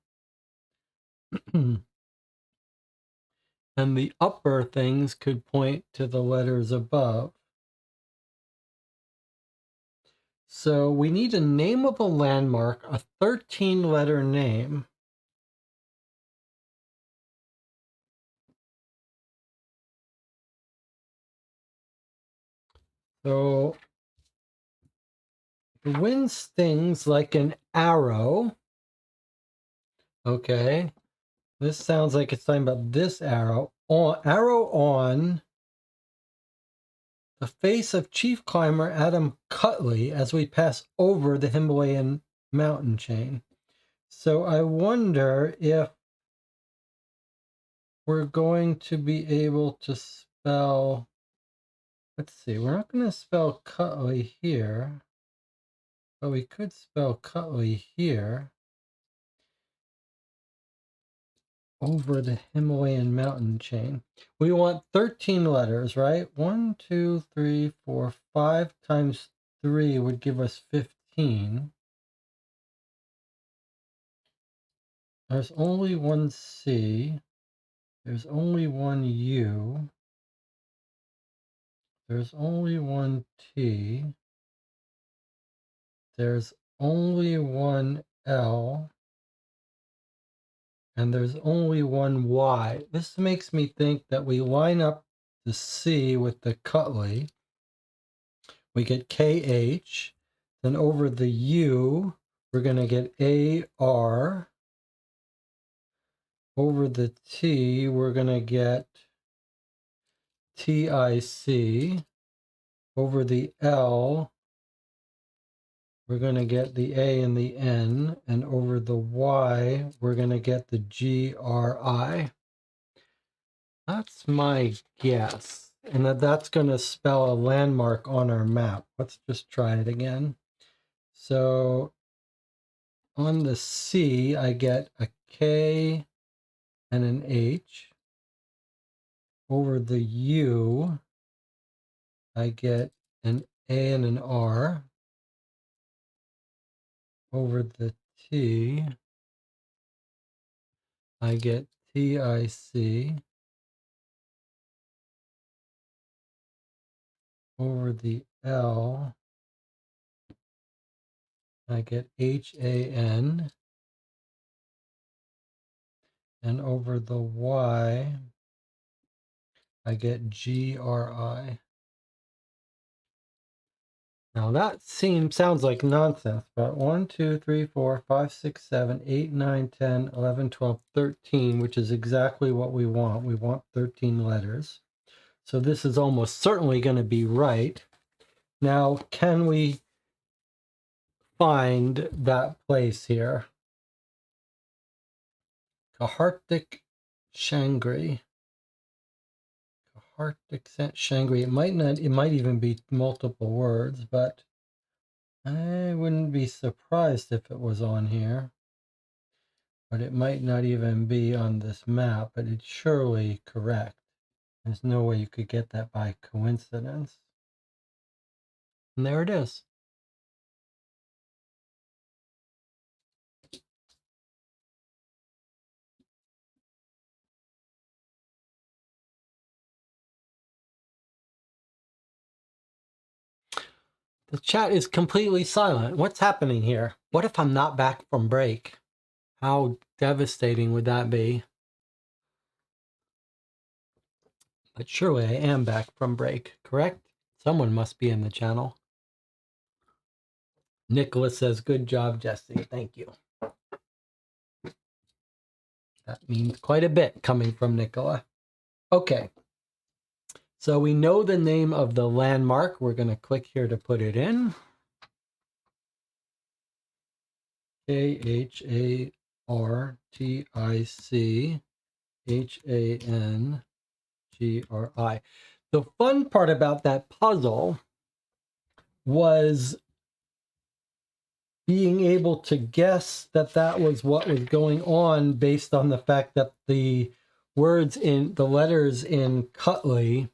And the upper things could point to the letters above. So we need a name of a landmark, a 13-letter name. So the wind stings like an arrow. Okay. This sounds like it's talking about this arrow. Arrow on the face of chief climber Adam Cutley as we pass over the Himalayan mountain chain. So I wonder if we're going to be able to spell, let's see, we're not going to spell Cutley here, but we could spell Cutley here over the Himalayan mountain chain. We want 13 letters, right? 1, 2, 3, 4, 5 times 3 would give us 15. There's only one C. There's only one U. There's only one T. There's only one L. And there's only one Y. This makes me think that we line up the C with the Cutley. We get KH. Then over the U, we're going to get AR. Over the T, we're going to get TIC. Over the L, we're going to get the A and the N. And over the Y, we're going to get the GRI. That's my guess. And that's going to spell a landmark on our map. Let's just try it again. So on the C, I get a K and an H. Over the U, I get an A and an R. Over the T, I get TIC. Over the L, I get HAN. And over the Y, I get GRI. Now that sounds like nonsense, but 1, 2, 3, 4, 5, 6, 7, 8, 9, 10, 11, 12, 13, which is exactly what we want. We want 13 letters. So this is almost certainly going to be right. Now, can we find that place here? Kahartik Shangri. Kahartik Shangri. It might even be multiple words, but I wouldn't be surprised if it was on here. But it might not even be on this map, but it's surely correct. There's no way you could get that by coincidence. And there it is. The chat is completely silent. What's happening here? What if I'm not back from break? How devastating would that be? But surely I am back from break, correct? Someone must be in the channel. Nicholas says, good job, Jesse. Thank you. That means quite a bit coming from Nicola. Okay. So we know the name of the landmark. We're going to click here to put it in. KHARTICHANGRI. The fun part about that puzzle was being able to guess that that was what was going on based on the fact that the letters in Cutley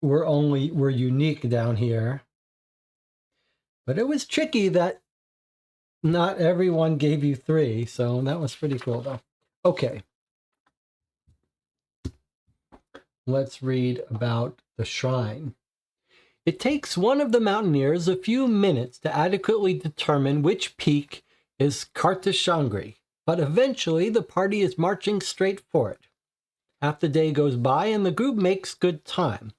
were unique down here. But it was tricky that not everyone gave you 3, so that was pretty cool though. Okay. Let's read about the shrine. It takes one of the mountaineers a few minutes to adequately determine which peak is Kartashangri, but eventually the party is marching straight for it. Half the day goes by and the group makes good time.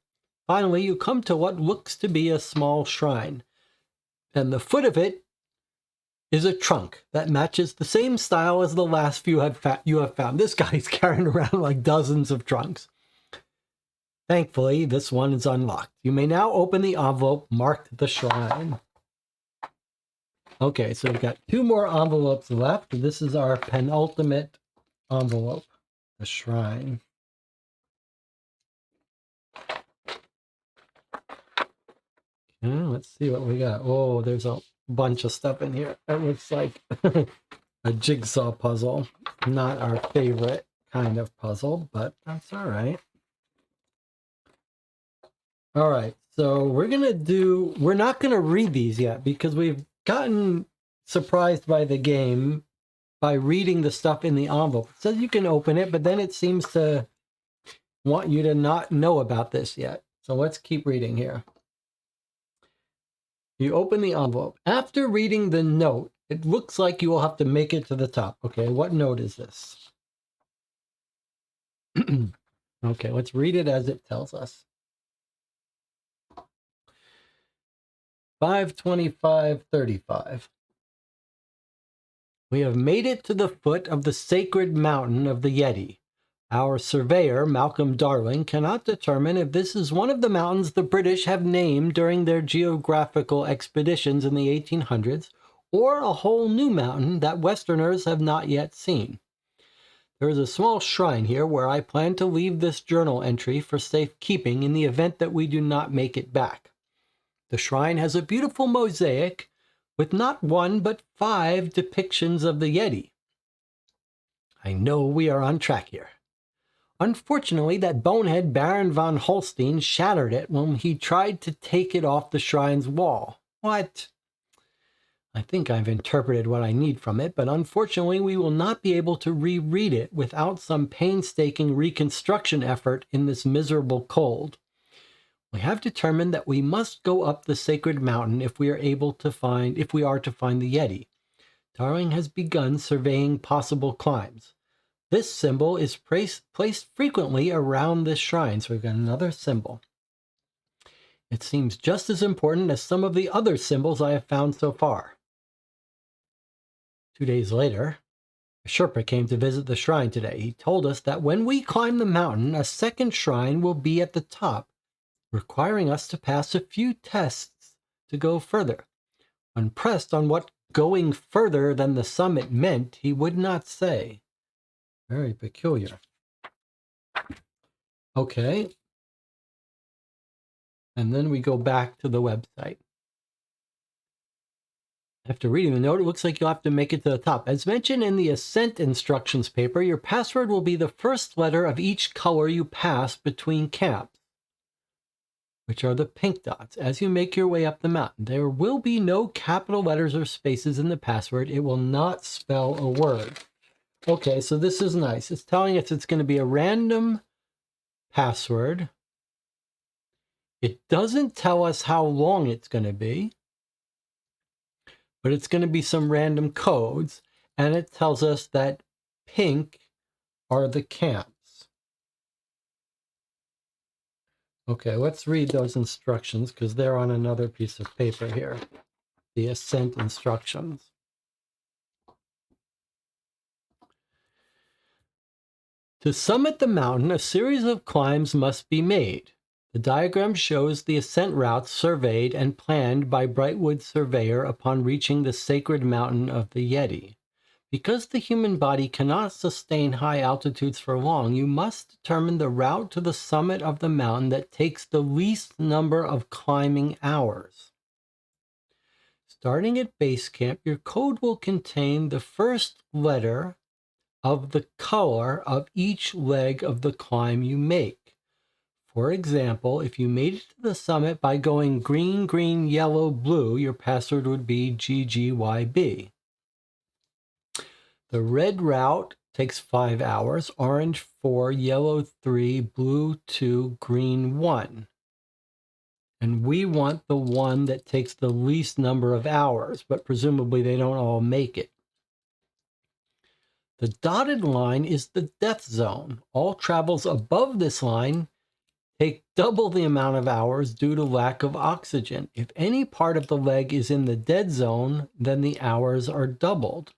Finally, you come to what looks to be a small shrine, and the foot of it is a trunk that matches the same style as the last few you have found. This guy's carrying around like dozens of trunks. Thankfully, this one is unlocked. You may now open the envelope marked the shrine. Okay, so we've got 2 more envelopes left. This is our penultimate envelope, the shrine. Okay, let's see what we got. Oh, there's a bunch of stuff in here. It looks like a jigsaw puzzle. Not our favorite kind of puzzle, but that's all right. All right, so we're not going to read these yet because we've gotten surprised by the game by reading the stuff in the envelope. It says you can open it, but then it seems to want you to not know about this yet. So let's keep reading here. You open the envelope. After reading the note, it looks like you will have to make it to the top. Okay, what note is this? Okay, let's read it as it tells us. 52535. We have made it to the foot of the sacred mountain of the Yeti. Our surveyor, Malcolm Darling, cannot determine if this is one of the mountains the British have named during their geographical expeditions in the 1800s, or a whole new mountain that Westerners have not yet seen. There is a small shrine here where I plan to leave this journal entry for safekeeping in the event that we do not make it back. The shrine has a beautiful mosaic with not 1 but 5 depictions of the Yeti. I know we are on track here. Unfortunately, that bonehead Baron von Holstein shattered it when he tried to take it off the shrine's wall. What? I think I've interpreted what I need from it, but unfortunately we will not be able to reread it without some painstaking reconstruction effort in this miserable cold. We have determined that we must go up the sacred mountain if we are to find the Yeti. Darling has begun surveying possible climbs. This symbol is placed frequently around this shrine, so we've got another symbol. It seems just as important as some of the other symbols I have found so far. 2 days later, a Sherpa came to visit the shrine today. He told us that when we climb the mountain, a second shrine will be at the top, requiring us to pass a few tests to go further. When pressed on what going further than the summit meant, he would not say. Very peculiar. Okay. And then we go back to the website. After reading the note, it looks like you'll have to make it to the top. As mentioned in the ascent instructions paper, your password will be the first letter of each color you pass between camps, which are the pink dots. As you make your way up the mountain, there will be no capital letters or spaces in the password. It will not spell a word. Okay, so this is nice. It's telling us it's going to be a random password. It doesn't tell us how long it's going to be, but it's going to be some random codes, and it tells us that pink are the camps. Okay, let's read those instructions because they're on another piece of paper here. The ascent instructions. To summit the mountain, a series of climbs must be made. The diagram shows the ascent routes surveyed and planned by Brightwood's surveyor upon reaching the sacred mountain of the Yeti. Because the human body cannot sustain high altitudes for long, you must determine the route to the summit of the mountain that takes the least number of climbing hours. Starting at base camp, your code will contain the first letter of the color of each leg of the climb you make. For example, if you made it to the summit by going green, green, yellow, blue, your password would be GGYB. The red route takes 5 hours, orange 4, yellow 3, blue 2, green 1. And we want the one that takes the least number of hours, but presumably they don't all make it. The dotted line is the death zone. All travels above this line take double the amount of hours due to lack of oxygen. If any part of the leg is in the dead zone, then the hours are doubled.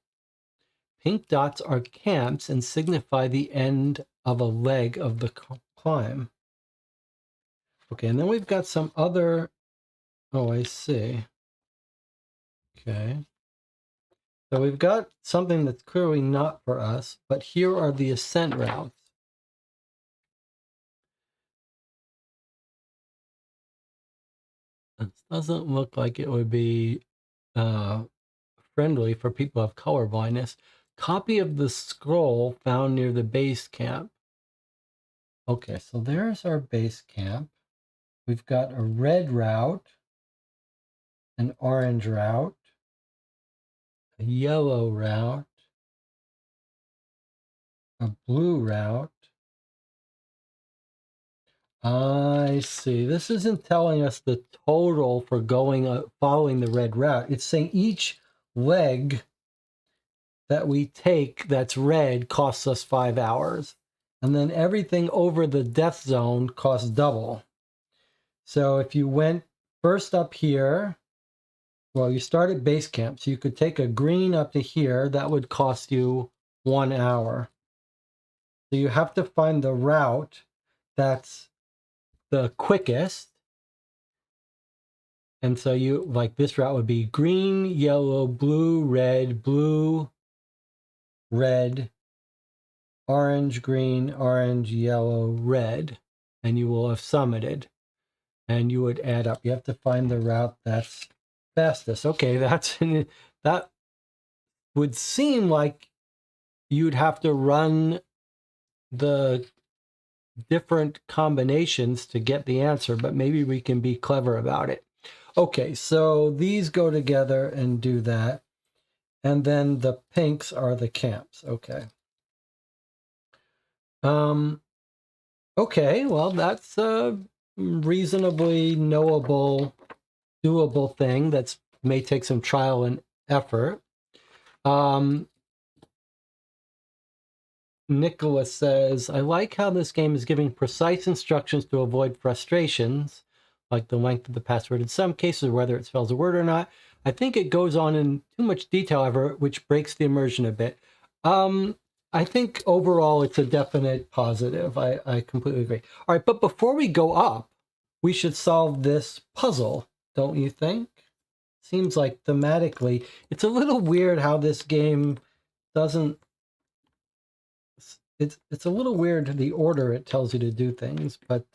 Pink dots are camps and signify the end of a leg of the climb. Okay, and then we've got some other... Oh, I see. Okay. So we've got something that's clearly not for us, but here are the ascent routes. It doesn't look like it would be friendly for people who have color blindness. Copy of the scroll found near the base camp. Okay, so there's our base camp. We've got a red route, an orange route, a yellow route, a blue route. I see. This isn't telling us the total for going following the red route. It's saying each leg that we take that's red costs us 5 hours. And then everything over the death zone costs double. So if you went first up here, well, you start at base camp. So you could take a green up to here. That would cost you 1 hour. So you have to find the route that's the quickest. And so you, like this route would be green, yellow, blue, red, orange, green, orange, yellow, red. And you will have summited. And you would add up. You have to find the route that's fastest. Okay, that would seem like you'd have to run the different combinations to get the answer, but maybe we can be clever about it. Okay, so these go together and do that. And then the pinks are the camps. Okay. Okay, well, that's a reasonably knowable, doable thing that may take some trial and effort. Nicholas says, I like how this game is giving precise instructions to avoid frustrations, like the length of the password in some cases, whether it spells a word or not. I think it goes on in too much detail, however, which breaks the immersion a bit. I think overall it's a definite positive. I completely agree. All right, but before we go up, we should solve this puzzle, don't you think? Seems like thematically, it's a little weird how this game doesn't... It's a little weird the order it tells you to do things, but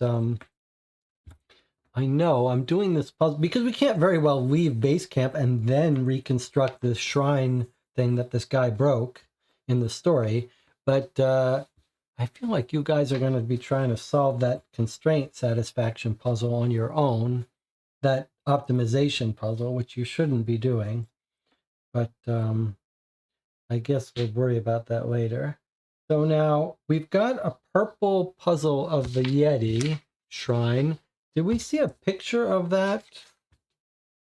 I know I'm doing this puzzle because we can't very well leave base camp and then reconstruct this shrine thing that this guy broke in the story. But I feel like you guys are going to be trying to solve that constraint satisfaction puzzle on your own, that optimization puzzle, which you shouldn't be doing. But I guess we'll worry about that later. So now we've got a purple puzzle of the Yeti shrine. Did we see a picture of that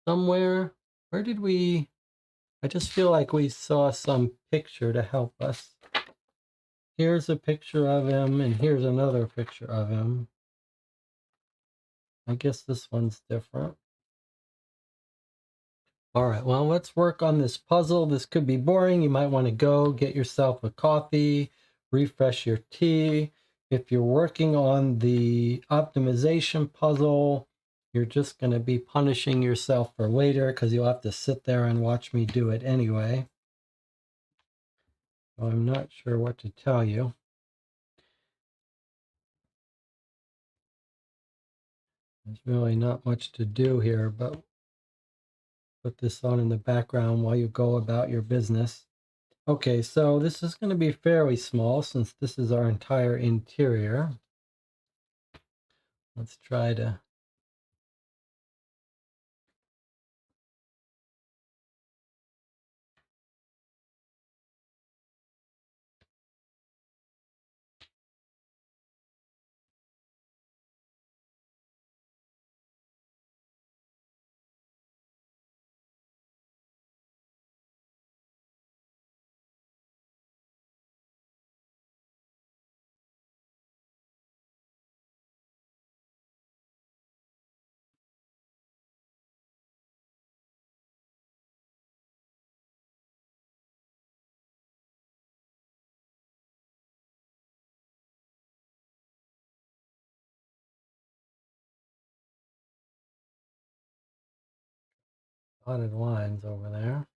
somewhere? Where did we? I just feel like we saw some picture to help us. Here's a picture of him, and here's another picture of him. I guess this one's different. All right, well, let's work on this puzzle. This could be boring. You might want to go get yourself a coffee, refresh your tea. If you're working on the optimization puzzle, you're just going to be punishing yourself for later because you'll have to sit there and watch me do it anyway. So I'm not sure what to tell you. There's really not much to do here, but put this on in the background while you go about your business. Okay, so this is going to be fairly small since this is our entire interior. Let's try to dotted lines over there.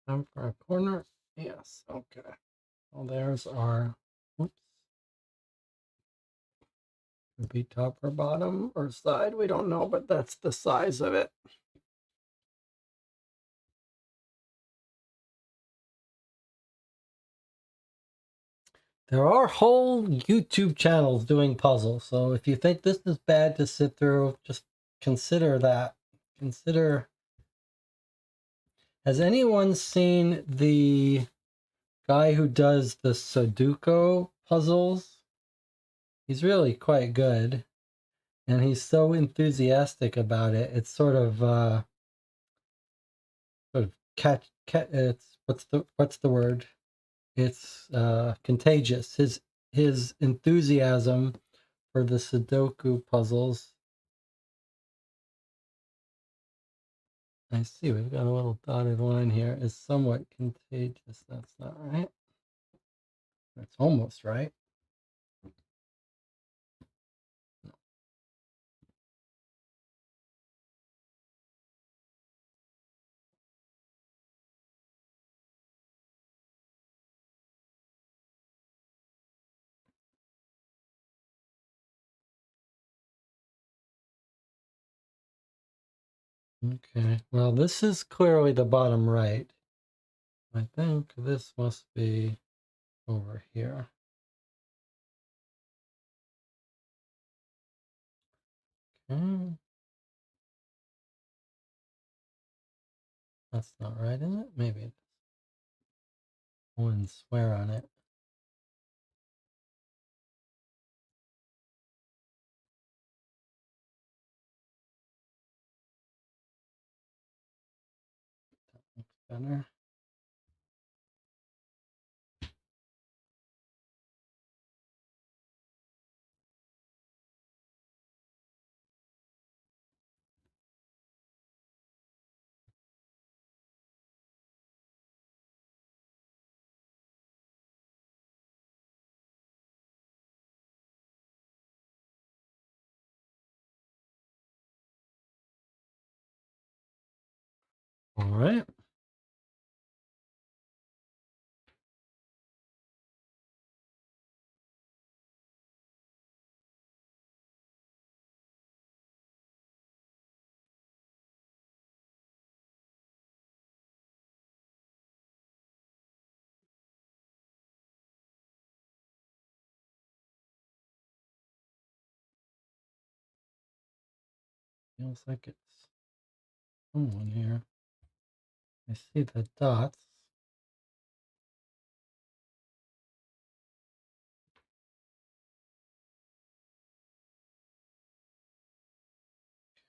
Time for a corner. Yes, okay. Well, there's our, whoops, could be top or bottom or side. We don't know, but that's the size of it. There are whole YouTube channels doing puzzles. So if you think this is bad to sit through, just consider that. Consider, has anyone seen the guy who does the Sudoku puzzles? He's really quite good. And he's so enthusiastic about it. It's sort of catch it's what's the word? It's contagious. His enthusiasm for the Sudoku puzzles. I see we've got a little dotted line here. Is somewhat contagious. That's not right. That's almost right. Okay, well, this is clearly the bottom right. I think this must be over here. Okay. That's not right, is it? Maybe. I wouldn't swear on it. That looks better. All right. Feels like it's someone here. I see the dots.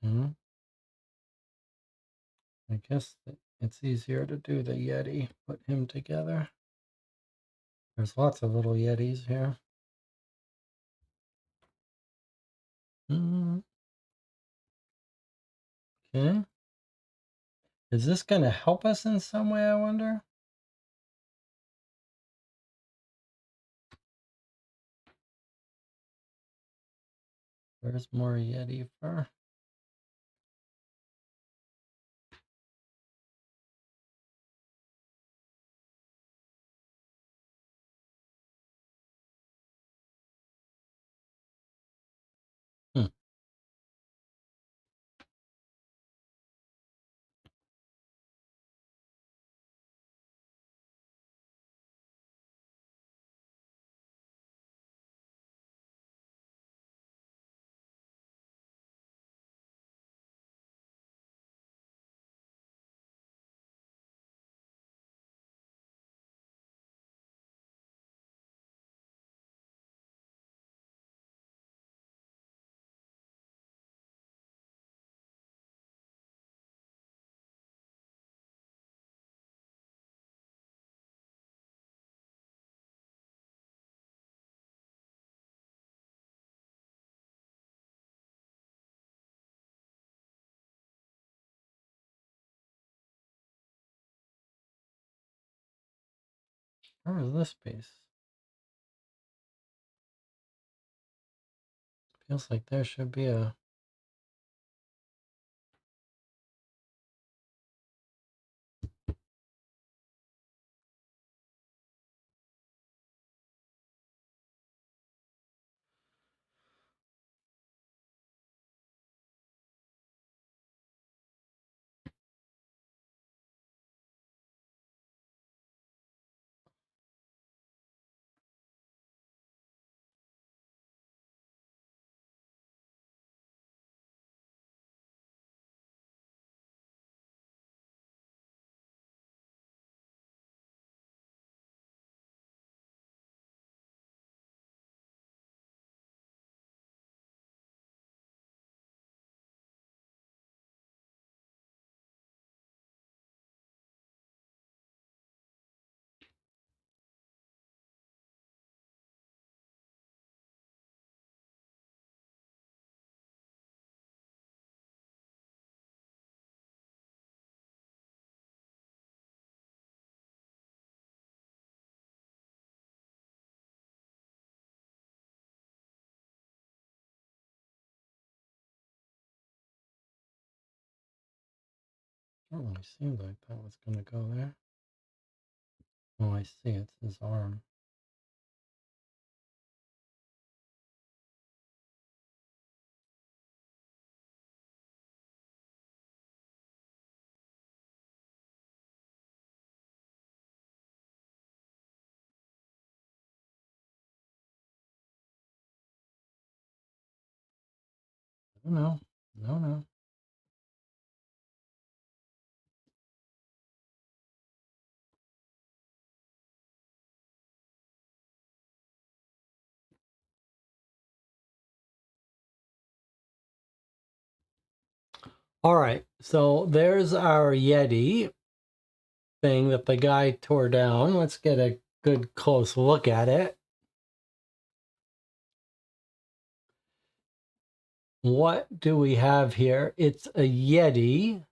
Okay. I guess it's easier to do the Yeti. Put him together. There's lots of little Yetis here. Okay. Is this going to help us in some way, I wonder? Where's more Yeti fur? Hmm. Where is this piece? Feels like there should be a... Certainly seemed like that was going to go there. Oh, I see. It's his arm. No, no, no. All right, so there's our Yeti thing that the guy tore down. Let's get a good close look at it. What do we have here? It's a Yeti.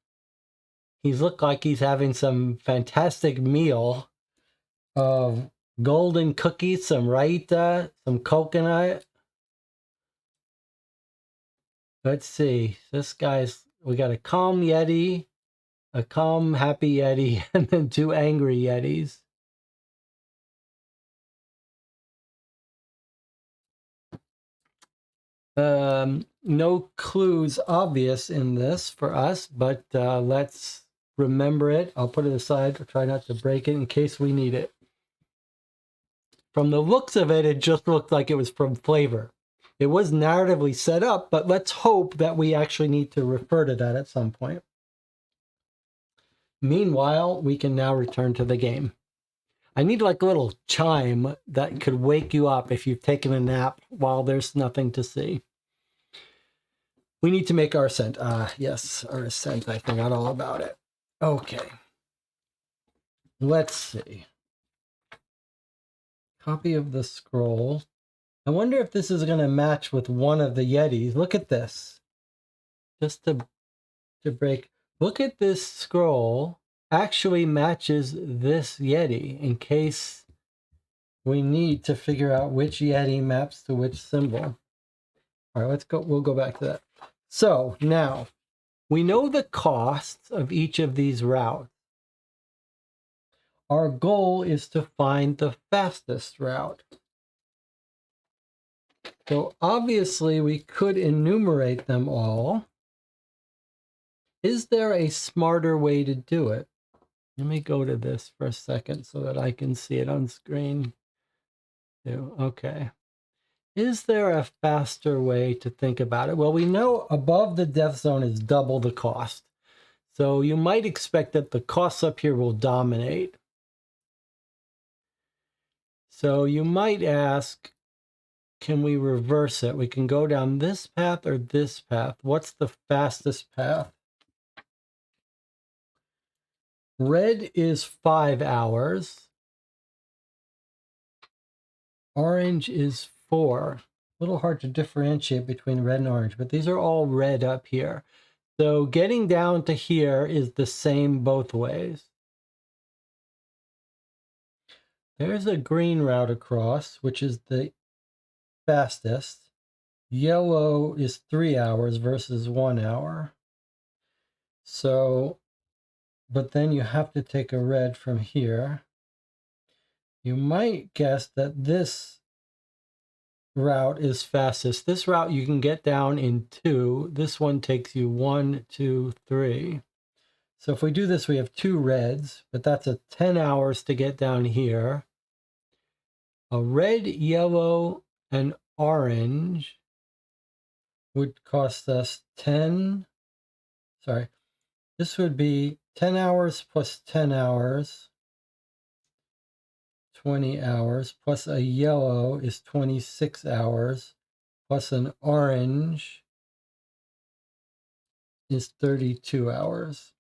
He's looked like he's having some fantastic meal of golden cookies, some raita, some coconut. Let's see. This guy's, we got a calm Yeti, a calm, happy Yeti, and then two angry Yetis. No clues obvious in this for us, but let's remember it. I'll put it aside, try not to break it in case we need it. From the looks of it, it just looked like it was from flavor. It was narratively set up, but let's hope that we actually need to refer to that at some point. Meanwhile, we can now return to the game. I need like a little chime that could wake you up if you've taken a nap while there's nothing to see. We need to make our ascent. Yes, our ascent. I forgot all about it. Okay. Let's see. Copy of the scroll. I wonder if this is going to match with one of the Yetis. Look at this. Just to break. Look at this scroll. Actually matches this Yeti in case we need to figure out which Yeti maps to which symbol. All right, let's go. We'll go back to that. So now we know the costs of each of these routes. Our goal is to find the fastest route. So obviously we could enumerate them all. Is there a smarter way to do it? Let me go to this for a second so that I can see it on screen. Okay. Is there a faster way to think about it? Well, we know above the death zone is double the cost. So you might expect that the costs up here will dominate. So you might ask, can we reverse it? We can go down this path or this path. What's the fastest path? Red is 5 hours. Orange is 4. A little hard to differentiate between red and orange, but these are all red up here. So getting down to here is the same both ways. There's a green route across, which is the fastest. Yellow is 3 hours versus 1 hour. So, but then you have to take a red from here. You might guess that this route is fastest. This route you can get down in 2. This one takes you 1, 2, 3. So if we do this, we have 2 reds, but that's a 10 hours to get down here. A red, yellow, and orange would cost us 10. Sorry, this would be 10 hours plus 10 hours. 20 hours, plus a yellow is 26 hours, plus an orange is 32 hours.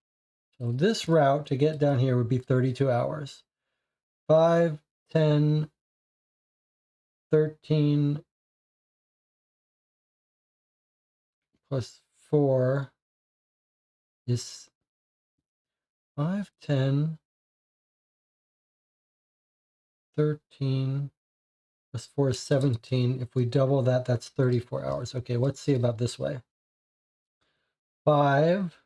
So this route to get down here would be 32 hours. 5, 10, 13, plus 4 is 5, 10, 13, plus 4 is 17. If we double that, that's 34 hours. Okay, let's see about this way. 5,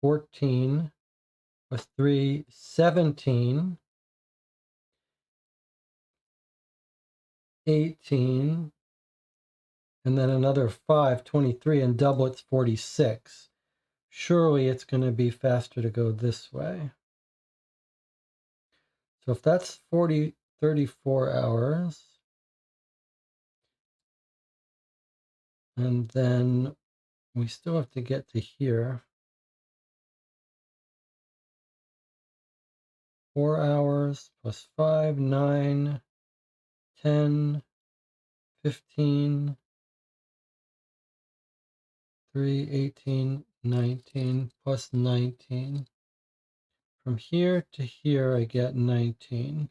14, plus 3, 17, 18, and then another 5, 23, and double it's 46. Surely it's going to be faster to go this way. So if that's 34 hours, and then we still have to get to here. 4 hours plus 5, 9, 10, 15, 3, 18, 19, plus 19. From here to here, I get 19.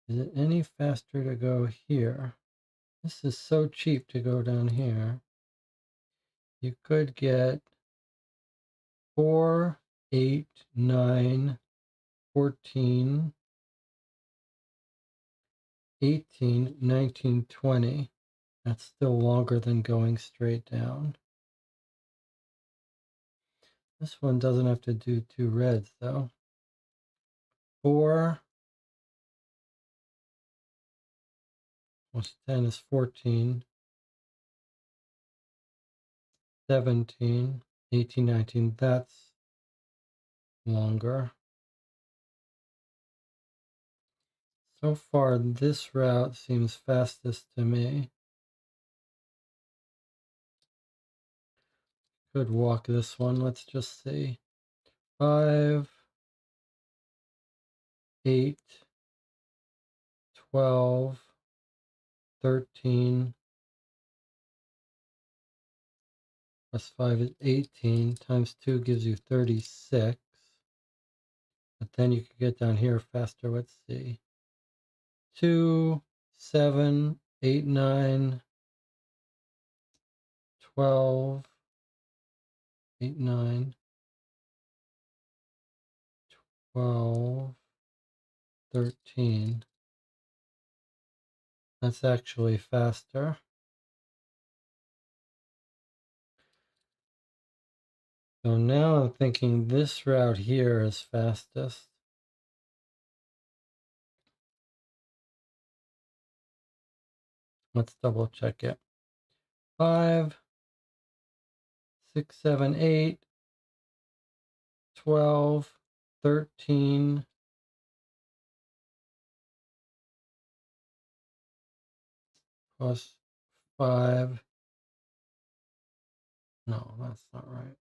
Is it any faster to go here? This is so cheap to go down here. You could get 4, 8, 9, 14, 18, 19, 20. That's still longer than going straight down. This one doesn't have to do 2 reds though. 4 plus 10 is 14. 17, 18, 19. That's longer. So far, this route seems fastest to me. Could walk this one. Let's just see. 5, 8, 12, 13, plus 5 is 18, times 2 gives you 36. But then you could get down here faster. Let's see. 2, 7, 8, 9, 12, 8, 9, 12, 13. That's actually faster. So now I'm thinking this route here is fastest. Let's double check it. 5, 6, 7, 8, 12, 13, plus 5. No, that's not right.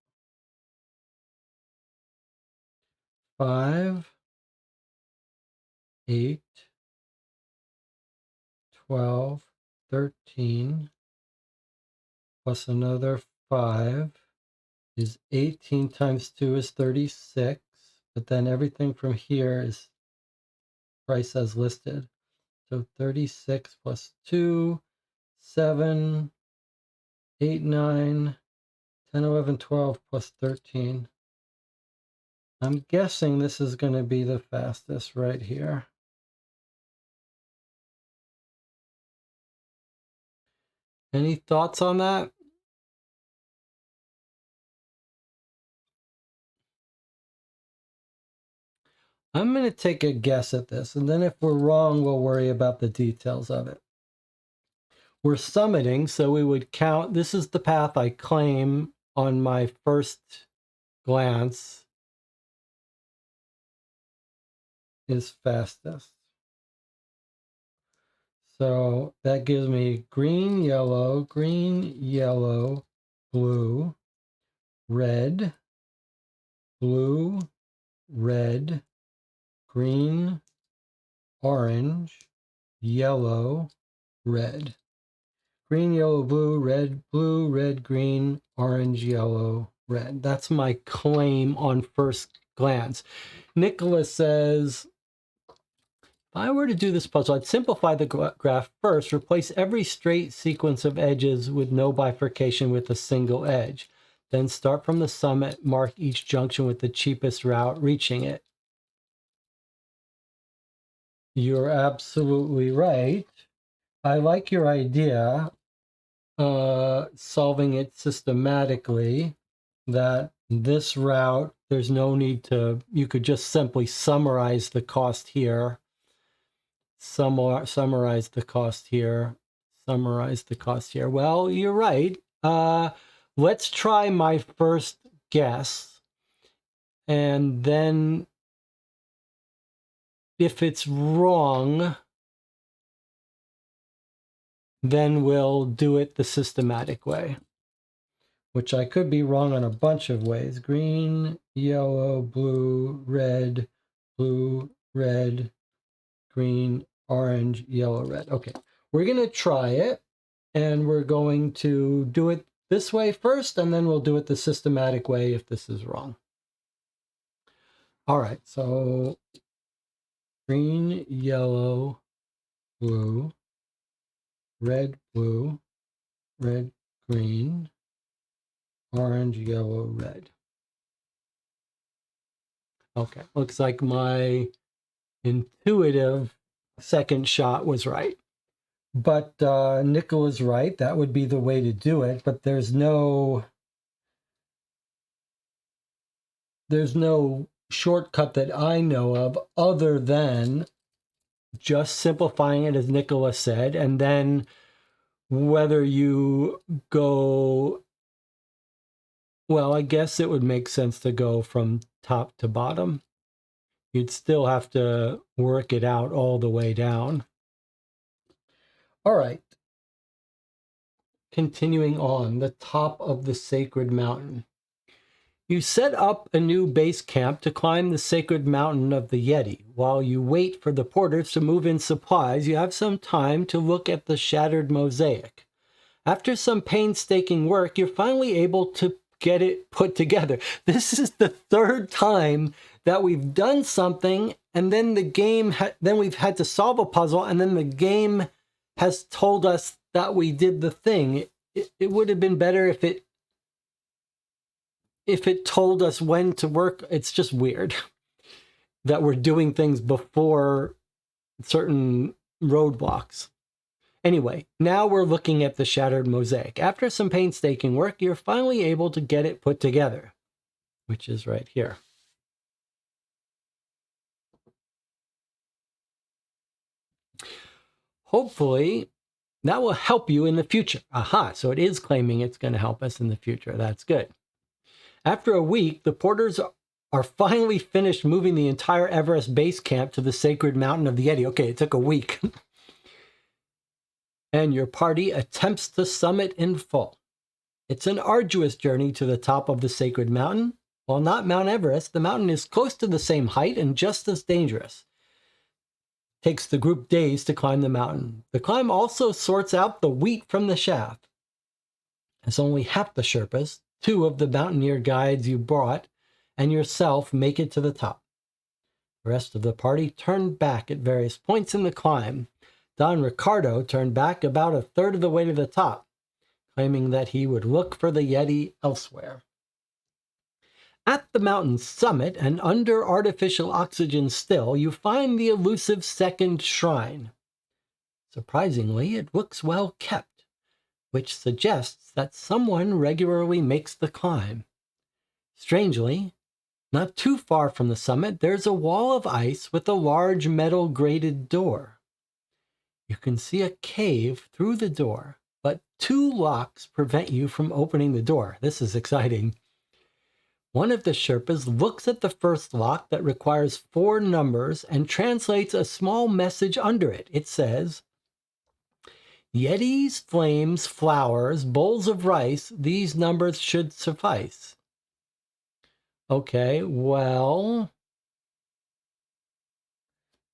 5, 8, 12, 13, plus another 5 is 18 times 2 is 36. But then everything from here is price as listed. So 36 plus 2, 7, 8, 9, 10, 11, 12 plus 13. I'm guessing this is going to be the fastest right here. Any thoughts on that? I'm going to take a guess at this, and then if we're wrong, we'll worry about the details of it. We're summiting, so we would count. This is the path I claim on my first glance is fastest. So that gives me green, yellow, blue, red, blue, red, green, orange, yellow, red. Green, yellow, blue, red, green, orange, yellow, red. That's my claim on first glance. Nicholas says, if I were to do this puzzle, I'd simplify the graph first, replace every straight sequence of edges with no bifurcation with a single edge. Then start from the summit, mark each junction with the cheapest route, reaching it. You're absolutely right. I like your idea, solving it systematically, that this route, there's no need to, you could just simply summarize the cost here, summarize the cost here, summarize the cost here. Well, you're right. Let's try my first guess, and then if it's wrong, then we'll do it the systematic way, which I could be wrong on a bunch of ways. Green, yellow, blue, red, green, orange, yellow, red. Okay, we're going to try it, and we're going to do it this way first, and then we'll do it the systematic way if this is wrong. All right, so green, yellow, blue, red, green, orange, yellow, red. Okay, looks like my intuitive second shot was right. But Nickel is right. That would be the way to do it. But there's no shortcut that I know of other than just simplifying it as Nicholas said, and then whether you go, well, I guess it would make sense to go from top to bottom. you'd still have to work it out all the way down. All right. Continuing on, the top of the sacred mountain. You set up a new base camp to climb the sacred mountain of the Yeti. While you wait for the porters to move in supplies, you have some time to look at the shattered mosaic. After some painstaking work, you're finally able to get it put together. This is the third time that we've done something, and then the game, then we've had to solve a puzzle, and then the game has told us that we did the thing. It would have been better if it told us when to work. It's just weird that we're doing things before certain roadblocks. Anyway, now we're looking at the shattered mosaic. After some painstaking work, you're finally able to get it put together, which is right here. Hopefully, that will help you in the future. Aha, so it is claiming it's going to help us in the future. That's good. After a week, the porters are finally finished moving the entire Everest base camp to the sacred mountain of the Yeti. Okay, it took a week. And your party attempts to summit in full. It's an arduous journey to the top of the sacred mountain. While not Mount Everest, the mountain is close to the same height and just as dangerous. It takes the group days to climb the mountain. The climb also sorts out the wheat from the chaff. As only half the Sherpas, 2 of the mountaineer guides you brought, and yourself make it to the top. The rest of the party turned back at various points in the climb. Don Ricardo turned back about a third of the way to the top, claiming that he would look for the Yeti elsewhere. At the mountain's summit and under artificial oxygen still, you find the elusive second shrine. Surprisingly, it looks well kept, which suggests that someone regularly makes the climb. Strangely, not too far from the summit, there's a wall of ice with a large metal grated door. You can see a cave through the door, but 2 locks prevent you from opening the door. This is exciting. One of the Sherpas looks at the first lock that requires 4 numbers and translates a small message under it. It says, Yetis, flames, flowers, bowls of rice, these numbers should suffice. Okay, well,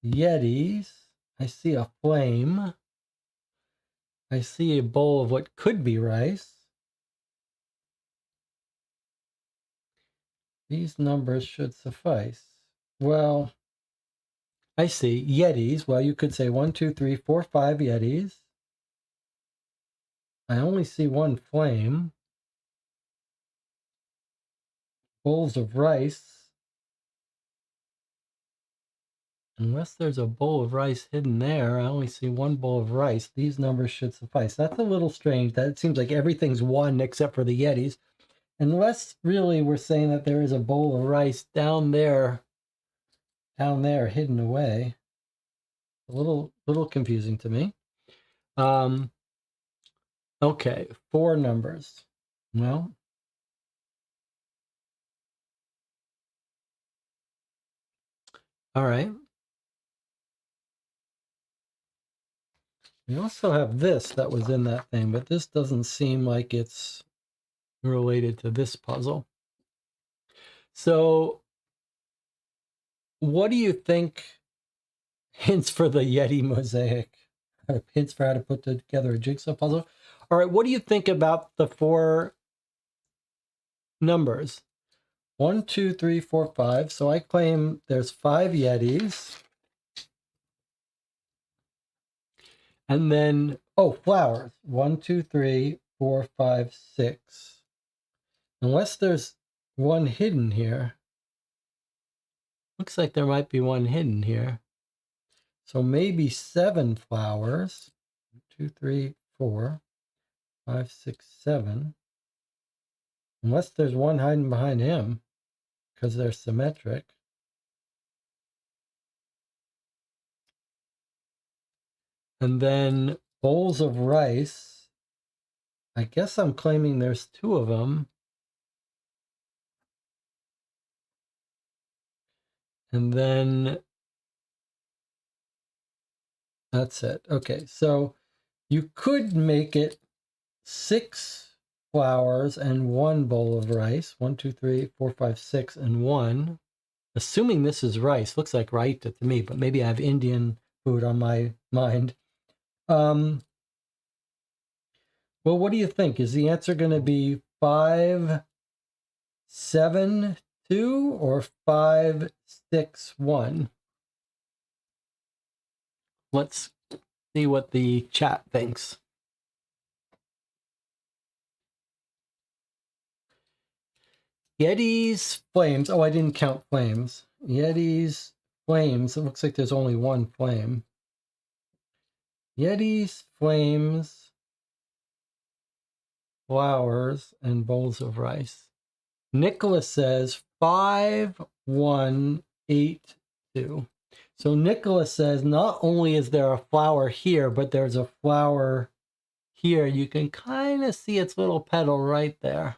Yetis, I see a flame. I see a bowl of what could be rice. These numbers should suffice. Well, I see Yetis. Well, you could say 1, 2, 3, 4, 5 Yetis. I only see 1 flame. Bowls of rice. Unless there's a bowl of rice hidden there, I only see 1 bowl of rice. These numbers should suffice. That's a little strange. That it seems like everything's 1 except for the Yetis. Unless really we're saying that there is a bowl of rice down there hidden away. A little confusing to me. Okay, 4 numbers. Well, all right. We also have this that was in that thing, but this doesn't seem like it's related to this puzzle. So, what do you think hints for the Yeti mosaic? Hints for how to put together a jigsaw puzzle? All right, what do you think about the 4 numbers? 1, 2, 3, 4, 5. So I claim there's 5 Yetis. And then, oh, flowers. 1, 2, 3, 4, 5, 6. Unless there's 1 hidden here. Looks like there might be 1 hidden here. So maybe 7 flowers. 1, 2, 3, 4, 5, 6, 7. Unless there's 1 hiding behind him, because they're symmetric. And then bowls of rice. I guess I'm claiming there's 2 of them. And then that's it. Okay, so you could make it 6 flowers and 1 bowl of rice. 1, 2, 3, 4, 5, 6, and 1. Assuming this is rice, looks like raita to me, but maybe I have Indian food on my mind. Well, what do you think? Is the answer going to be 5, 7, 2 or 5, 6, 1? Let's see what the chat thinks. Yeti's flames. Oh, I didn't count flames. Yeti's flames. It looks like there's only 1 flame. Yeti's flames, flowers, and bowls of rice. Nicholas says 5, 1, 8, 2. So Nicholas says not only is there a flower here, but there's a flower here. You can kind of see its little petal right there.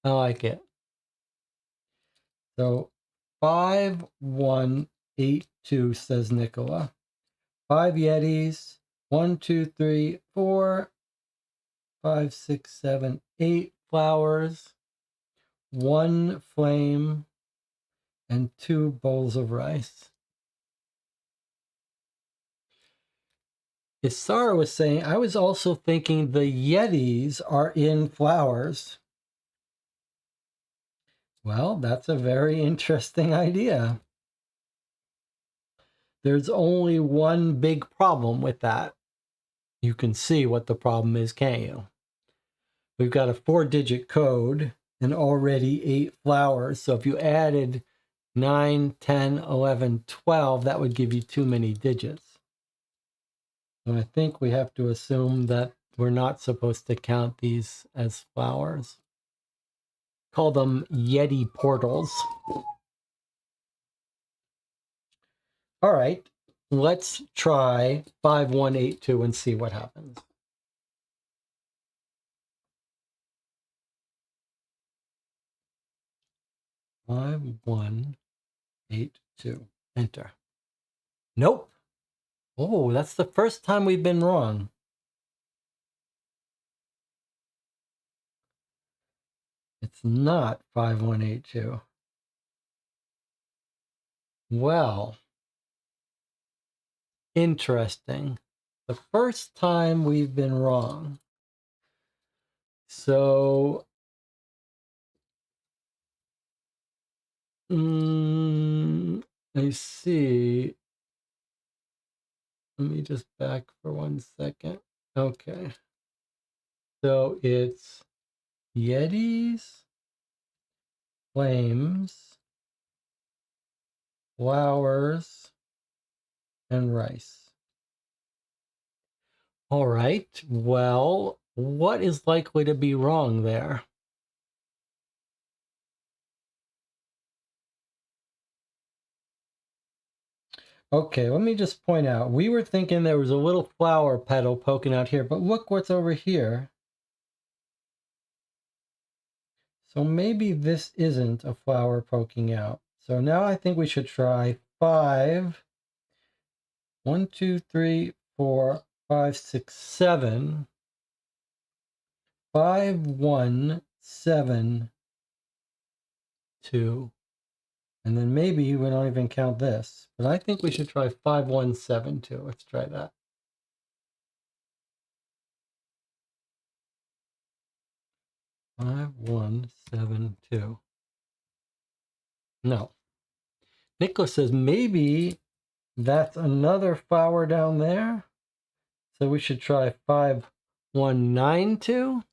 I like it. So 5, 1, 8, 2 says Nicola. 5 Yetis. 1, 2, 3, 4, 5, 6, 7, 8 flowers. 1 flame and 2 bowls of rice. Isara was saying, I was also thinking the Yetis are in flowers. Well, that's a very interesting idea. There's only one big problem with that. You can see what the problem is, can't you? We've got a 4-digit code and already 8 flowers. So if you added 9, 10, 11, 12, that would give you too many digits. And I think we have to assume that we're not supposed to count these as flowers. Call them Yeti portals. All right, let's try 5182 and see what happens. 5182. Enter. Nope. Oh, that's the first time we've been wrong. It's not 5182. Well, interesting. The first time we've been wrong. So, I see. Let me just back for 1 second. Okay. So it's Yetis, flames, flowers, and rice. All right. Well, what is likely to be wrong there? Okay, let me just point out, we were thinking there was a little flower petal poking out here, but look what's over here. So maybe this isn't a flower poking out. So now I think we should try 5. 1, 2, 3, 4, 5, 6, 7. 5, 1, 7, 2. And then maybe we don't even count this. But I think we should try 5, 1, 7, 2. Let's try that. 5, 1, 7, 2. No. Nicholas says maybe that's another flower down there. So we should try 5, 1, 9, 2.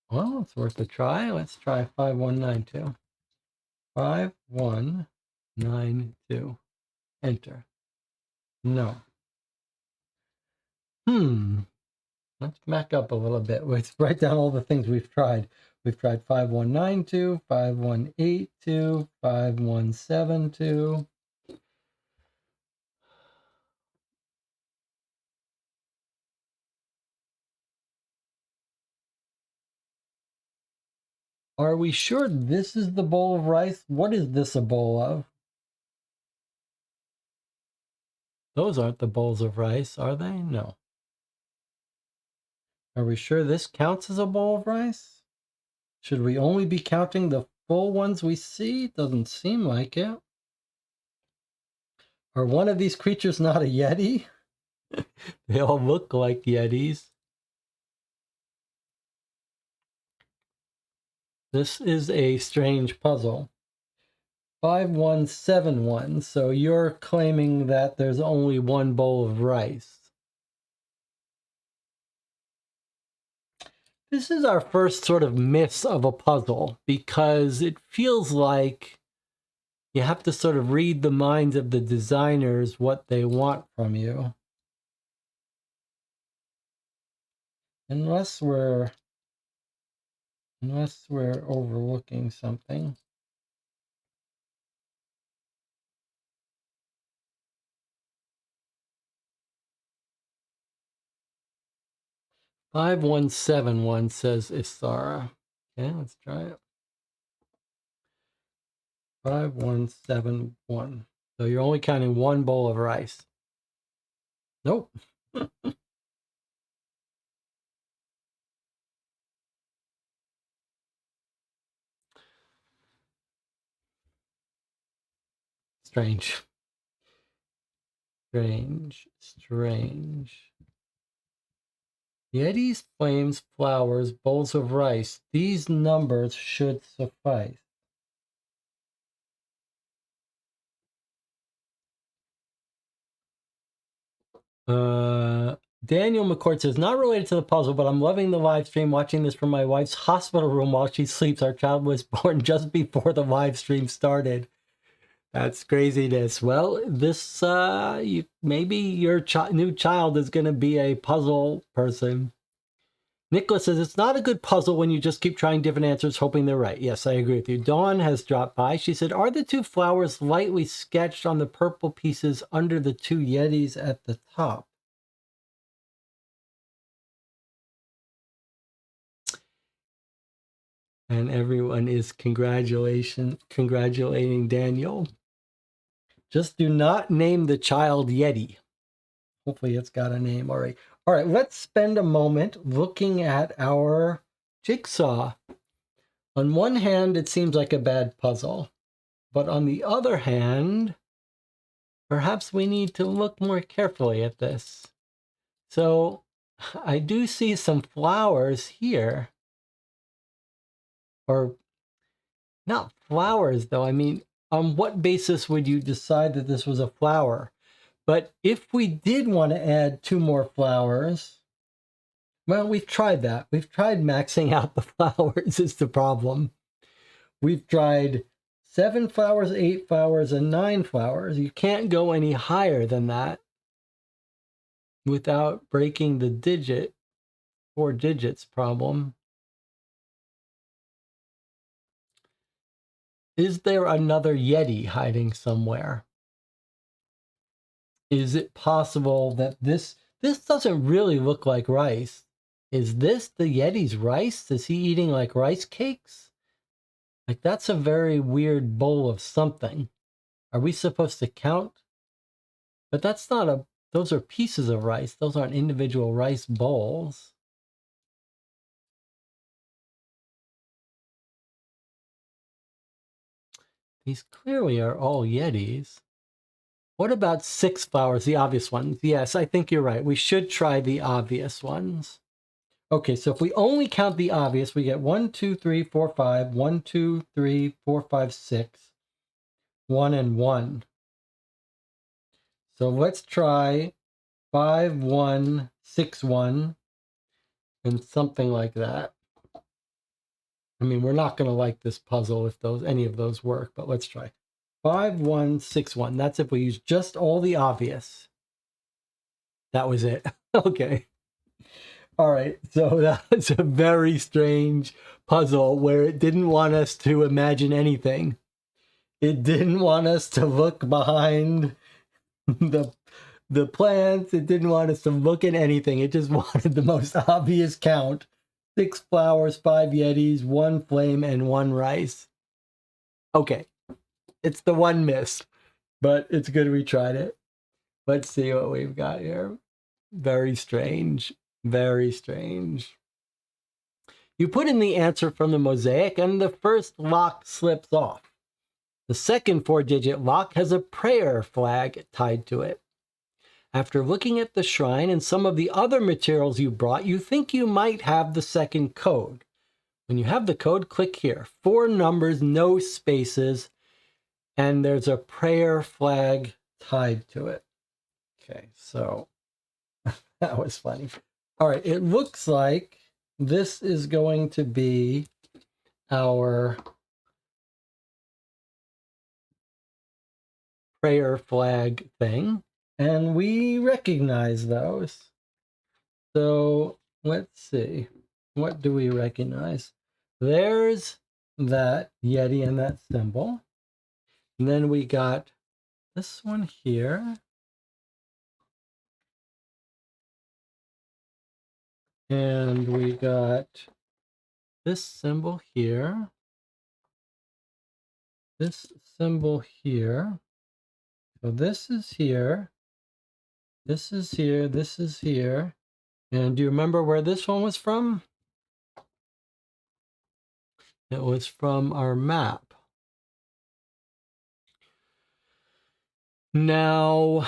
Well, it's worth a try. Let's try 5, 1, 9, 2. 5, 1, 9, 2. Enter. No. Let's back up a little bit. Let's write down all the things we've tried. We've tried 5192, 5182, 5172. Are we sure this is the bowl of rice? What is this a bowl of? Those aren't the bowls of rice, are they? No. Are we sure this counts as a bowl of rice? Should we only be counting the full ones we see? Doesn't seem like it. Are one of these creatures not a Yeti? They all look like Yetis. This is a strange puzzle. 5171. So you're claiming that there's only one bowl of rice. This is our first sort of miss of a puzzle because it feels like you have to sort of read the minds of the designers what they want from you. Unless we're overlooking something. Five 5171 says Isara. Okay, let's try it. 5171. So you're only counting one bowl of rice. Nope. Strange. Strange. Yetis, flames, flowers, bowls of rice. These numbers should suffice. Daniel McCourt says, not related to the puzzle, but I'm loving the live stream, watching this from my wife's hospital room while she sleeps. Our child was born just before the live stream started. That's craziness. Well, this, maybe your new child is going to be a puzzle person. Nicholas says, it's not a good puzzle when you just keep trying different answers, hoping they're right. Yes, I agree with you. Dawn has dropped by. She said, are the two flowers lightly sketched on the purple pieces under the two Yetis at the top? And everyone is congratulating Daniel. Just do not name the child Yeti. Hopefully it's got a name already. All right, let's spend a moment looking at our jigsaw. On one hand, it seems like a bad puzzle. But on the other hand, perhaps we need to look more carefully at this. So I do see some flowers here. Or not flowers, though. I mean, on what basis would you decide that this was a flower? But if we did want to add two more flowers, well, we've tried that. We've tried maxing out the flowers is the problem. We've tried 7 flowers, 8 flowers, and 9 flowers. You can't go any higher than that without breaking the 4 digits problem. Is there another Yeti hiding somewhere? Is it possible that this doesn't really look like rice? Is this the Yeti's rice? Is he eating like rice cakes? Like, that's a very weird bowl of something. Are we supposed to count? But that's not those are pieces of rice. Those aren't individual rice bowls. These clearly are all Yetis. What about 6 flowers, the obvious ones? Yes, I think you're right. We should try the obvious ones. Okay, so if we only count the obvious, we get 1, 2, 3, 4, 5, 1, 2, 3, 4, 5, 6, 1, and 1. So let's try 5, 1, 6, 1, and something like that. I mean, we're not going to like this puzzle if any of those work, but let's try. 5, 1, 6, 1. That's if we use just all the obvious. That was it. Okay. All right. So that was a very strange puzzle where it didn't want us to imagine anything. It didn't want us to look behind the plants. It didn't want us to look at anything. It just wanted the most obvious count. 6 flowers, 5 Yetis, 1 flame, and 1 rice. Okay, it's the one miss, but it's good we tried it. Let's see what we've got here. Very strange. Very strange. You put in the answer from the mosaic, and the first lock slips off. The second 4-digit lock has a prayer flag tied to it. After looking at the shrine and some of the other materials you brought, you think you might have the second code. When you have the code, click here. 4 numbers, no spaces, and there's a prayer flag tied to it. Okay, so that was funny. All right, it looks like this is going to be our prayer flag thing, and we recognize those. So let's see. What do we recognize? There's that Yeti and that symbol. And then we got this one here. And we got this symbol here. This symbol here. So this is here. This is here. This is here. And do you remember where this one was from? It was from our map. Now,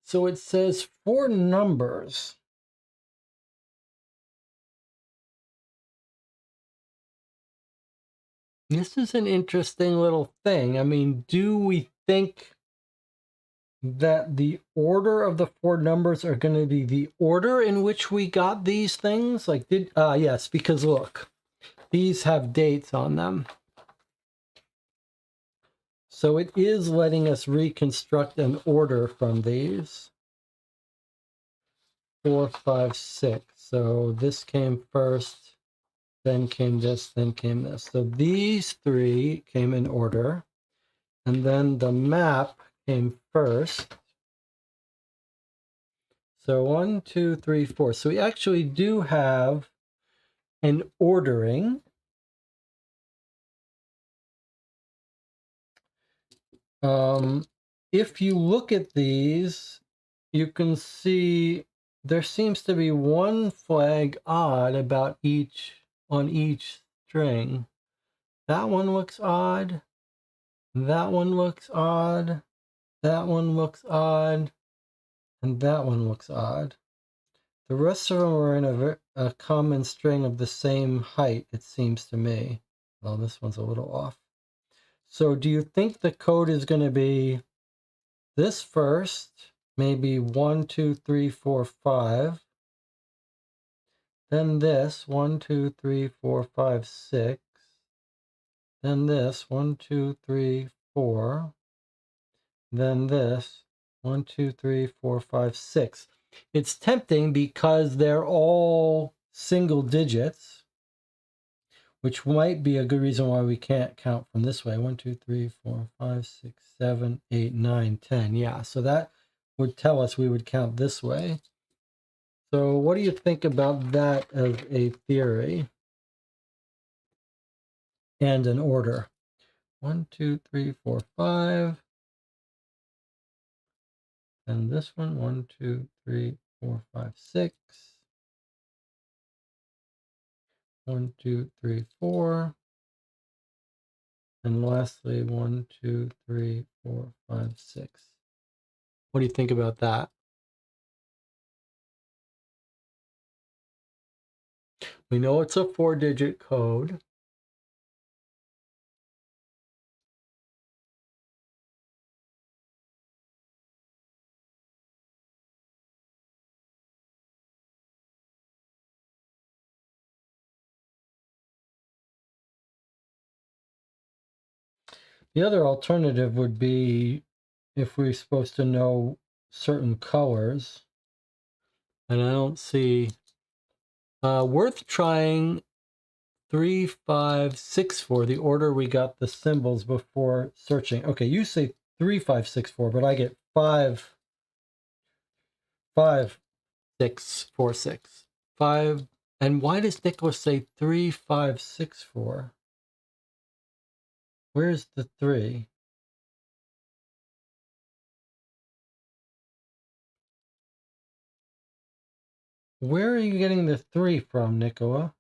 so it says 4 numbers. This is an interesting little thing. I mean, do we think that the order of the 4 numbers are going to be the order in which we got these things? Like, yes, because look, these have dates on them. So it is letting us reconstruct an order from these. 4, 5, 6. So this came first, then came this, then came this. So these 3 came in order. And then the map came first. So 1, 2, 3, 4. So we actually do have an ordering. If you look at these, you can see there seems to be 1 flag odd about on each string. That one looks odd. That one looks odd. That one looks odd. And that one looks odd. The rest of them are in a common string of the same height, it seems to me. Well, this one's a little off. So do you think the code is going to be this first, maybe 1, 2, 3, 4, 5. Then this, 1, 2, 3, 4, 5, 6. Then this, 1, 2, 3, 4. Then this, 1, 2, 3, 4, 5, 6. It's tempting because they're all single digits, which might be a good reason why we can't count from this way. 1, 2, 3, 4, 5, 6, 7, 8, 9, 10. Yeah, so that would tell us we would count this way. So what do you think about that as a theory and an order? 1, 2, 3, 4, 5. And this one, 1, 2, 3, 4, 5, 6. 1, 2, 3, 4. And lastly, 1, 2, 3, 4, 5, 6. What do you think about that? We know it's a 4-digit code. The other alternative would be if we're supposed to know certain colors. And I don't see worth trying 3564, the order we got the symbols before searching. Okay, you say 3564, but I get 55646. 5. And why does Nicholas say 3564? Where's the 3? Where are you getting the 3 from, Nicola?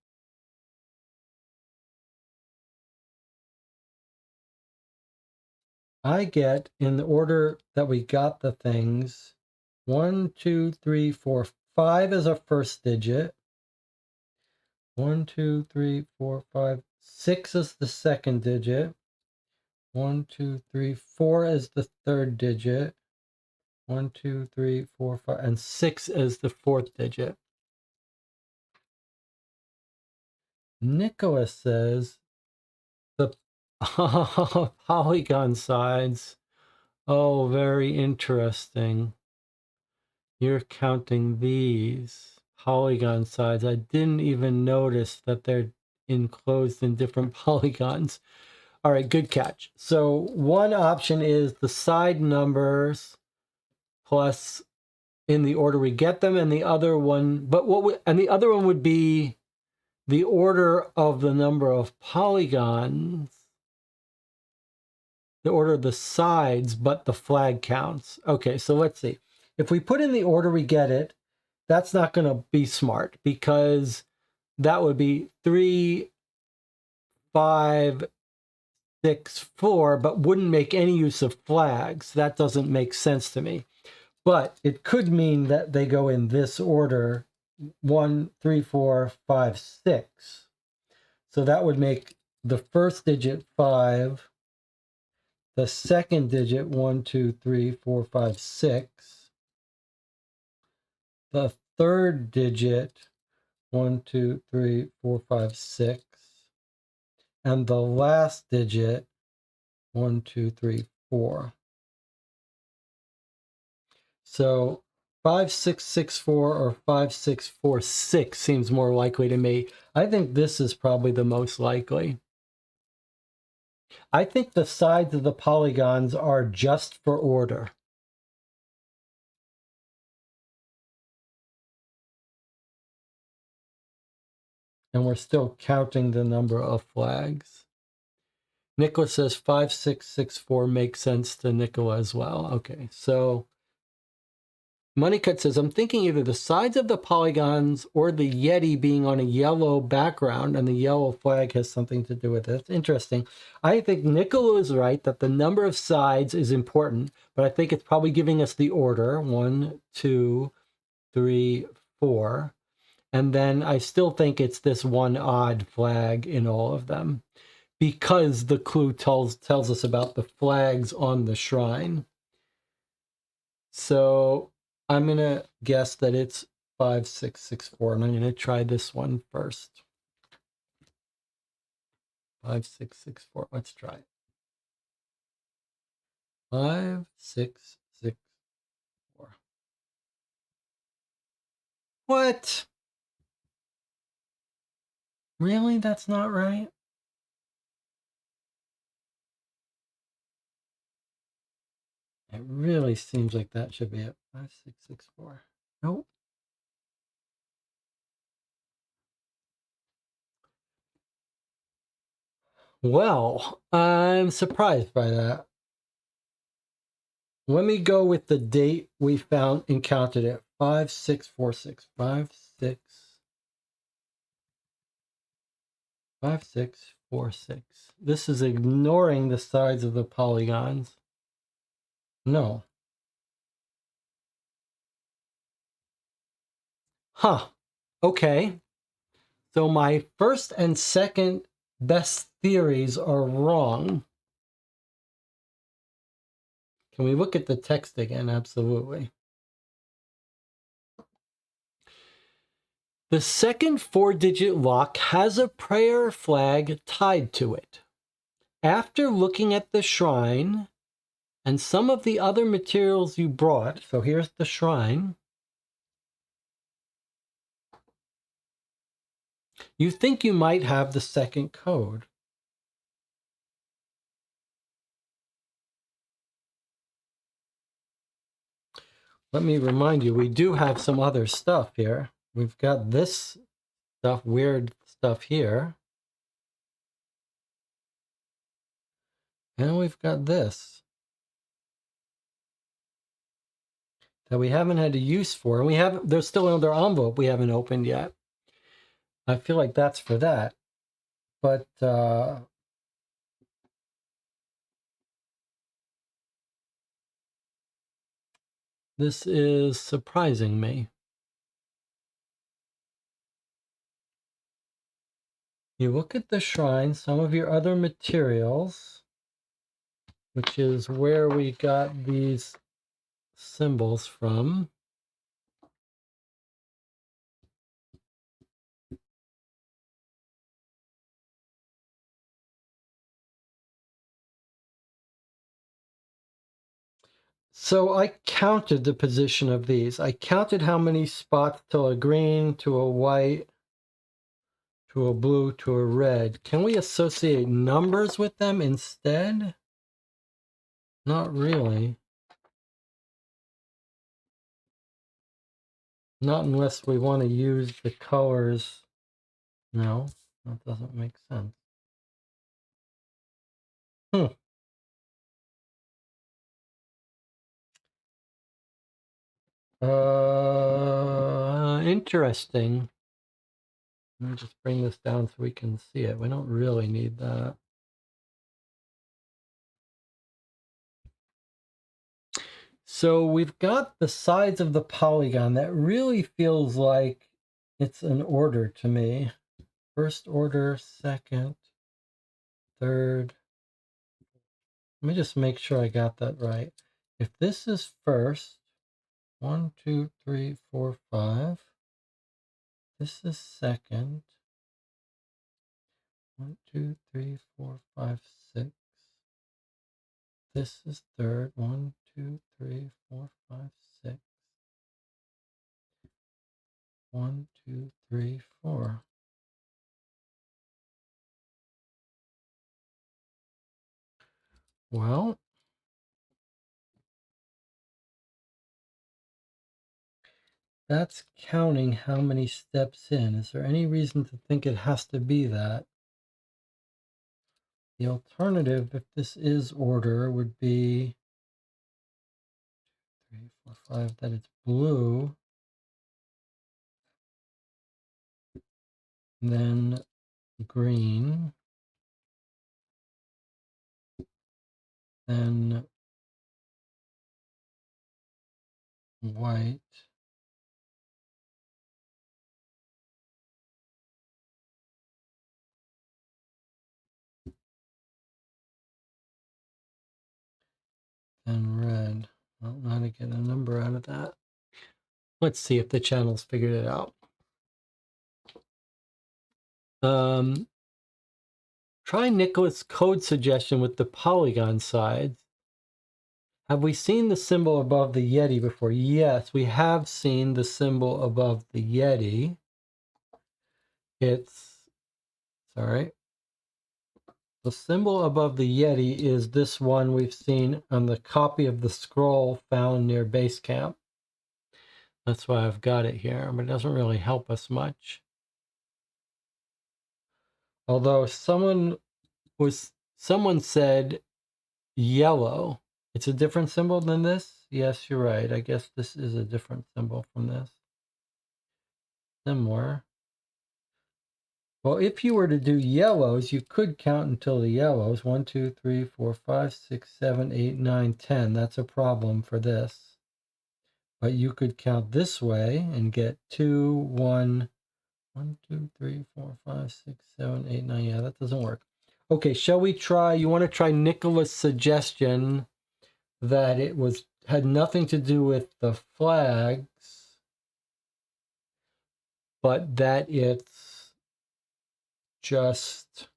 I get, in the order that we got the things, 1, 2, 3, 4, 5 is our first digit. 1, 2, 3, 4, 5, 6 is the second digit. 1, 2, 3, 4 is the third digit. 1, 2, 3, 4, 5, and 6 is the fourth digit. Nicholas says the polygon sides. Oh, very interesting. You're counting these polygon sides. I didn't even notice that they're enclosed in different polygons. All right, good catch. So one option is the side numbers plus in the order we get them, and the other one, the other one would be the order of the number of polygons, the order of the sides, but the flag counts. Okay, so let's see. If we put in the order we get it, that's not going to be smart because that would be 3, 5, 6, 4, but wouldn't make any use of flags. That doesn't make sense to me. But it could mean that they go in this order: 1, 3, 4, 5, 6. So that would make the first digit 5, the second digit 1, 2, 3, 4, 5, 6, the third digit 1, 2, 3, 4, 5, 6, and the last digit 1, 2, 3, 4. So 5664 or 5646 seems more likely to me. I think this is probably the most likely. I think the sides of the polygons are just for order. And we're still counting the number of flags. Nicola says 5664 makes sense to Nicola as well. Okay, so Moneycut says, I'm thinking either the sides of the polygons or the Yeti being on a yellow background, and the yellow flag has something to do with it. It's interesting. I think Nicola is right that the number of sides is important, but I think it's probably giving us the order: 1, 2, 3, 4. And then I still think it's this one odd flag in all of them, because the clue tells us about the flags on the shrine. So I'm going to guess that it's 5664, and I'm going to try this one first. 5664. Let's try it. 5664. What? Really? That's not right? It really seems like that should be it. 5664. Nope. Well, I'm surprised by that. Let me go with the date we found and counted it. 5646. 5646. This is ignoring the sides of the polygons. No. Huh. Okay. So my first and second best theories are wrong. Can we look at the text again? Absolutely. The second 4-digit lock has a prayer flag tied to it. After looking at the shrine and some of the other materials you brought, so here's the shrine, You think you might have the second code. Let me remind you, we do have some other stuff here. We've got this stuff, weird stuff here. And we've got this that we haven't had a use for. And there's still another envelope we haven't opened yet. I feel like that's for that. But this is surprising me. You look at the shrine, some of your other materials, which is where we got these symbols from. So I counted the position of these. I counted how many spots to a green, to a white, to a blue, to a red. Can we associate numbers with them instead? Not really. Not unless we want to use the colors. No, that doesn't make sense. Interesting. Let me just bring this down so we can see it. We don't really need that. So we've got the sides of the polygon that really feels like it's an order to me. First order, second, third. Let me just make sure I got that right. If this is first, 1, 2, 3, 4, 5. This is second. 1, 2, 3, 4, 5, 6. This is third. 1, 2, 3, 4, 5, 6. 1, 2, 3, 4. Well, that's counting how many steps in. Is there any reason to think it has to be that? The alternative, if this is order, would be 3, 4, 5, that it's blue. Then green. Then white. And red. I don't know how to get a number out of that. Let's see if the channel's figured it out. Try Nicholas' code suggestion with the polygon sides. Have we seen the symbol above the Yeti before? Yes, we have seen the symbol above the Yeti. Sorry. The symbol above the Yeti is this one we've seen on the copy of the scroll found near base camp. That's why I've got it here, but it doesn't really help us much. Although someone said yellow. It's a different symbol than this? Yes, you're right. I guess this is a different symbol from this. Similar. Well, if you were to do yellows, you could count until the yellows. 1, 2, 3, 4, 5, 6, 7, 8, 9, 10. That's a problem for this. But you could count this way and get 2, 1, 1, 2, 3, 4, 5, 6, 7, 8, 9. Yeah, that doesn't work. Okay, shall we try? You want to try Nicholas' suggestion that it had nothing to do with the flags, but that it's just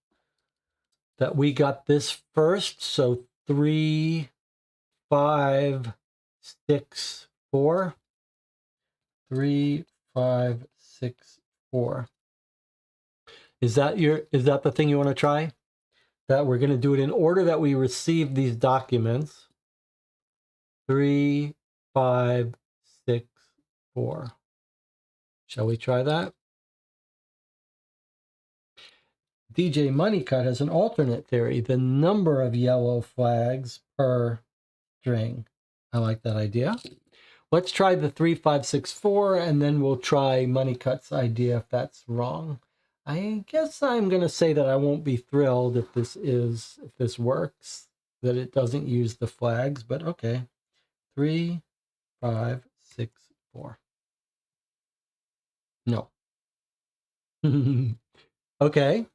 that we got this first. So 3, 5, 6, 4. 3, 5, 6, 4. Is that the thing you want to try? That we're going to do it in order that we receive these documents. 3, 5, 6, 4. Shall we try that? DJ Moneycut has an alternate theory. The number of yellow flags per string. I like that idea. Let's try the 3, 5, 6, 4, and then we'll try Moneycut's idea if that's wrong. I guess I'm going to say that I won't be thrilled if this works, that it doesn't use the flags, but okay. 3, 5, 6, 4. No. Okay.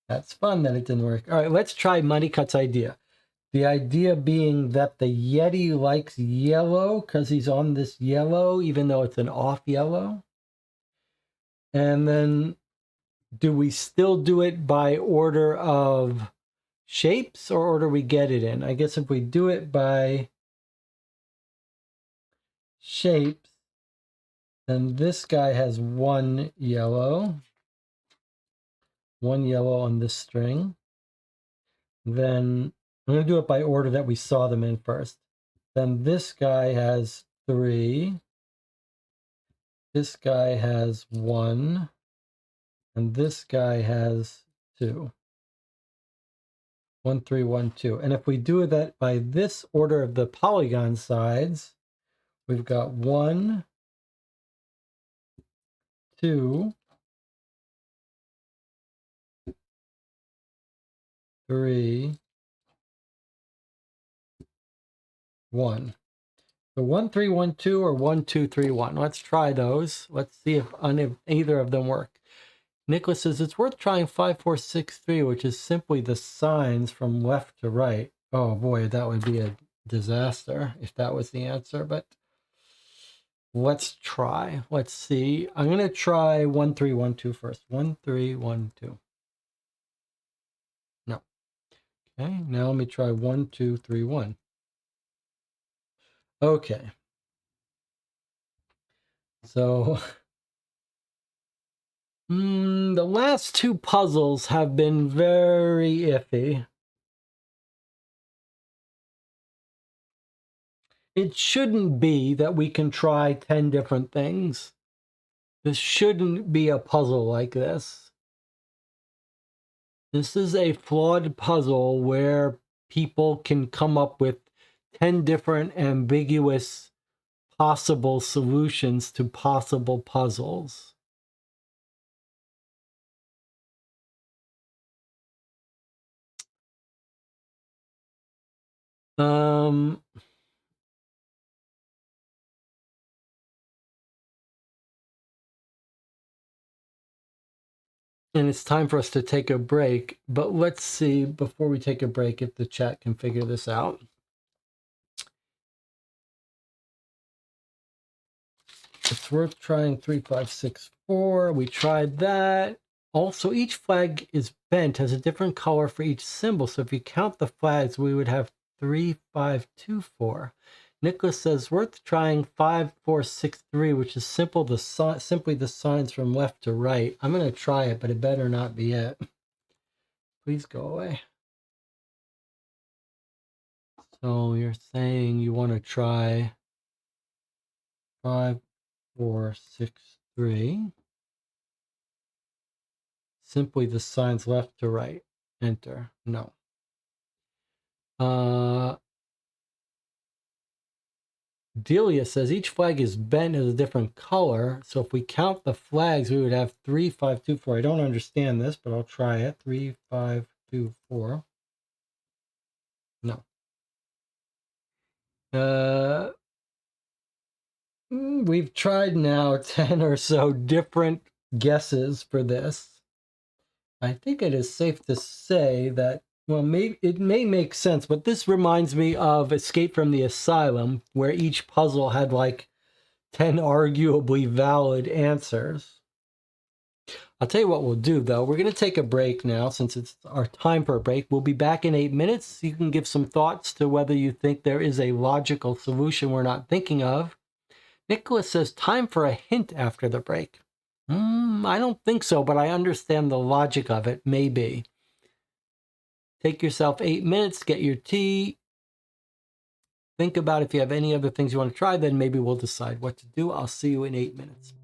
That's fun that it didn't work. All right, let's try Moneycut's idea. The idea being that the Yeti likes yellow because he's on this yellow, even though it's an off yellow. And then do we still do it by order of shapes or order we get it in? I guess if we do it by shapes, then this guy has one yellow on this string. Then I'm going to do it by order that we saw them in first. Then this guy has 3. This guy has 1. And this guy has 2. 1, 3, 1, 2. And if we do that by this order of the polygon sides, we've got 1, 2, 3, 1. So 1, 3, 1, 2 or 1, 2, 3, 1. Let's try those. Let's see if either of them work. Nicholas says it's worth trying 5, 4, 6, 3, which is simply the signs from left to right. Oh boy, that would be a disaster if that was the answer, but let's try. Let's see. I'm going to try 1, 3, 1, 2 first. 1, 3, 1, 2. No. Okay, now let me try 1, 2, 3, 1. Okay. So the last two puzzles have been very iffy. It shouldn't be that we can try 10 different things. This shouldn't be a puzzle like this. This is a flawed puzzle where people can come up with 10 different ambiguous possible solutions to possible puzzles. And it's time for us to take a break, but let's see before we take a break if the chat can figure this out. It's worth trying 3, 5, 6, 4. We tried that. Also, each flag is bent, has a different color for each symbol. So if you count the flags, we would have 3, 5, 2, 4. Nicholas says, worth trying 5, 4, 6, 3, which is simply the signs from left to right. I'm going to try it, but it better not be it. Please go away. So you're saying you want to try 5, 4, 6, 3. Simply the signs left to right. Enter. No. Delia says each flag is bent as a different color. So if we count the flags, we would have 3, 5, 2, 4. I don't understand this, but I'll try it. 3, 5, 2, 4. No. We've tried now 10 or so different guesses for this. I think it is safe to say that, well, it may make sense, but this reminds me of Escape from the Asylum, where each puzzle had like 10 arguably valid answers. I'll tell you what we'll do, though. We're going to take a break now, since it's our time for a break. We'll be back in 8 minutes. You can give some thoughts to whether you think there is a logical solution we're not thinking of. Nicholas says time for a hint after the break. I don't think so, but I understand the logic of it. Maybe. Take yourself 8 minutes, get your tea. Think about if you have any other things you want to try, then maybe we'll decide what to do. I'll see you in 8 minutes.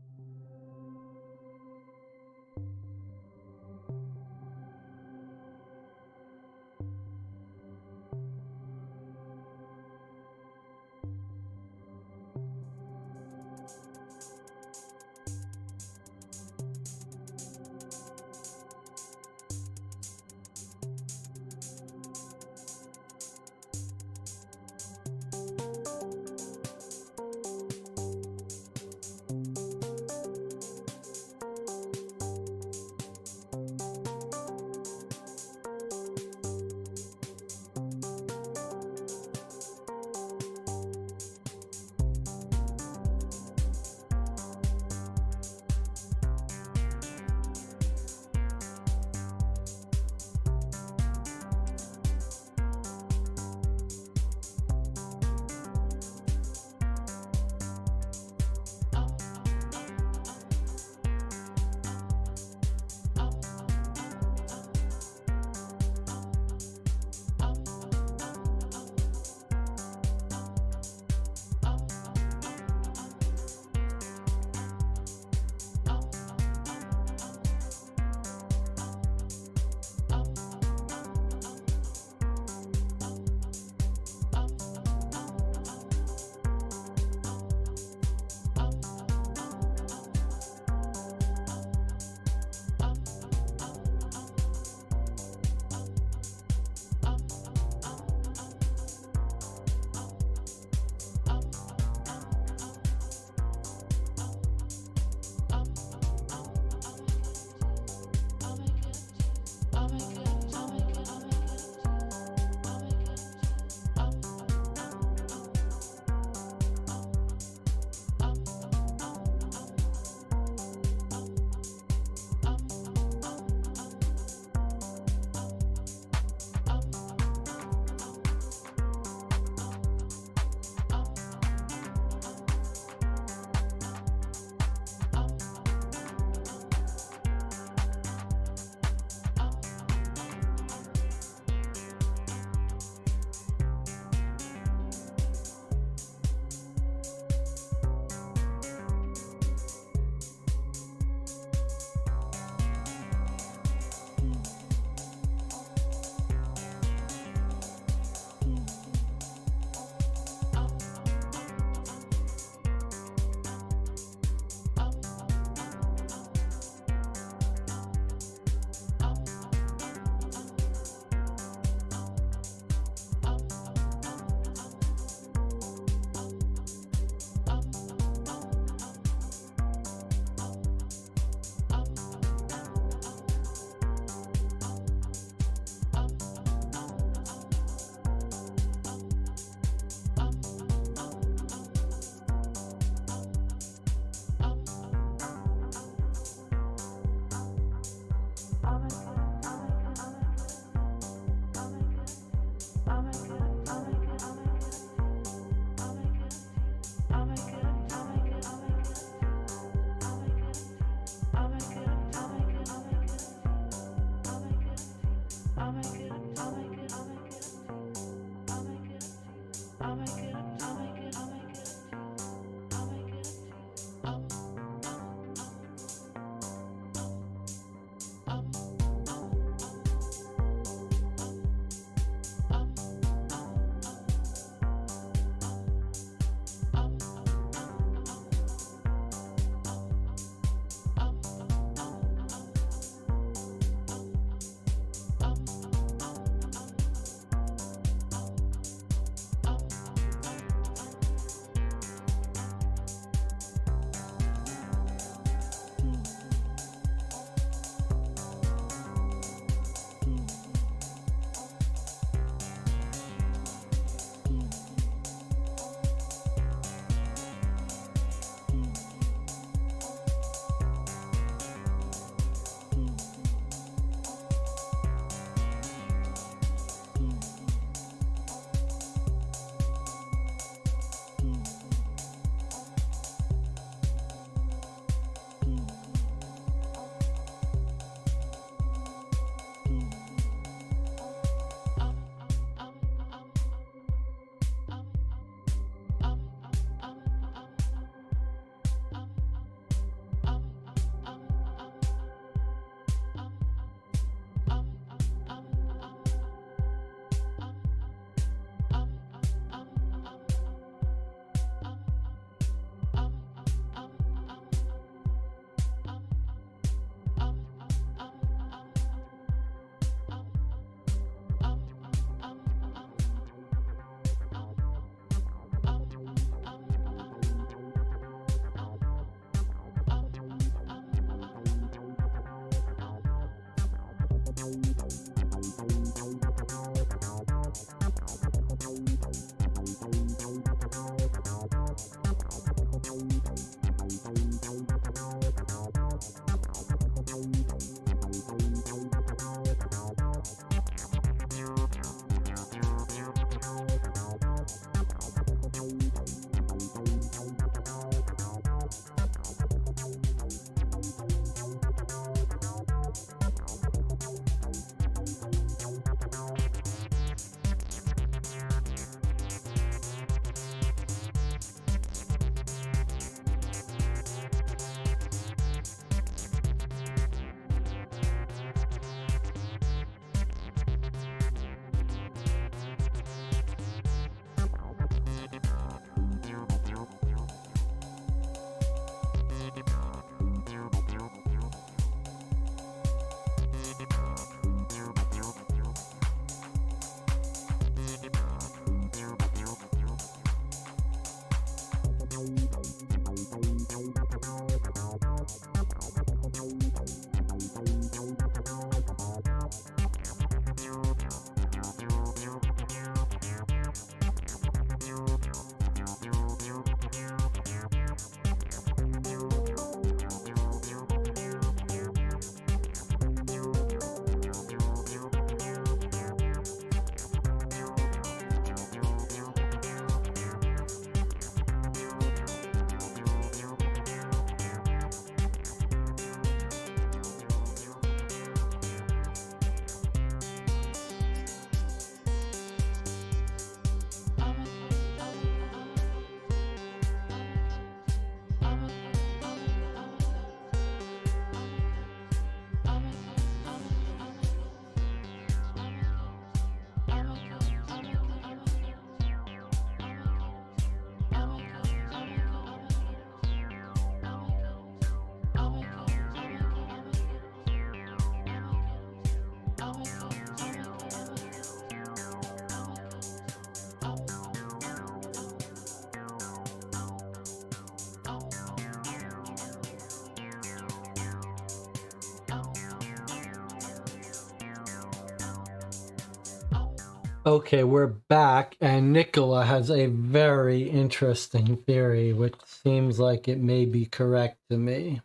Okay, we're back, and Nicola has a very interesting theory, which seems like it may be correct to me.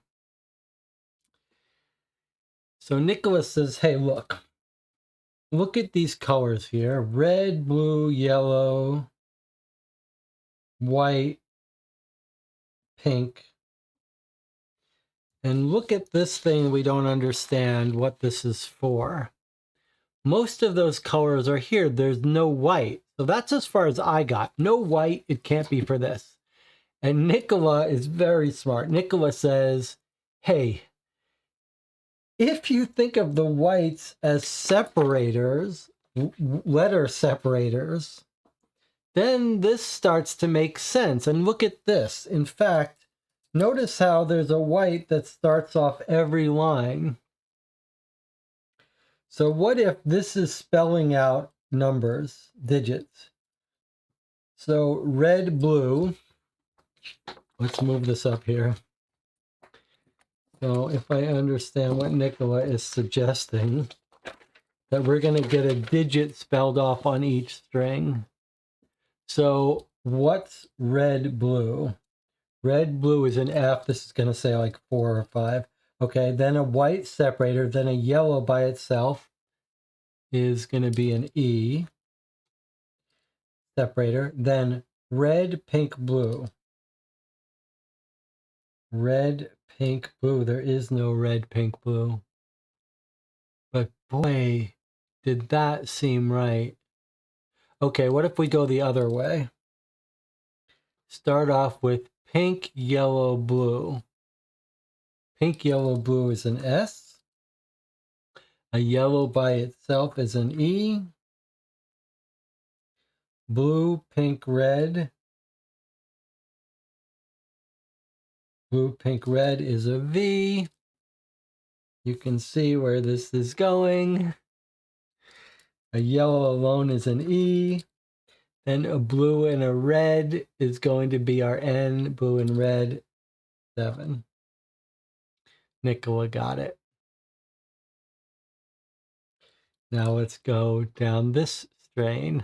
So Nicola says, hey, look at these colors here: red, blue, yellow, white, pink. And look at this thing we don't understand what this is for. Most of those colors are here. There's no white. So that's as far as I got. No white, it can't be for this. And Nicola is very smart. Nicola says, hey, if you think of the whites as separators, letter separators, then this starts to make sense. And look at this. In fact, notice how there's a white that starts off every line. So what if this is spelling out numbers, digits? So red, blue, let's move this up here. So if I understand what Nicola is suggesting, that we're going to get a digit spelled off on each string. So what's red, blue? Red, blue is an F. This is going to say like 4 or 5. Okay, then a white separator, then a yellow by itself is going to be an E separator. Then red, pink, blue. Red, pink, blue. There is no red, pink, blue. But boy, did that seem right. Okay, what if we go the other way? Start off with pink, yellow, blue. Pink, yellow, blue is an S. A yellow by itself is an E. Blue, pink, red. Blue, pink, red is a V. You can see where this is going. A yellow alone is an E. Then a blue and a red is going to be our N. Blue and red, 7. Nicola got it. Now let's go down this strain.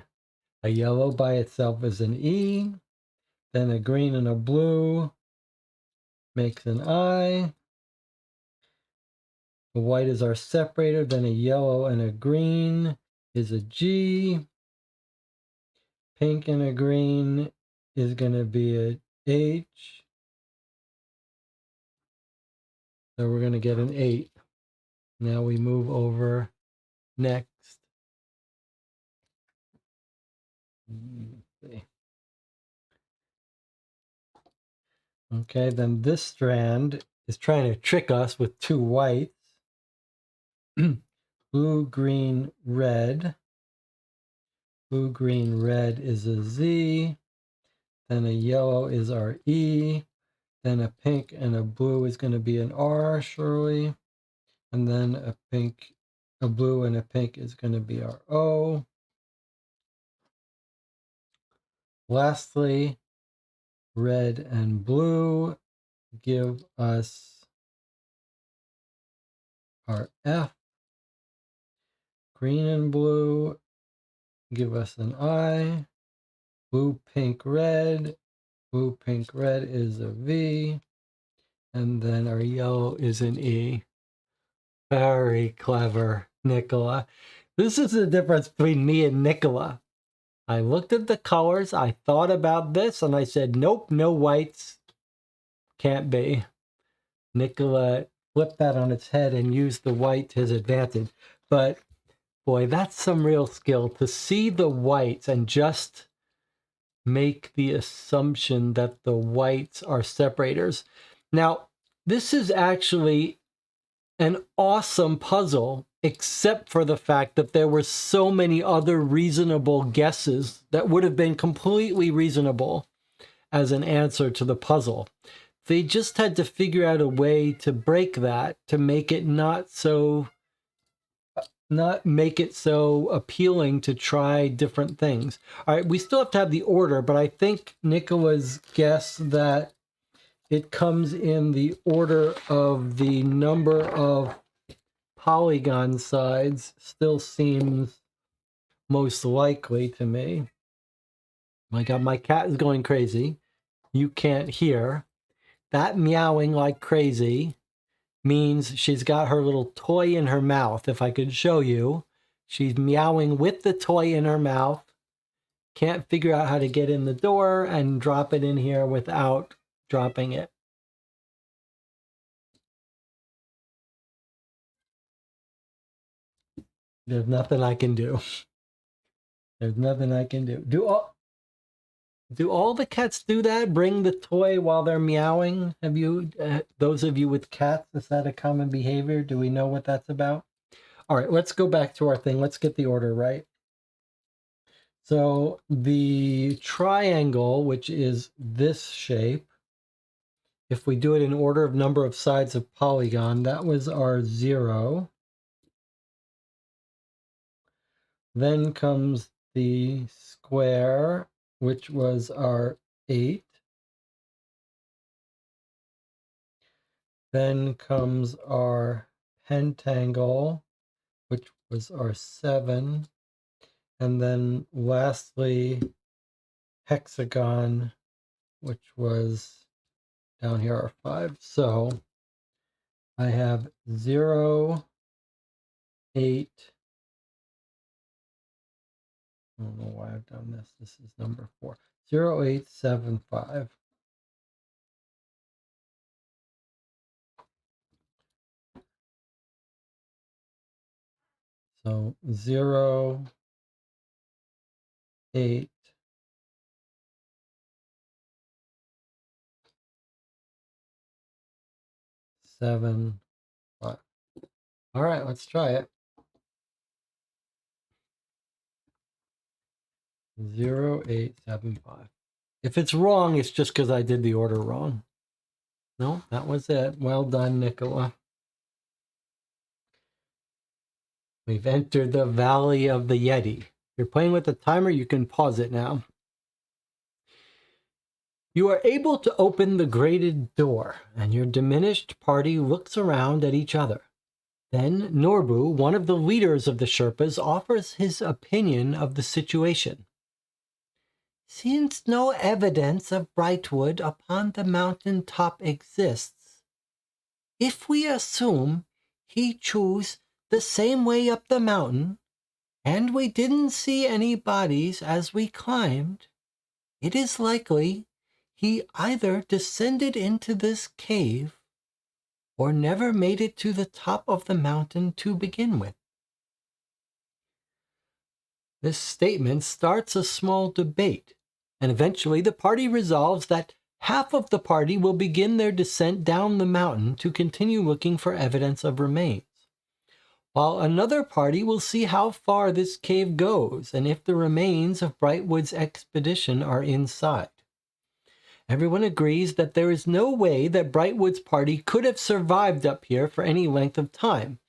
A yellow by itself is an E. Then a green and a blue makes an I. A white is our separator. Then a yellow and a green is a G. Pink and a green is going to be a H. So we're going to get an 8. Now we move over next. Okay, then this strand is trying to trick us with 2 whites. Blue, green, red. Blue, green, red is a Z. Then a yellow is our E. Then a pink and a blue is going to be an R, surely. And then a pink, a blue and a pink is going to be our O. Lastly, red and blue give us our F. Green and blue give us an I. Blue, pink, red. Blue, pink, red is a V. And then our yellow is an E. Very clever, Nicola. This is the difference between me and Nicola. I looked at the colors, I thought about this, and I said, nope, no whites. Can't be. Nicola flipped that on its head and used the white to his advantage. But boy, that's some real skill to see the whites and just make the assumption that the whites are separators. Now, this is actually an awesome puzzle, except for the fact that there were so many other reasonable guesses that would have been completely reasonable as an answer to the puzzle. They just had to figure out a way to break that, to make it not make it so appealing to try different things. All right, we still have to have the order, but I think Nicola's guess that it comes in the order of the number of polygon sides still seems most likely to me. My God, my cat is going crazy. You can't hear. That meowing like crazy means she's got her little toy in her mouth. If I could show you, she's meowing with the toy in her mouth. Can't figure out how to get in the door and drop it in here without dropping it. There's nothing I can do. There's nothing I can do. Do all the cats do that? Bring the toy while they're meowing? Have you, those of you with cats, is that a common behavior? Do we know what that's about? All right, let's go back to our thing. Let's get the order right. So the triangle, which is this shape, if we do it in order of number of sides of polygon, that was our 0. Then comes the square, which was our 8. Then comes our pentangle, which was our 7. And then lastly, hexagon, which was down here, our 5. So I have 0, 8. I don't know why I've done this. This is number 4. 0, 8, 7, 5. So 0, 8, 7, 5. All right, let's try it. 0, 8, 7, 5. If it's wrong, it's just because I did the order wrong. No, that was it. Well done, Nicola. We've entered the Valley of the Yeti. If you're playing with the timer, you can pause it now. You are able to open the grated door, and your diminished party looks around at each other. Then Norbu, one of the leaders of the Sherpas, offers his opinion of the situation. Since no evidence of Brightwood upon the mountain top exists, if we assume he chose the same way up the mountain, and we didn't see any bodies as we climbed, it is likely he either descended into this cave or never made it to the top of the mountain to begin with. This statement starts a small debate, and eventually the party resolves that half of the party will begin their descent down the mountain to continue looking for evidence of remains, while another party will see how far this cave goes and if the remains of Brightwood's expedition are inside. Everyone agrees that there is no way that Brightwood's party could have survived up here for any length of time.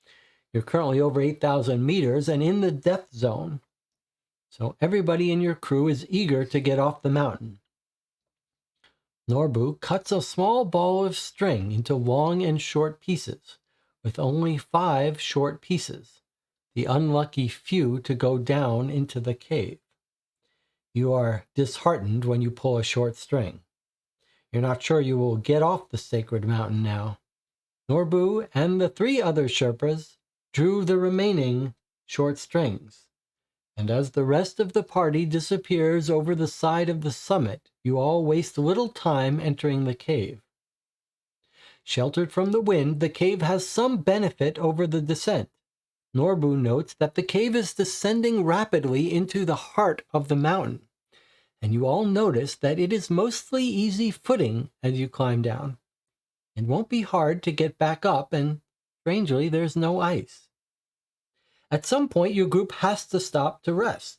You're currently over 8,000 meters and in the death zone. So everybody in your crew is eager to get off the mountain. Norbu cuts a small ball of string into long and short pieces, with only 5 short pieces, the unlucky few to go down into the cave. You are disheartened when you pull a short string. You're not sure you will get off the sacred mountain now. Norbu and the 3 other Sherpas drew the remaining short strings, and as the rest of the party disappears over the side of the summit, you all waste little time entering the cave. Sheltered from the wind, the cave has some benefit over the descent. Norbu notes that the cave is descending rapidly into the heart of the mountain, and you all notice that it is mostly easy footing as you climb down. It won't be hard to get back up, and strangely, there's no ice. At some point, your group has to stop to rest,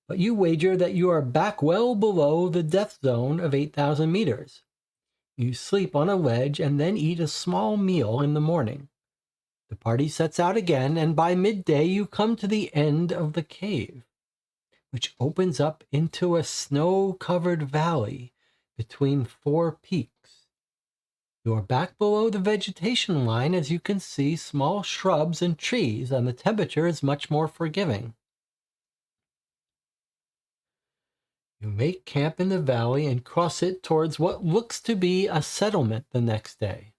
but you wager that you are back well below the death zone of 8,000 meters. You sleep on a ledge and then eat a small meal in the morning. The party sets out again, and by midday you come to the end of the cave, which opens up into a snow-covered valley between 4 peaks. You are back below the vegetation line as you can see small shrubs and trees, and the temperature is much more forgiving. You make camp in the valley and cross it towards what looks to be a settlement the next day.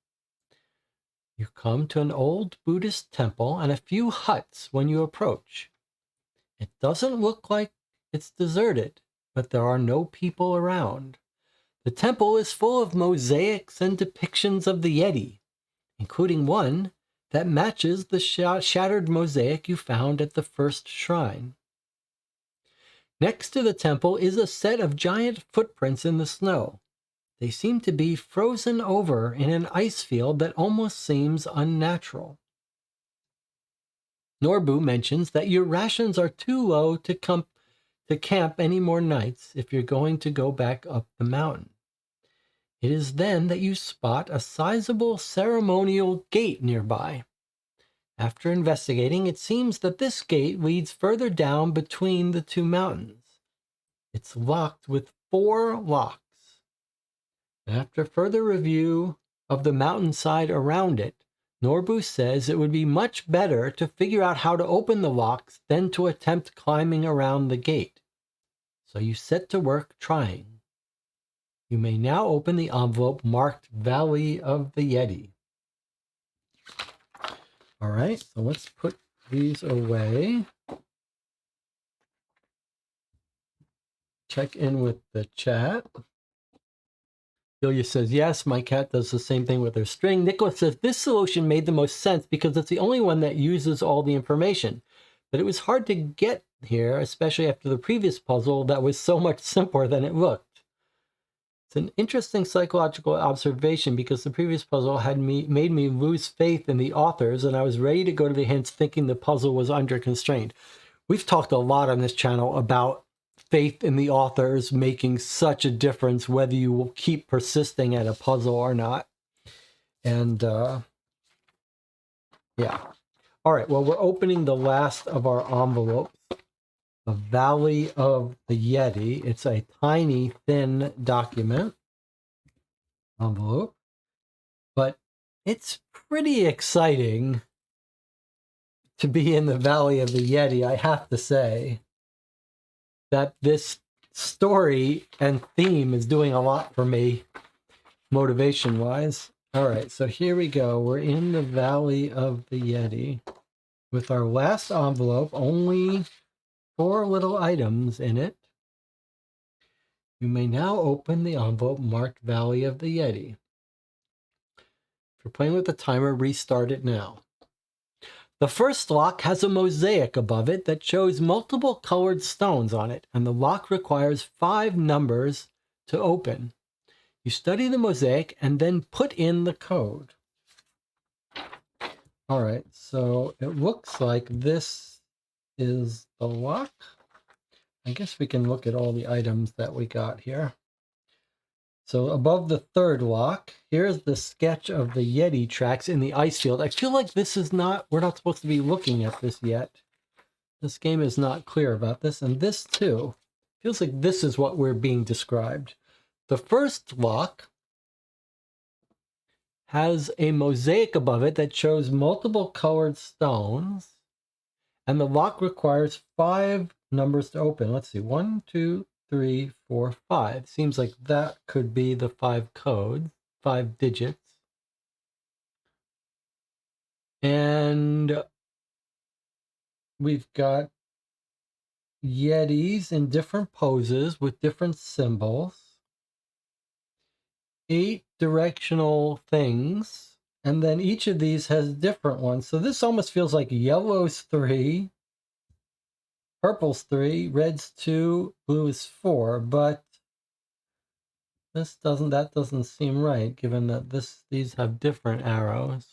You come to an old Buddhist temple and a few huts when you approach. It doesn't look like it's deserted, but there are no people around. The temple is full of mosaics and depictions of the Yeti, including one that matches the shattered mosaic you found at the first shrine. Next to the temple is a set of giant footprints in the snow. They seem to be frozen over in an ice field that almost seems unnatural. Norbu mentions that your rations are too low to camp any more nights if you're going to go back up the mountain. It is then that you spot a sizable ceremonial gate nearby. After investigating, it seems that this gate leads further down between the two mountains. It's locked with 4 locks. After further review of the mountainside around it, Norbu says it would be much better to figure out how to open the locks than to attempt climbing around the gate. So you set to work trying. You may now open the envelope marked Valley of the Yeti. All right, so let's put these away. Check in with the chat. Ilya says, yes, my cat does the same thing with her string. Nicholas says, this solution made the most sense because it's the only one that uses all the information. But it was hard to get here, especially after the previous puzzle that was so much simpler than it looked. It's an interesting psychological observation because the previous puzzle had made me lose faith in the authors, and I was ready to go to the hints thinking the puzzle was under constraint. We've talked a lot on this channel about faith in the authors making such a difference whether you will keep persisting at a puzzle or not. And yeah. All right, well, we're opening the last of our envelopes, the Valley of the Yeti. It's a tiny, thin document envelope, but it's pretty exciting to be in the Valley of the Yeti, I have to say. That this story and theme is doing a lot for me, motivation-wise. All right, so here we go. We're in the Valley of the Yeti with our last envelope, only 4 little items in it. You may now open the envelope marked Valley of the Yeti. If you're playing with the timer, restart it now. The first lock has a mosaic above it that shows multiple colored stones on it, and the lock requires 5 numbers to open. You study the mosaic and then put in the code. All right, so it looks like this is the lock. I guess we can look at all the items that we got here. So above the third lock, here's the sketch of the Yeti tracks in the ice field. I feel like this is not, we're not supposed to be looking at this yet. This game is not clear about this. And this too, feels like this is what we're being described. The first lock has a mosaic above it that shows multiple colored stones. And the lock requires 5 numbers to open. Let's see, 1, 2, 3, 4, 5. Seems like that could be the 5 codes, 5 digits. And we've got Yetis in different poses with different symbols. 8 directional things. And then each of these has different ones. So this almost feels like yellow's 3. Purple's 3, red's 2, blue is 4, but that doesn't seem right, given that these have different arrows.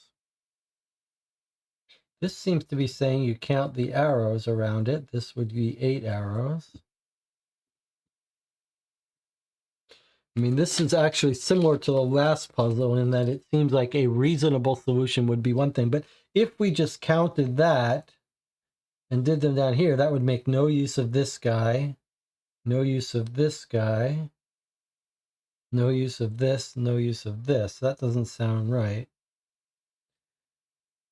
This seems to be saying you count the arrows around it. This would be 8 arrows. I mean, this is actually similar to the last puzzle in that it seems like a reasonable solution would be one thing, but if we just counted that and did them down here, that would make no use of this guy, no use of this guy, no use of this, no use of this. That doesn't sound right.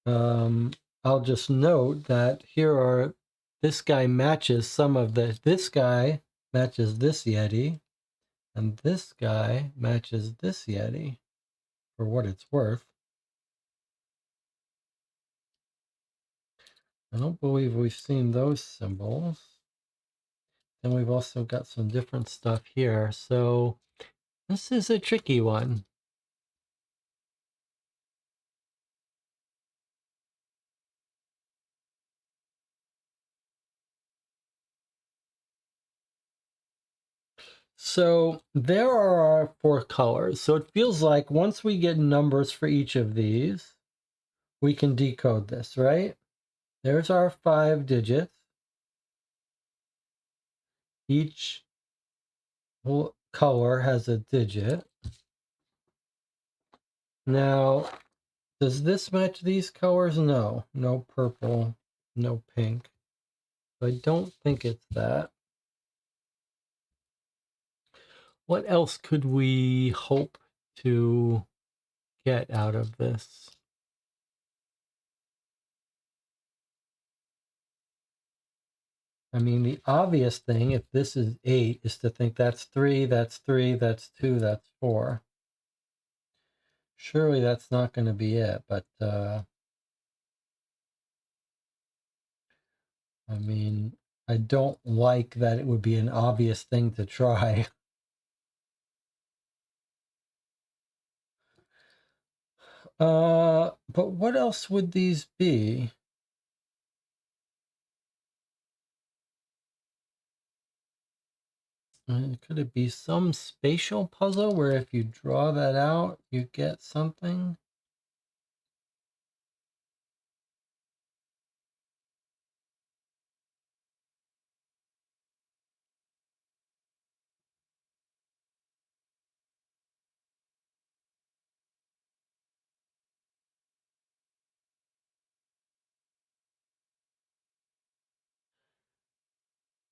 I'll just note that this guy matches some of this guy matches this Yeti, and this guy matches this Yeti, for what it's worth. I don't believe we've seen those symbols. And we've also got some different stuff here. So this is a tricky one. So there are our 4 colors. So it feels like once we get numbers for each of these, we can decode this, right? There's our 5 digits. Each color has a digit. Now, does this match these colors? No. No purple, no pink. I don't think it's that. What else could we hope to get out of this? I mean, the obvious thing, if this is 8, is to think that's 3, that's 3, that's 2, that's 4. Surely that's not going to be it, but I mean, I don't like that it would be an obvious thing to try. But what else would these be? Could it be some spatial puzzle where if you draw that out, you get something?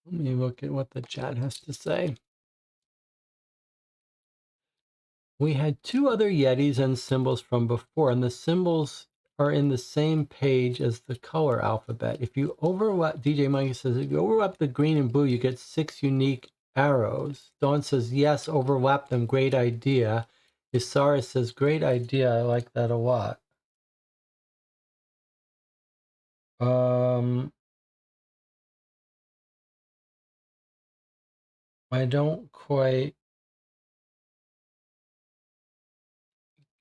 Let me look at what the chat has to say. We had 2 other Yetis and symbols from before, and the symbols are in the same page as the color alphabet. If you overlap, DJ Mikey says, if you overlap the green and blue, you get 6 unique arrows. Dawn says, yes, overlap them, great idea. Isara says, great idea, I like that a lot. I don't quite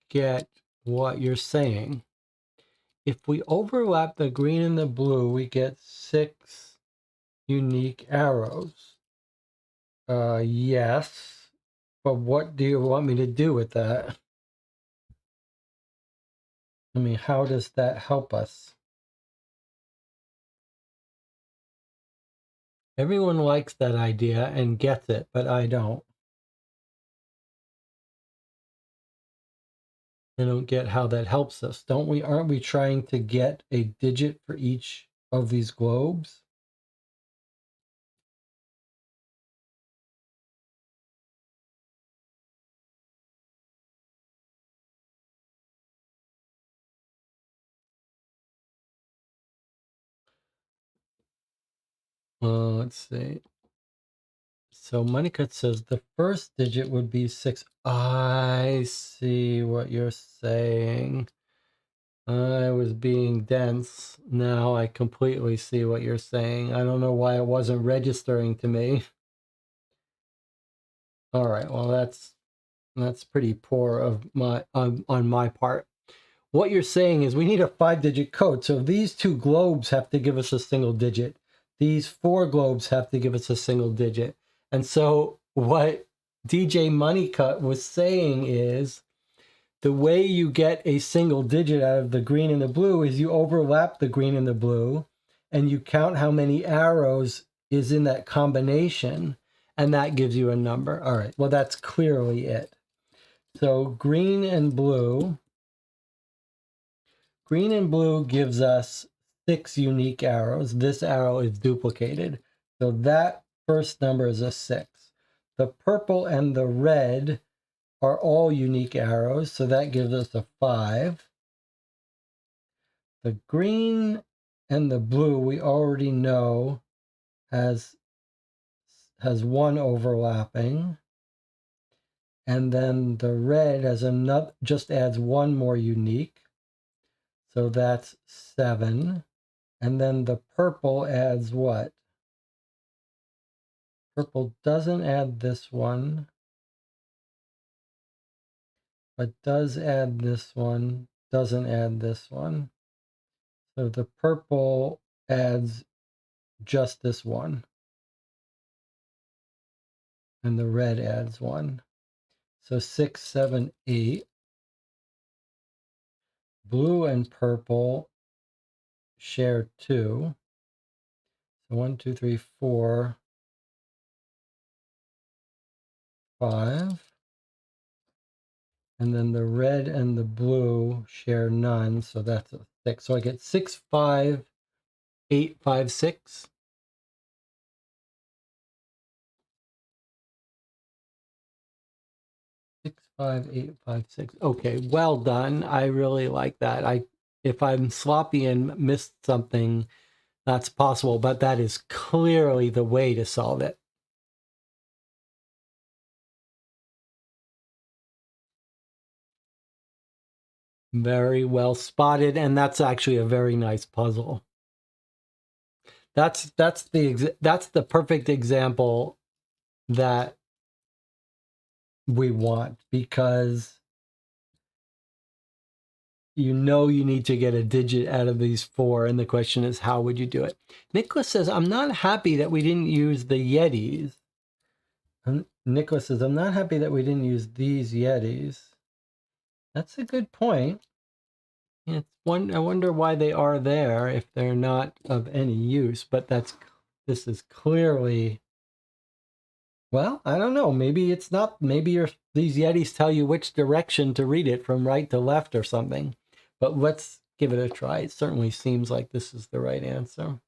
get what you're saying. If we overlap the green and the blue, we get 6 unique arrows. Yes, but what do you want me to do with that? I mean, how does that help us? Everyone likes that idea and gets it, but I don't. I don't get how that helps us. Don't we? Aren't we trying to get a digit for each of these globes? Let's see. So Moneycut says the first digit would be 6. I see what you're saying. I was being dense. Now I completely see what you're saying. I don't know why it wasn't registering to me. All right, well that's pretty poor of my on my part. What you're saying is we need a 5-digit code. So these 2 globes have to give us a single digit. These 4 globes have to give us a single digit. And so what DJ Moneycut was saying is the way you get a single digit out of the green and the blue is you overlap the green and the blue and you count how many arrows is in that combination, and that gives you a number. All right, well, that's clearly it. So green and blue gives us 6 unique arrows. This arrow is duplicated. So that first number is a 6. The purple and the red are all unique arrows, so that gives us a 5. The green and the blue we already know has one overlapping. And then the red has another, just adds one more unique. So that's 7. And then the purple adds what? Purple doesn't add this one, but does add this one, doesn't add this one. So the purple adds just this one, and the red adds 1. So 6, 7, 8. Blue and purple share 2. So 1, 2, 3, 4, 5. And then the red and the blue share none, so that's a 6. So I get 6, 5, 8, 5, 6. 6, 5, 8, 5, 6. Okay, well done. I really like that. If I'm sloppy and missed something, that's possible, but that is clearly the way to solve it. Very well spotted, and that's actually a very nice puzzle. That's the perfect example that we want, because you need to get a digit out of these 4, and the question is, how would you do it? Nicholas says, I'm not happy that we didn't use the Yetis. Nicholas says, I'm not happy that we didn't use these Yetis. That's a good point. I wonder why they are there if they're not of any use, but this is clearly, well, I don't know. Maybe it's not, maybe these Yetis tell you which direction to read it, from right to left or something. But let's give it a try. It certainly seems like this is the right answer.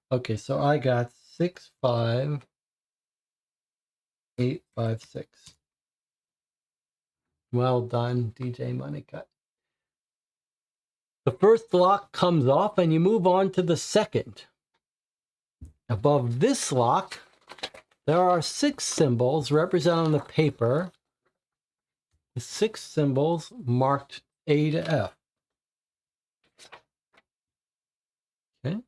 Okay, so I got 6, 5, 8, 5, 6. Well done, DJ Moneycut. The first lock comes off and you move on to the second. Above this lock, there are 6 symbols represented on the paper. The 6 symbols marked A to F. Okay.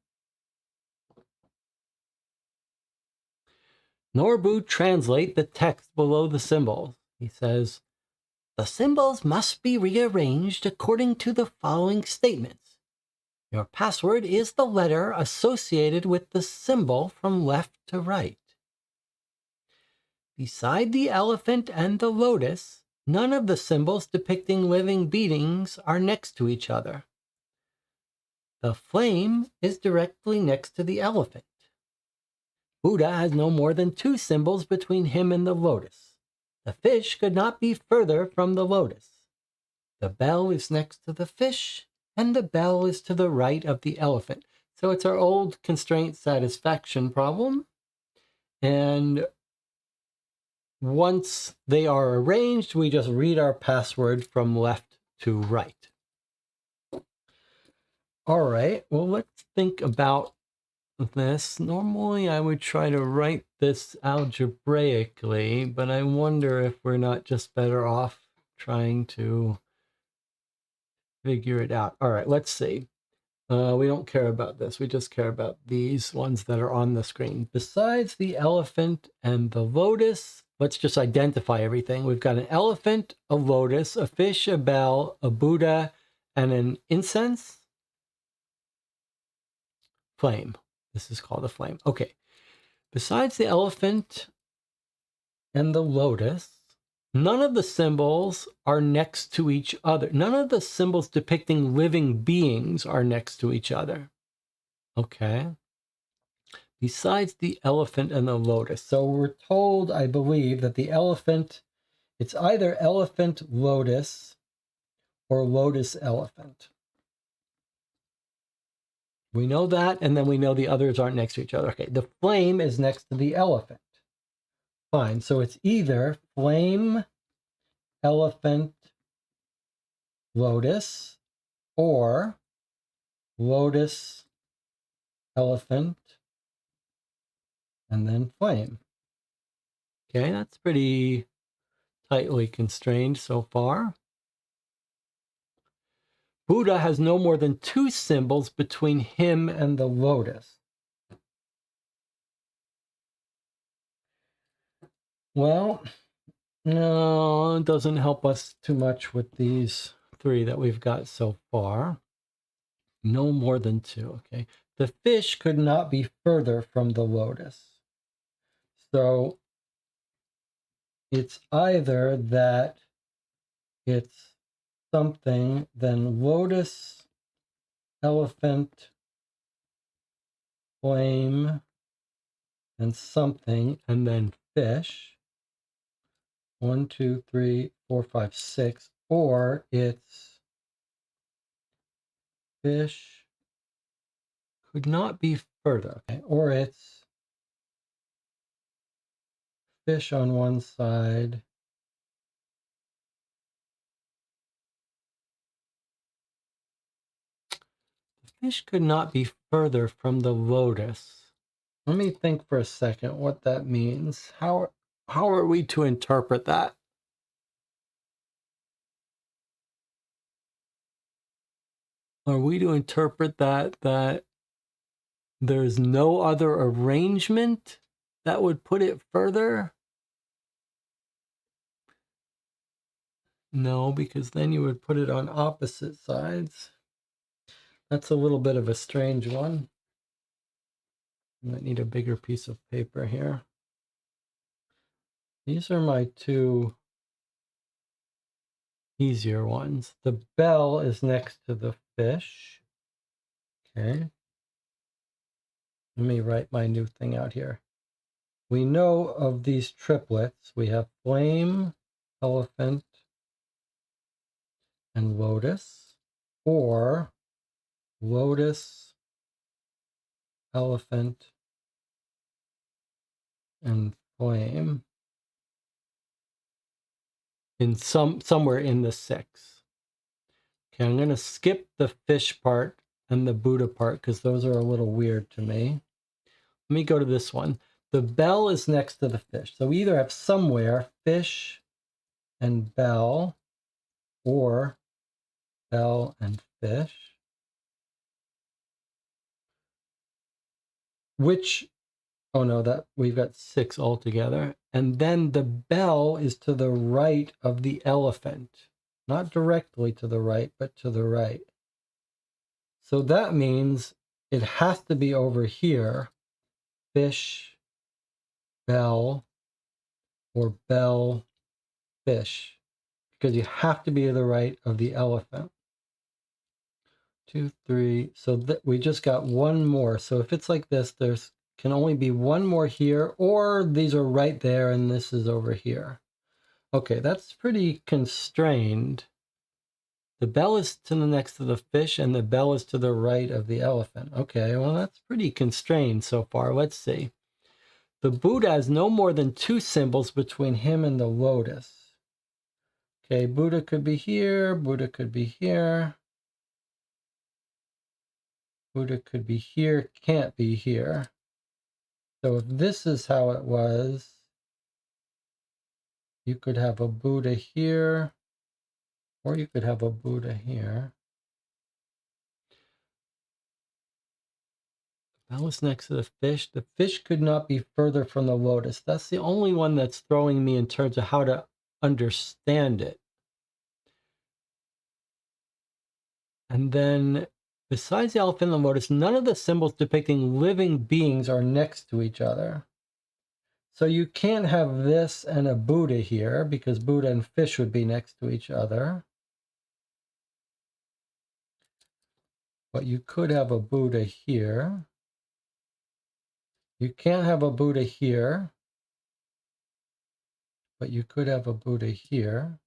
Norbu translate the text below the symbols. He says, the symbols must be rearranged according to the following statements. Your password is the letter associated with the symbol from left to right. Beside the elephant and the lotus, none of the symbols depicting living beings are next to each other. The flame is directly next to the elephant. Buddha has no more than 2 symbols between him and the lotus. The fish could not be further from the lotus. The bell is next to the fish, and the bell is to the right of the elephant. So it's our old constraint satisfaction problem. And once they are arranged, we just read our password from left to right. All right, well, let's think about this. Normally, I would try to write this algebraically, but I wonder if we're not just better off trying to figure it out. All right, let's see. We don't care about this. We just care about these ones that are on the screen. Besides the elephant and the lotus, let's just identify everything. We've got an elephant, a lotus, a fish, a bell, a Buddha, and an incense flame. This is called a flame. Okay. Besides the elephant and the lotus, none of the symbols are next to each other. None of the symbols depicting living beings are next to each other. Okay. Besides the elephant and the lotus. So we're told, I believe, that the elephant, it's either elephant lotus or lotus elephant. We know that, and then we know the others aren't next to each other. Okay, the flame is next to the elephant. Fine, so it's either flame, elephant, lotus, or lotus, elephant, and then flame. Okay, that's pretty tightly constrained so far. Buddha has no more than 2 symbols between him and the lotus. Well, no, it doesn't help us too much with these 3 that we've got so far. No more than 2, okay? The fish could not be further from the lotus. So it's either that it's something, then lotus, elephant, flame, and something, and then fish. 1, 2, 3, 4, 5, 6, or it's fish could not be further, okay? Or it's fish on one side, the fish could not be further from the lotus. Let me think for a second what that means. How are we to interpret that? Are we to interpret that there's no other arrangement that would put it further? No, because then you would put it on opposite sides. That's a little bit of a strange one. I might need a bigger piece of paper here. These are my 2 easier ones. The bell is next to the fish. Okay. Let me write my new thing out here. We know of these triplets. We have flame, elephant, and lotus, or lotus, elephant, and flame in somewhere in the 6. Okay, I'm going to skip the fish part and the Buddha part because those are a little weird to me. Let me go to this one. The bell is next to the fish. So we either have somewhere fish and bell, or bell and fish. Which, oh no, that we've got 6 altogether. And then the bell is to the right of the elephant. Not directly to the right, but to the right. So that means it has to be over here. Fish, bell, or bell, fish. Because you have to be to the right of the elephant. 2, 3. So we just got one more. So if it's like this, there's can only be one more here, or these are right there and this is over here. Okay, that's pretty constrained. The bell is to the next to the fish and the bell is to the right of the elephant. Okay, well, that's pretty constrained so far. Let's see. The Buddha has no more than 2 symbols between him and the lotus. Okay, Buddha could be here, Buddha could be here. Buddha could be here, can't be here. So if this is how it was, you could have a Buddha here, or you could have a Buddha here. That was next to the fish. The fish could not be further from the lotus. That's the only one that's throwing me in terms of how to understand it. And then besides the elephant and the lotus, none of the symbols depicting living beings are next to each other. So you can't have this and a Buddha here because Buddha and fish would be next to each other. But you could have a Buddha here. You can't have a Buddha here. But you could have a Buddha here.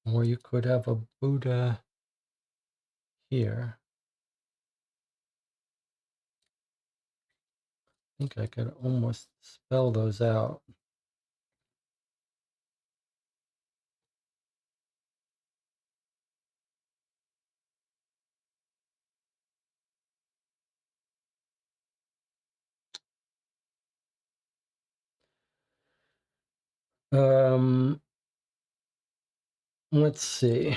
Or you could have a Buddha here. I think I could almost spell those out. Let's see.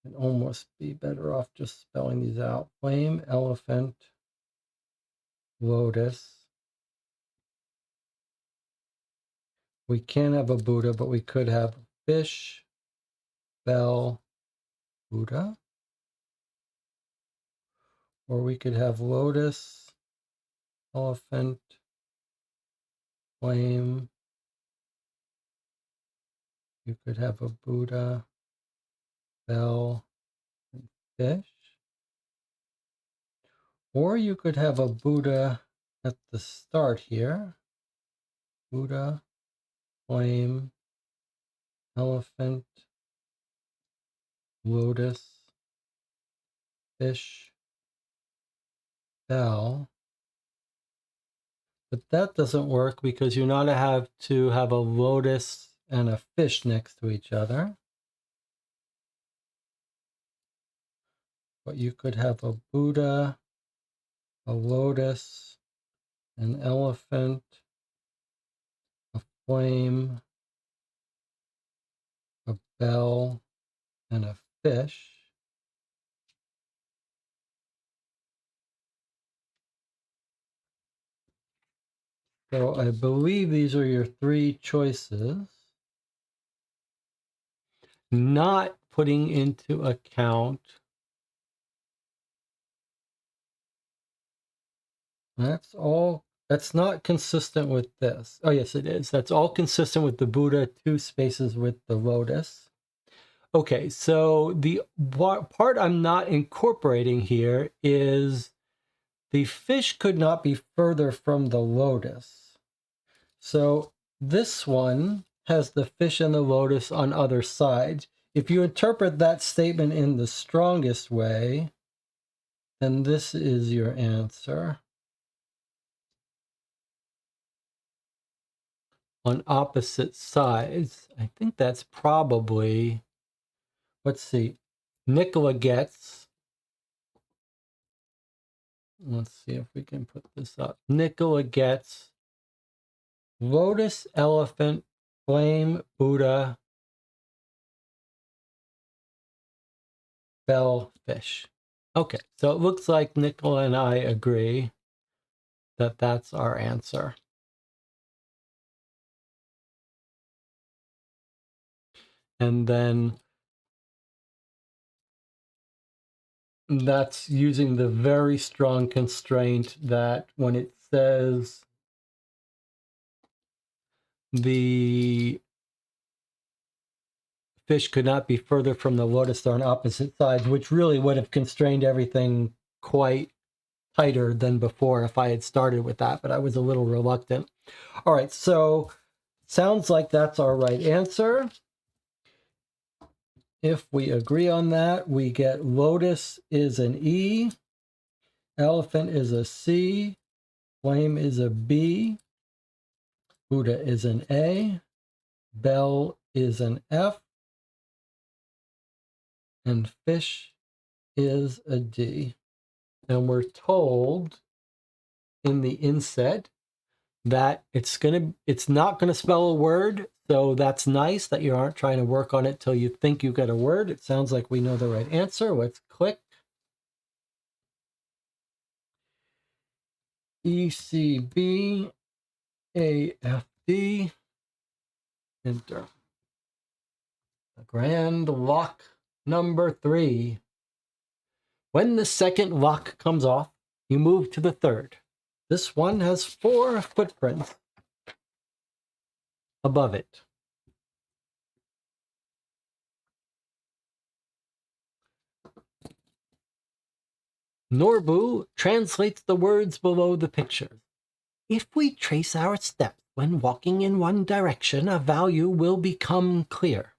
I'd almost be better off just spelling these out. Flame, elephant, lotus. We can't have a Buddha, but we could have fish, bell, Buddha. Or we could have lotus, elephant, flame. You could have a Buddha, bell, and fish. Or you could have a Buddha at the start here. Buddha, flame, elephant, lotus, fish, bell. But that doesn't work because you're not have to have a lotus and a fish next to each other. But you could have a Buddha, a lotus, an elephant, a flame, a bell, and a fish. So I believe these are your three choices. Not putting into account. That's all. That's not consistent with this. Oh, yes, it is. That's all consistent with the Buddha, 2 spaces with the lotus. Okay, so the part I'm not incorporating here is the fish could not be further from the lotus. So this one has the fish and the lotus on other sides. If you interpret that statement in the strongest way, then this is your answer. On opposite sides, I think that's probably, let's see, Nicola gets, let's see if we can put this up. Nicola gets lotus, elephant, flame, Buddha, bell, fish. Okay, so it looks like Nicola and I agree that that's our answer. And then that's using the very strong constraint that when it says the fish could not be further from the lotus, they're on opposite sides, which really would have constrained everything quite tighter than before if I had started with that, but I was a little reluctant. All right, so sounds like that's our right answer. If we agree on that, we get lotus is an E, elephant is a C, flame is a B, Buddha is an A, bell is an F, and fish is a D. And we're told in the inset that it's not gonna spell a word, so that's nice that you aren't trying to work on it till you think you get a word. It sounds like we know the right answer. Let's click. ECB AFD, enter. The grand lock number 3. When the second lock comes off, you move to the third. This one has 4 footprints above it. Norbu translates the words below the picture. If we trace our steps when walking in one direction, a value will become clear.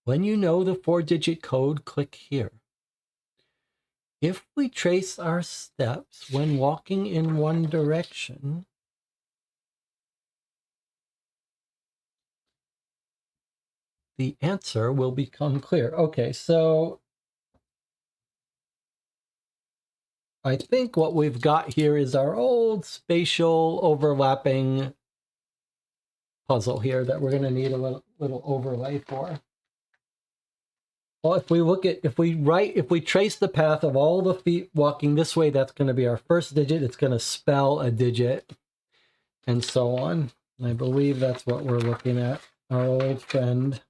When you know the 4-digit code, click here. If we trace our steps when walking in one direction, the answer will become clear. Okay, so I think what we've got here is our old spatial overlapping puzzle here that we're going to need a little overlay for. Well, if we trace the path of all the feet walking this way, that's going to be our first digit. It's going to spell a digit and so on. I believe that's what we're looking at, our old friend.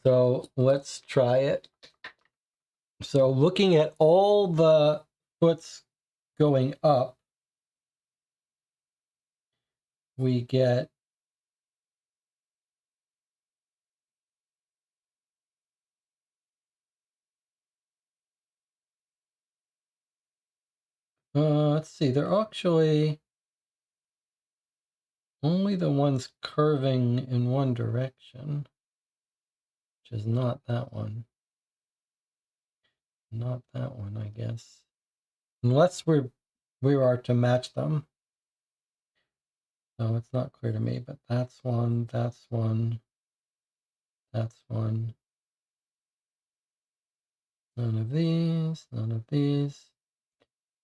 So let's try it. So looking at all the foots going up, we get let's see, they're actually only the ones curving in one direction, which is not that one. Not that one, I guess. Unless we are to match them. So it's not clear to me, but that's one, that's one, that's one. None of these, none of these.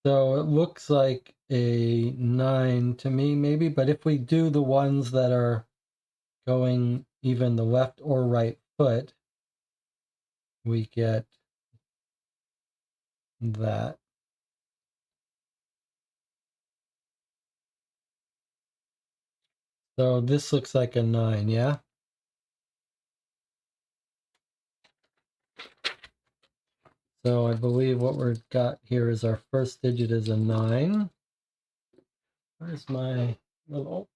So it looks like a 9 to me, maybe, but if we do the ones that are going even the left or right foot, we get that. So this looks like a 9, yeah? So I believe what we've got here is our first digit is a 9. Where's my little...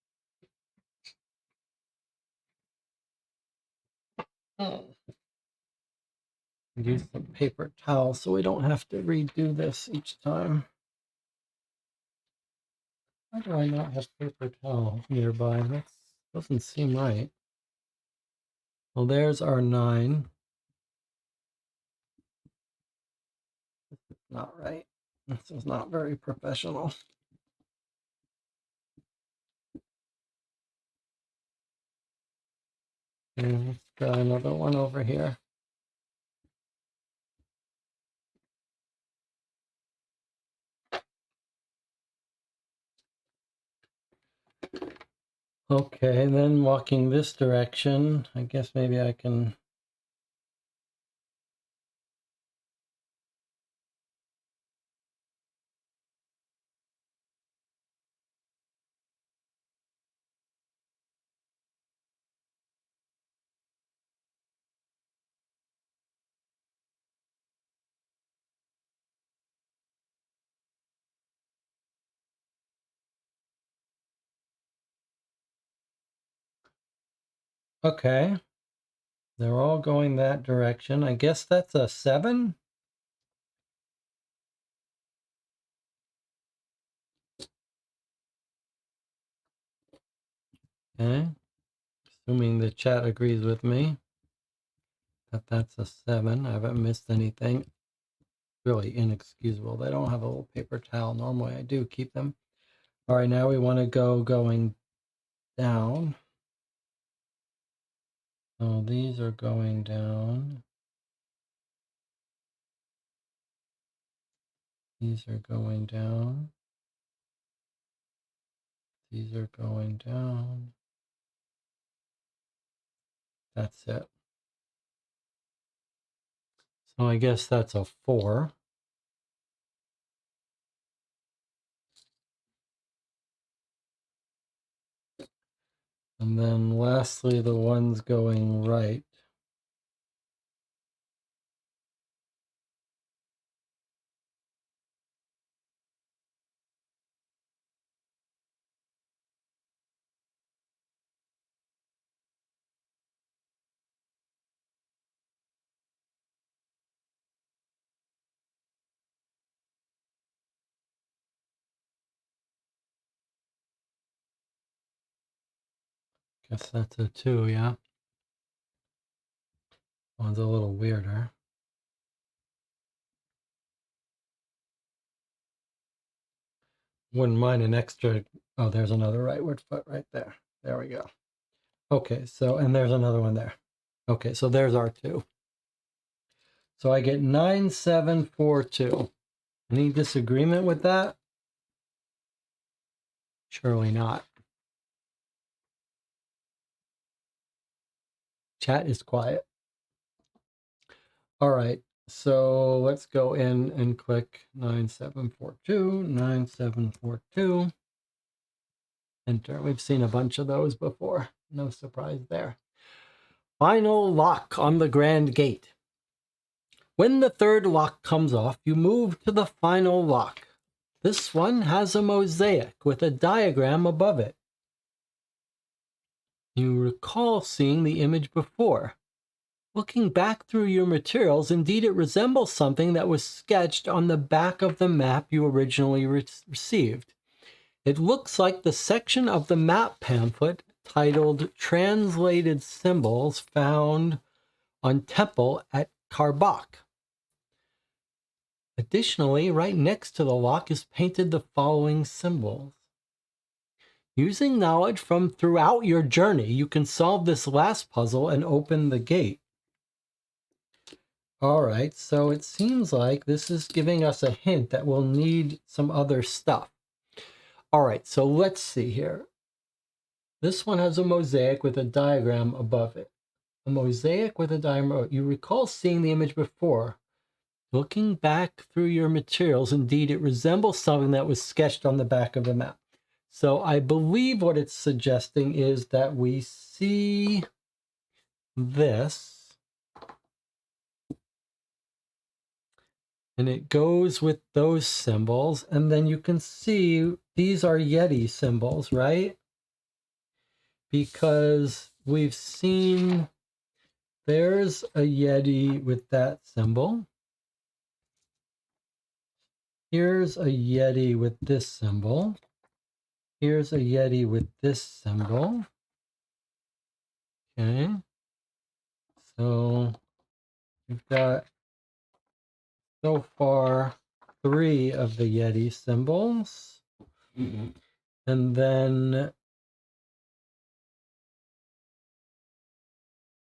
Use some paper towel so we don't have to redo this each time. Why do I not have paper towel nearby? That doesn't seem right. Well, there's our 9. This is not right. This is not very professional. And let's try another one over here. Okay, and then walking this direction, I guess maybe I can... Okay, they're all going that direction. I guess that's a 7? Okay, assuming the chat agrees with me that that's a 7. I haven't missed anything. Really inexcusable. They don't have a little paper towel. Normally I do keep them. All right, now we want to go going down. So these are going down. These are going down. These are going down. That's it. So I guess that's a 4. And then lastly, the ones going right. Guess that's a 2, yeah? One's a little weirder. Wouldn't mind an extra... Oh, there's another rightward foot right there. There we go. Okay, so, and there's another one there. Okay, so there's our 2. So I get 9, 7, 4, 2. Any disagreement with that? Surely not. Chat is quiet. All right, so let's go in and click 9742, 9742. Enter. We've seen a bunch of those before. No surprise there. Final lock on the grand gate. When the third lock comes off, you move to the final lock. This one has a mosaic with a diagram above it. You recall seeing the image before. Looking back through your materials, indeed it resembles something that was sketched on the back of the map you originally received. It looks like the section of the map pamphlet titled Translated Symbols found on Temple at Karbach. Additionally, right next to the lock is painted the following symbols. Using knowledge from throughout your journey, you can solve this last puzzle and open the gate. All right, so it seems like this is giving us a hint that we'll need some other stuff. All right, so let's see here. This one has a mosaic with a diagram above it. A mosaic with a diagram. You recall seeing the image before. Looking back through your materials, indeed, it resembles something that was sketched on the back of the map. So I believe what it's suggesting is that we see this, and it goes with those symbols, and then you can see these are Yeti symbols, right? Because we've seen there's a Yeti with that symbol. Here's a Yeti with this symbol. Here's a Yeti with this symbol. Okay. So we've got so far 3 of the Yeti symbols. And then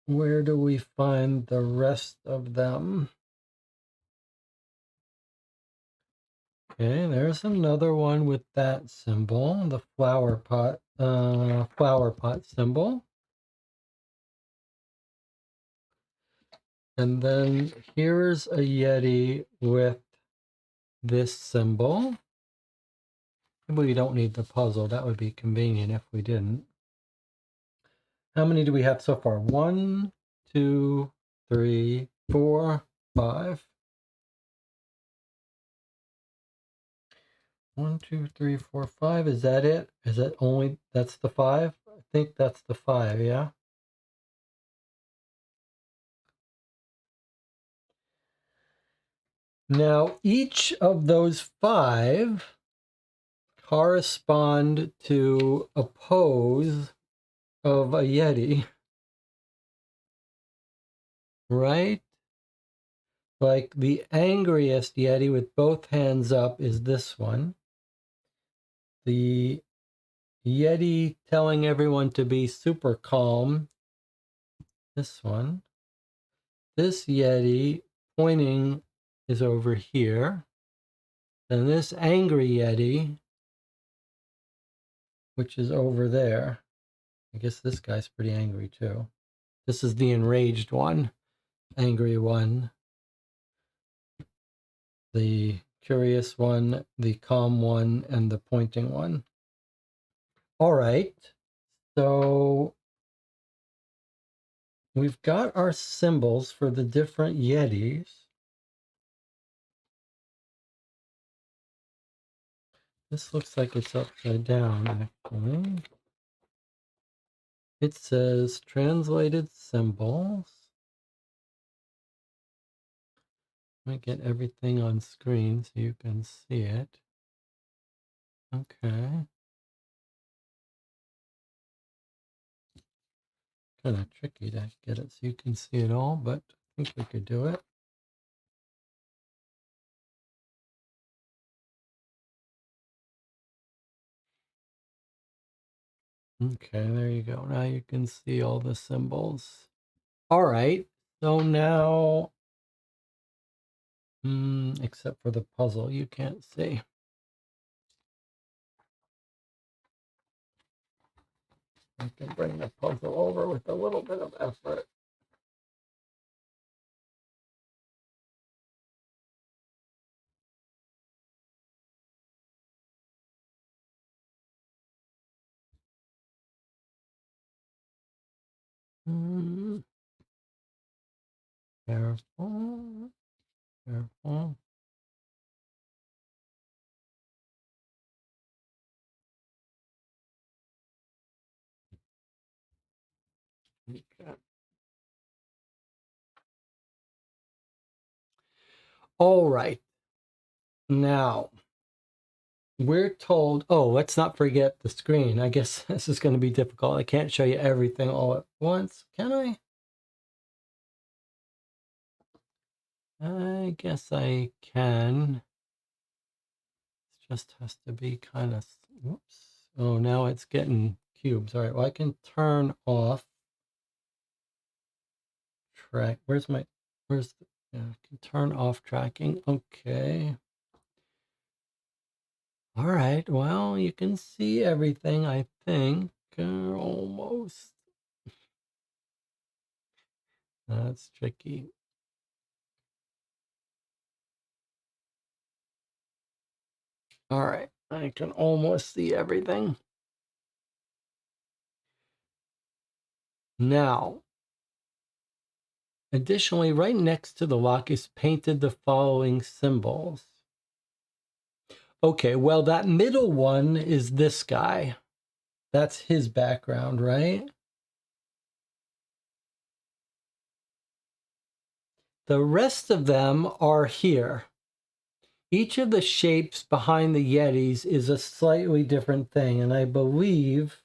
where do we find the rest of them? Okay, there's another one with that symbol, the flower pot symbol. And then here's a Yeti with this symbol. We don't need the puzzle. That would be convenient if we didn't. How many do we have so far? 1, 2, 3, 4, 5. 1, 2, 3, 4, 5. Is that it? Is that only, that's the 5? I think that's the 5, yeah? Now, each of those 5 correspond to a pose of a Yeti, right? Like the angriest Yeti with both hands up is this one. The Yeti telling everyone to be super calm, this one. This Yeti pointing is over here. And this angry Yeti, which is over there. I guess this guy's pretty angry too. This is the enraged one, angry one. The curious one, the calm one, and the pointing one. All right, so we've got our symbols for the different Yetis. This looks like it's upside down, actually. It says translated symbols. Let me get everything on screen so you can see it. Okay. Kind of tricky to get it so you can see it all, but I think we could do it. Okay, there you go. Now you can see all the symbols. All right, so now, except for the puzzle, you can't see. I can bring the puzzle over with a little bit of effort. Careful. Careful. Okay. All right. Now, we're told, oh, let's not forget the screen. I guess this is going to be difficult. I can't show you everything all at once, can I? I guess I can. It just has to be kind of, whoops. Oh, now it's getting cubes. All right, well, I can turn off track. Where's the, yeah, I can turn off tracking. Okay. All right, well, you can see everything, I think. Almost. That's tricky. All right, I can almost see everything. Now, additionally, right next to the lock is painted the following symbols. Okay, well, that middle one is this guy. That's his background, right? The rest of them are here. Each of the shapes behind the Yetis is a slightly different thing, and I believe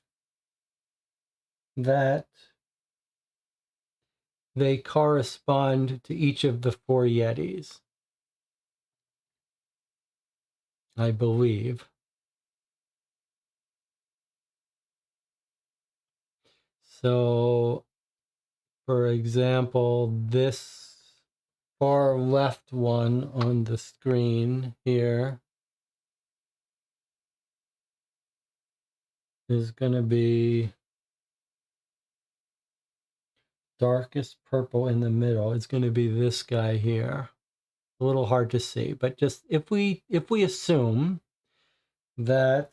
that they correspond to each of the 4 Yetis. I believe. So, for example, this far left one on the screen here is going to be darkest purple in the middle. It's going to be this guy here. A little hard to see, but just if we assume that,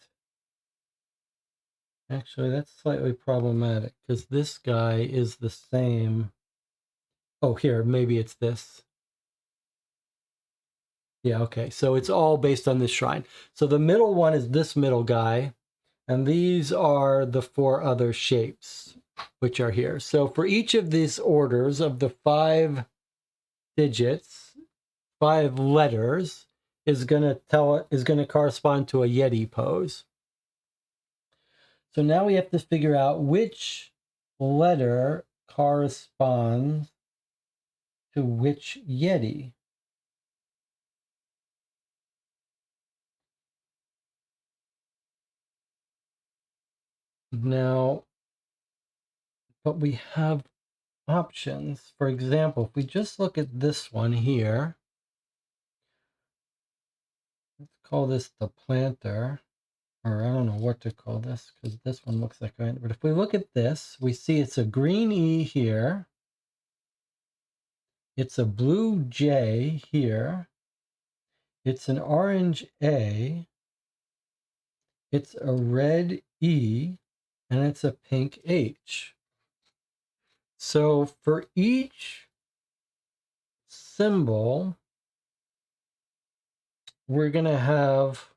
actually that's slightly problematic because this guy is the same. Oh, here, maybe it's this. Yeah, okay. So it's all based on this shrine. So the middle one is this middle guy, and these are the 4 other shapes which are here. So for each of these orders of the 5 digits, 5 letters is going to correspond to a Yeti pose. So now we have to figure out which letter corresponds to which Yeti. Now, but we have options. For example, if we just look at this one here, let's call this the planter, or I don't know what to call this because this one looks like it. But if we look at this, we see it's a green E here. It's a blue J here. It's an orange A. It's a red E. And it's a pink H. So for each symbol, we're going to have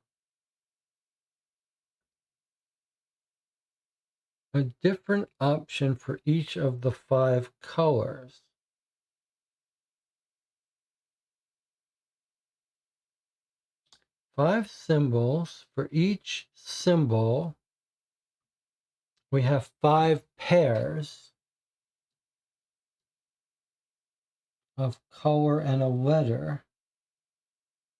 a different option for each of the 5 colors. Five symbols. For each symbol, we have 5 pairs of color and a letter.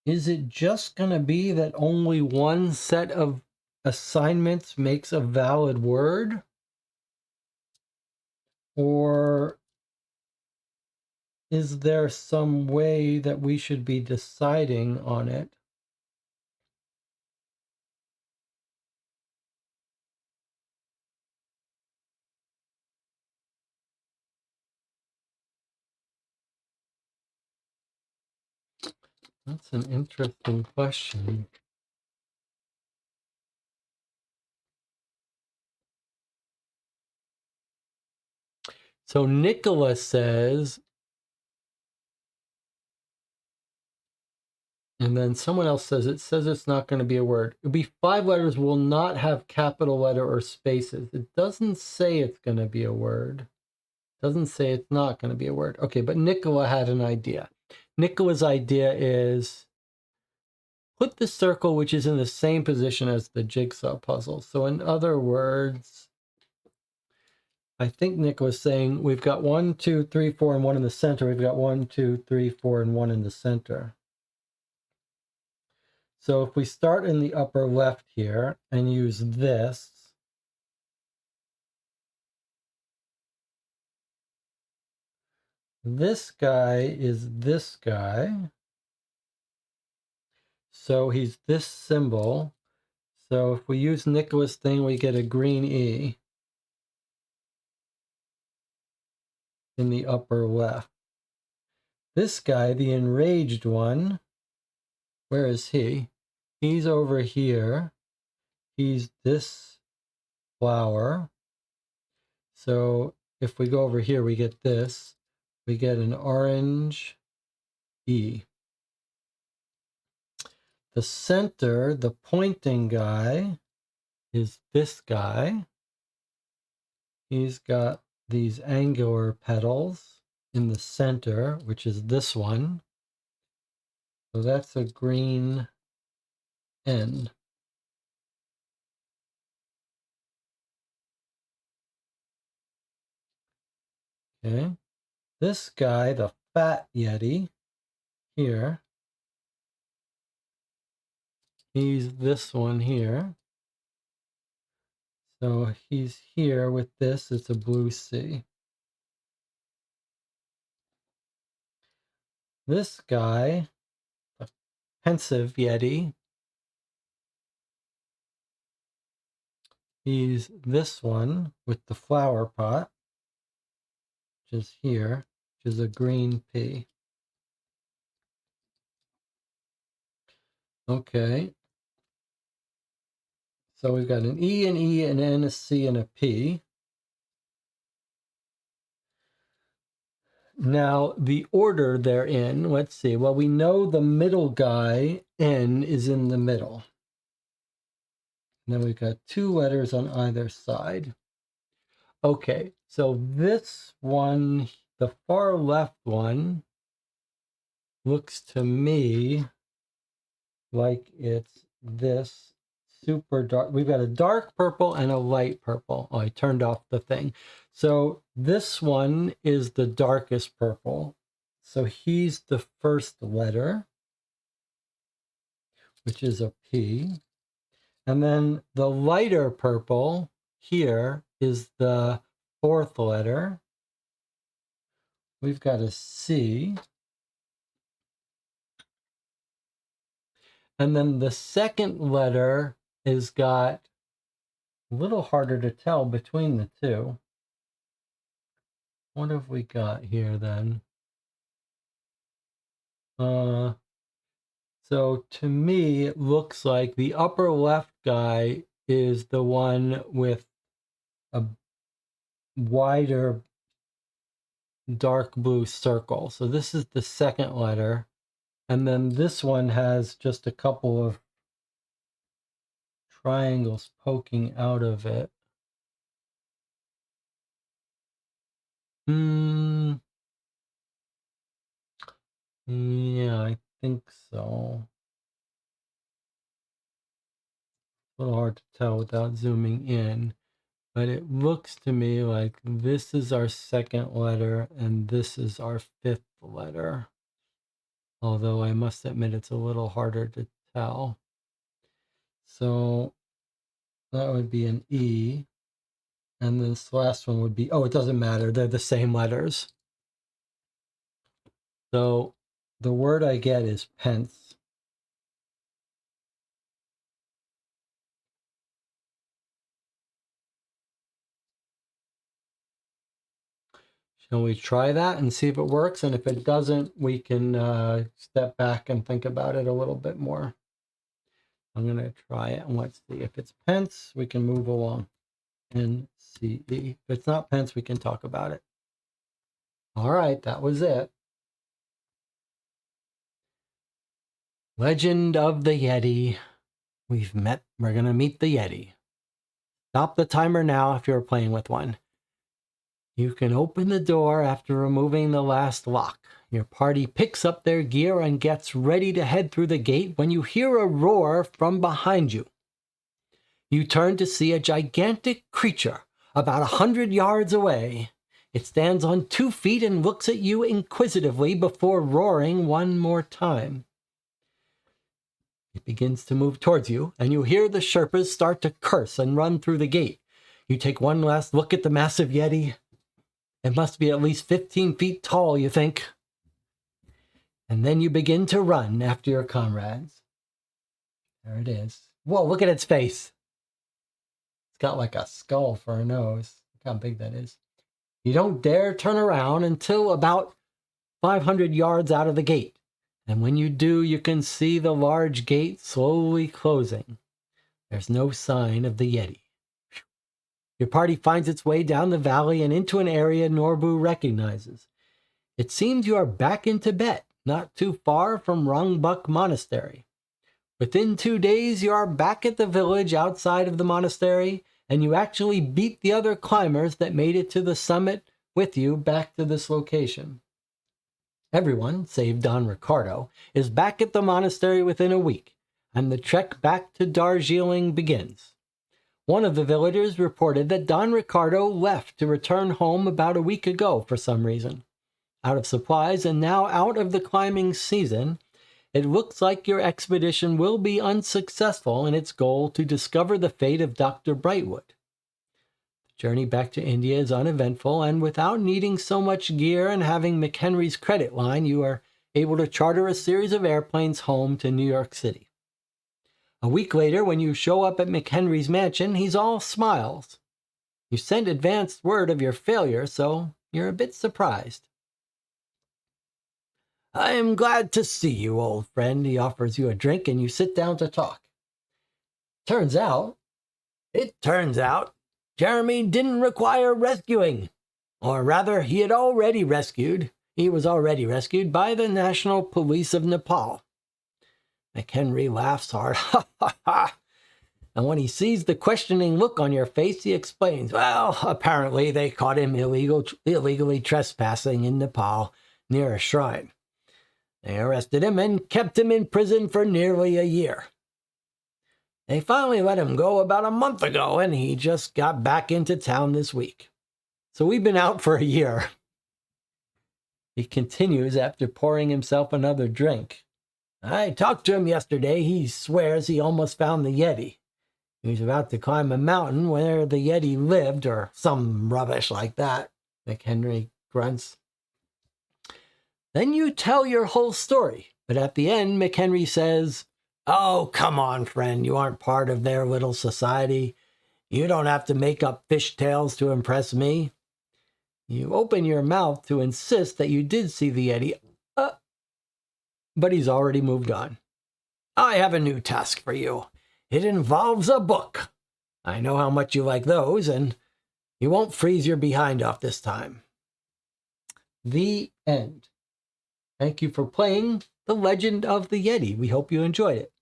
Is it just going to be that only one set of assignments makes a valid word? Or is there some way that we should be deciding on it? That's an interesting question. So Nicholas says, and then someone else says it's not going to be a word. It'll be 5 letters, will not have capital letter or spaces. It doesn't say it's going to be a word. It doesn't say it's not going to be a word. Okay, but Nicola had an idea. Nicola's idea is put the circle which is in the same position as the jigsaw puzzle. So in other words, I think Nick was saying we've got 1, 2, 3, 4, and 1 in the center. We've got 1, 2, 3, 4, and 1 in the center. So if we start in the upper left here and use this, this guy is this guy. So he's this symbol. So if we use Nicholas' thing, we get a green E in the upper left. This guy, the enraged one, where is he? He's over here. He's this flower. So if we go over here, we get this. We get an orange E. The center, the pointing guy, is this guy. He's got these angular petals in the center, which is this one. So that's a green N. Okay. This guy, the fat Yeti, here, he's this one here. So he's here with this, it's a blue C. This guy, the pensive Yeti, he's this one with the flower pot, which is here, which is a green P. Okay. So we've got an E, an E, an N, a C, and a P. Now, the order they're in, let's see. Well, we know the middle guy, N, is in the middle. And then we've got 2 letters on either side. Okay, so this one, the far left one, looks to me like it's this super dark. We've got a dark purple and a light purple. Oh, I turned off the thing. So this one is the darkest purple. So he's the first letter, which is a P. And then the lighter purple here is the 4th letter. We've got a C. And then the second letter is got a little harder to tell between the two. What have we got here then? So to me, it looks like the upper left guy is the one with a wider dark blue circle. So this is the second letter. And then this one has just a couple of triangles poking out of it. Yeah, I think so. A little hard to tell without zooming in, but it looks to me like this is our second letter and this is our 5th letter. Although I must admit it's a little harder to tell. So that would be an E. And this last one would be, oh, it doesn't matter. They're the same letters. So the word I get is pence. Shall we try that and see if it works? And if it doesn't, we can step back and think about it a little bit more. I'm going to try it and let's see. If it's pence, we can move along. NCE. If it's not pence, we can talk about it. All right, that was it. Legend of the Yeti. We're going to meet the Yeti. Stop the timer now if you're playing with one. You can open the door after removing the last lock. Your party picks up their gear and gets ready to head through the gate when you hear a roar from behind you. You turn to see a gigantic creature about 100 yards away. It stands on 2 feet and looks at you inquisitively before roaring one more time. It begins to move towards you, and you hear the Sherpas start to curse and run through the gate. You take one last look at the massive Yeti. It must be at least 15 feet tall, you think. And then you begin to run after your comrades. There it is. Whoa, look at its face. It's got like a skull for a nose. Look how big that is. You don't dare turn around until about 500 yards out of the gate. And when you do, you can see the large gate slowly closing. There's no sign of the Yeti. Your party finds its way down the valley and into an area Norbu recognizes. It seems you are back in Tibet, not too far from Rongbuk Monastery. Within 2 days, you are back at the village outside of the monastery, and you actually beat the other climbers that made it to the summit with you back to this location. Everyone, save Don Ricardo, is back at the monastery within a week, and the trek back to Darjeeling begins. One of the villagers reported that Don Ricardo left to return home about a week ago for some reason. Out of supplies and now out of the climbing season, it looks like your expedition will be unsuccessful in its goal to discover the fate of Dr. Brightwood. The journey back to India is uneventful, and without needing so much gear and having McHenry's credit line, you are able to charter a series of airplanes home to New York City. A week later, when you show up at McHenry's mansion, he's all smiles. You sent advanced word of your failure, so you're a bit surprised. I am glad to see you, old friend. He offers you a drink and you sit down to talk. It turns out, Jeremy didn't require rescuing. Or rather, he was already rescued by the National Police of Nepal. McHenry laughs hard. Ha ha ha! And when he sees the questioning look on your face, he explains, well, apparently they caught him illegally trespassing in Nepal near a shrine. They arrested him and kept him in prison for nearly a year. They finally let him go about a month ago, and he just got back into town this week. So we've been out for a year. He continues after pouring himself another drink. I talked to him yesterday. He swears he almost found the Yeti. He was about to climb a mountain where the Yeti lived, or some rubbish like that, McHenry grunts. Then you tell your whole story, but at the end, McHenry says, oh, come on, friend, you aren't part of their little society. You don't have to make up fish tales to impress me. You open your mouth to insist that you did see the Yeti, but he's already moved on. I have a new task for you. It involves a book. I know how much you like those, and you won't freeze your behind off this time. The end. Thank you for playing The Legend of the Yeti. We hope you enjoyed it.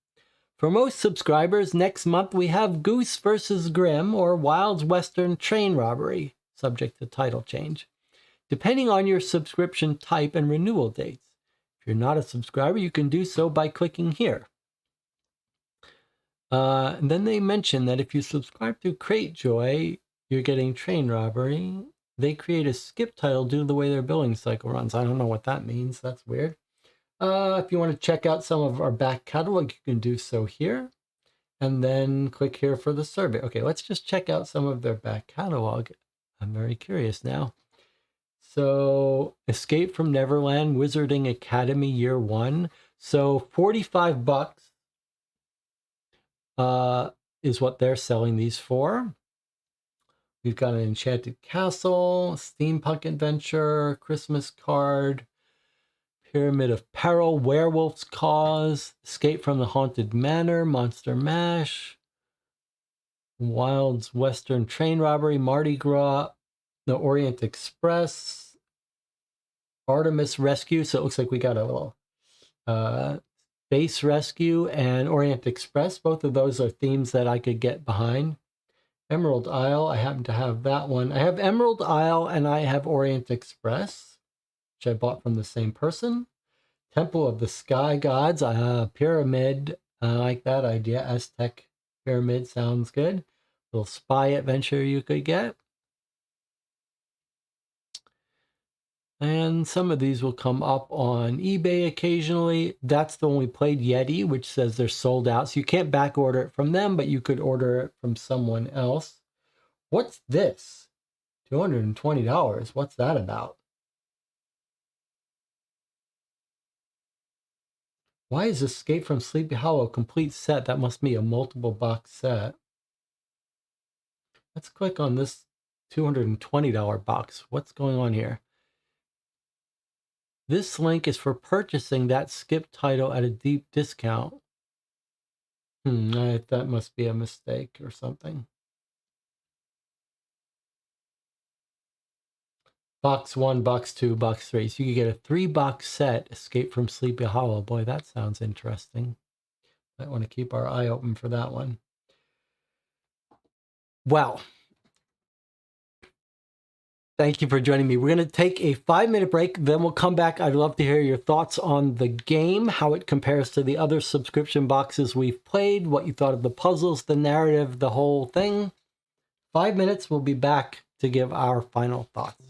For most subscribers, next month we have Goose vs. Grimm or Wild's Western Train Robbery, subject to title change, depending on your subscription type and renewal dates. If you're not a subscriber, you can do so by clicking here. And then they mention that if you subscribe to Cratejoy, you're getting Train Robbery. They create a skip title due to the way their billing cycle runs. I don't know what that means. That's weird. If you want to check out some of our back catalog, you can do so here. And then click here for the survey. Okay, let's just check out some of their back catalog. I'm very curious now. So, Escape from Neverland, Wizarding Academy Year 1. So, $45 is what they're selling these for. We've got an Enchanted Castle, Steampunk Adventure, Christmas Card, Pyramid of Peril, Werewolf's Cause, Escape from the Haunted Manor, Monster Mash, Wild's Western Train Robbery, Mardi Gras, The Orient Express, Artemis Rescue. So it looks like we got a little Space Rescue and Orient Express. Both of those are themes that I could get behind. Emerald Isle, I happen to have that one. I have Emerald Isle and I have Orient Express, which I bought from the same person. Temple of the Sky Gods, Pyramid, I like that idea. Aztec Pyramid sounds good. Little spy adventure you could get. And some of these will come up on eBay occasionally. That's the one we played, Yeti, which says they're sold out. So you can't back order it from them, but you could order it from someone else. What's this? $220. What's that about? Why is Escape from Sleepy Hollow a complete set? That must be a multiple box set. Let's click on this $220 box. What's going on here? This link is for purchasing that skip title at a deep discount. That must be a mistake or something. Box 1, box 2, box 3. So you could get a 3-box set, Escape from Sleepy Hollow. Boy, that sounds interesting. Might want to keep our eye open for that one. Well, thank you for joining me. We're going to take a 5-minute break, then we'll come back. I'd love to hear your thoughts on the game, how it compares to the other subscription boxes we've played, what you thought of the puzzles, the narrative, the whole thing. 5 minutes, we'll be back to give our final thoughts.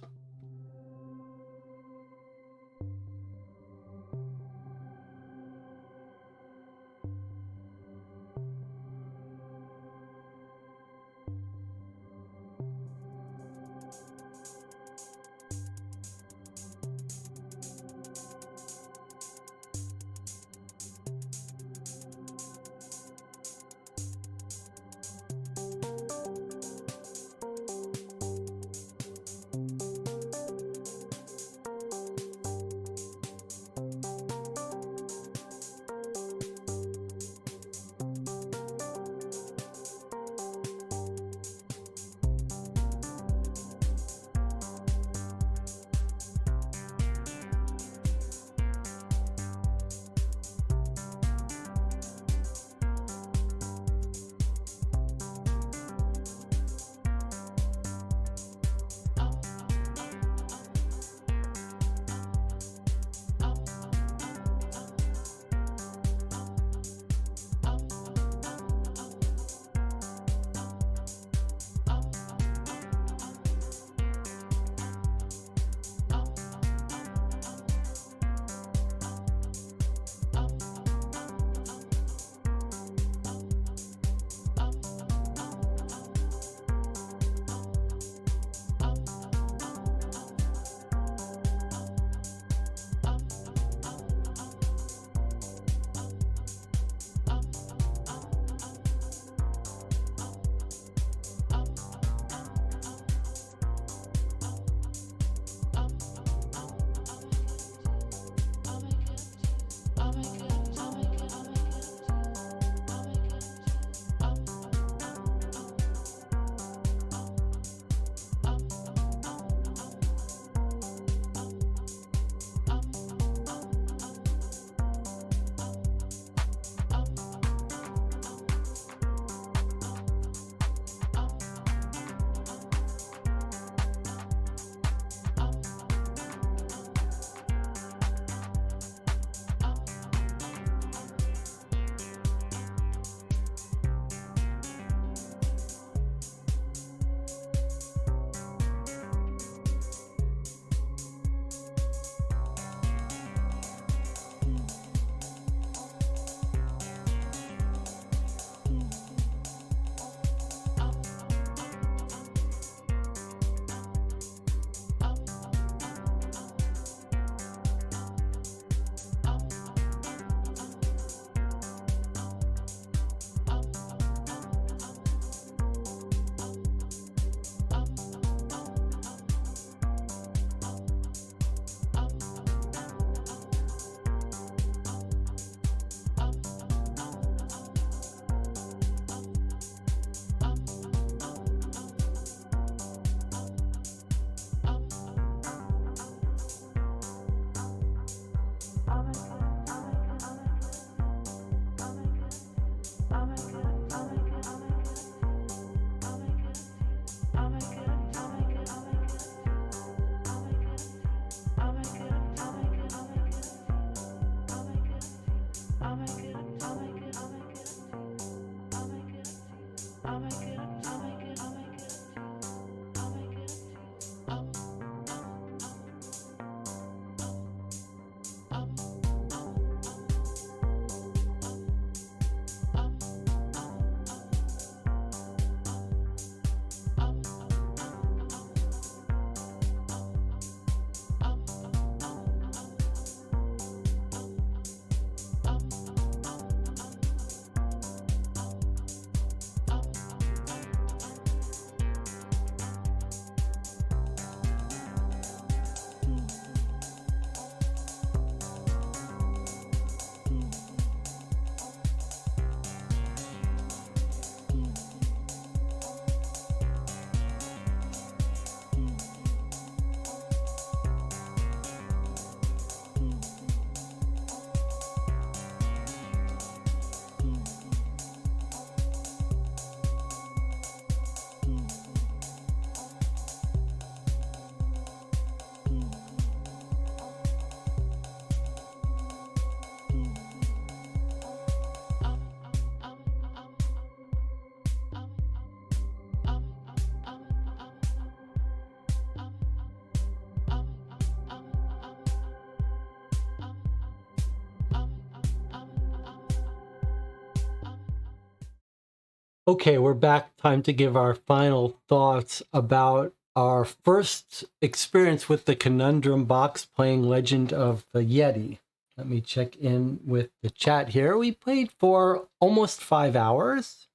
Okay, we're back. Time to give our final thoughts about our first experience with the Conundrum Box playing Legend of the Yeti. Let me check in with the chat here. We played for almost 5 hours.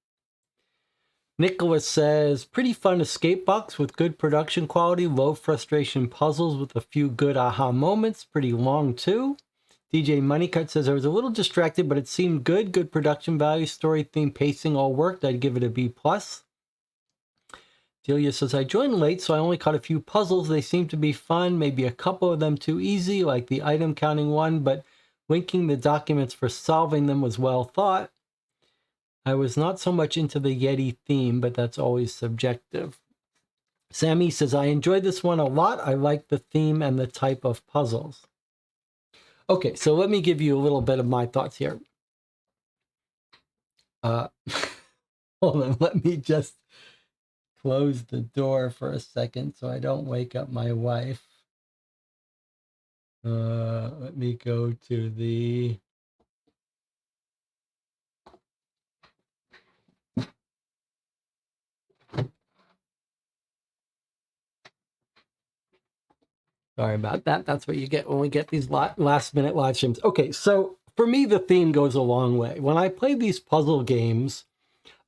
Nicholas says, pretty fun escape box with good production quality, low frustration puzzles with a few good aha moments. Pretty long too. DJ Moneycut says, I was a little distracted, but it seemed good. Good production value, story, theme, pacing all worked. I'd give it a B+. Delia says, I joined late, so I only caught a few puzzles. They seem to be fun, maybe a couple of them too easy, like the item counting one, but linking the documents for solving them was well thought. I was not so much into the Yeti theme, but that's always subjective. Sammy says, I enjoyed this one a lot. I like the theme and the type of puzzles. Okay, so let me give you a little bit of my thoughts here. Hold on, let me just close the door for a second so I don't wake up my wife. Let me go to the... Sorry about that. That's what you get when we get these last-minute live streams. Okay, so for me, the theme goes a long way. When I play these puzzle games,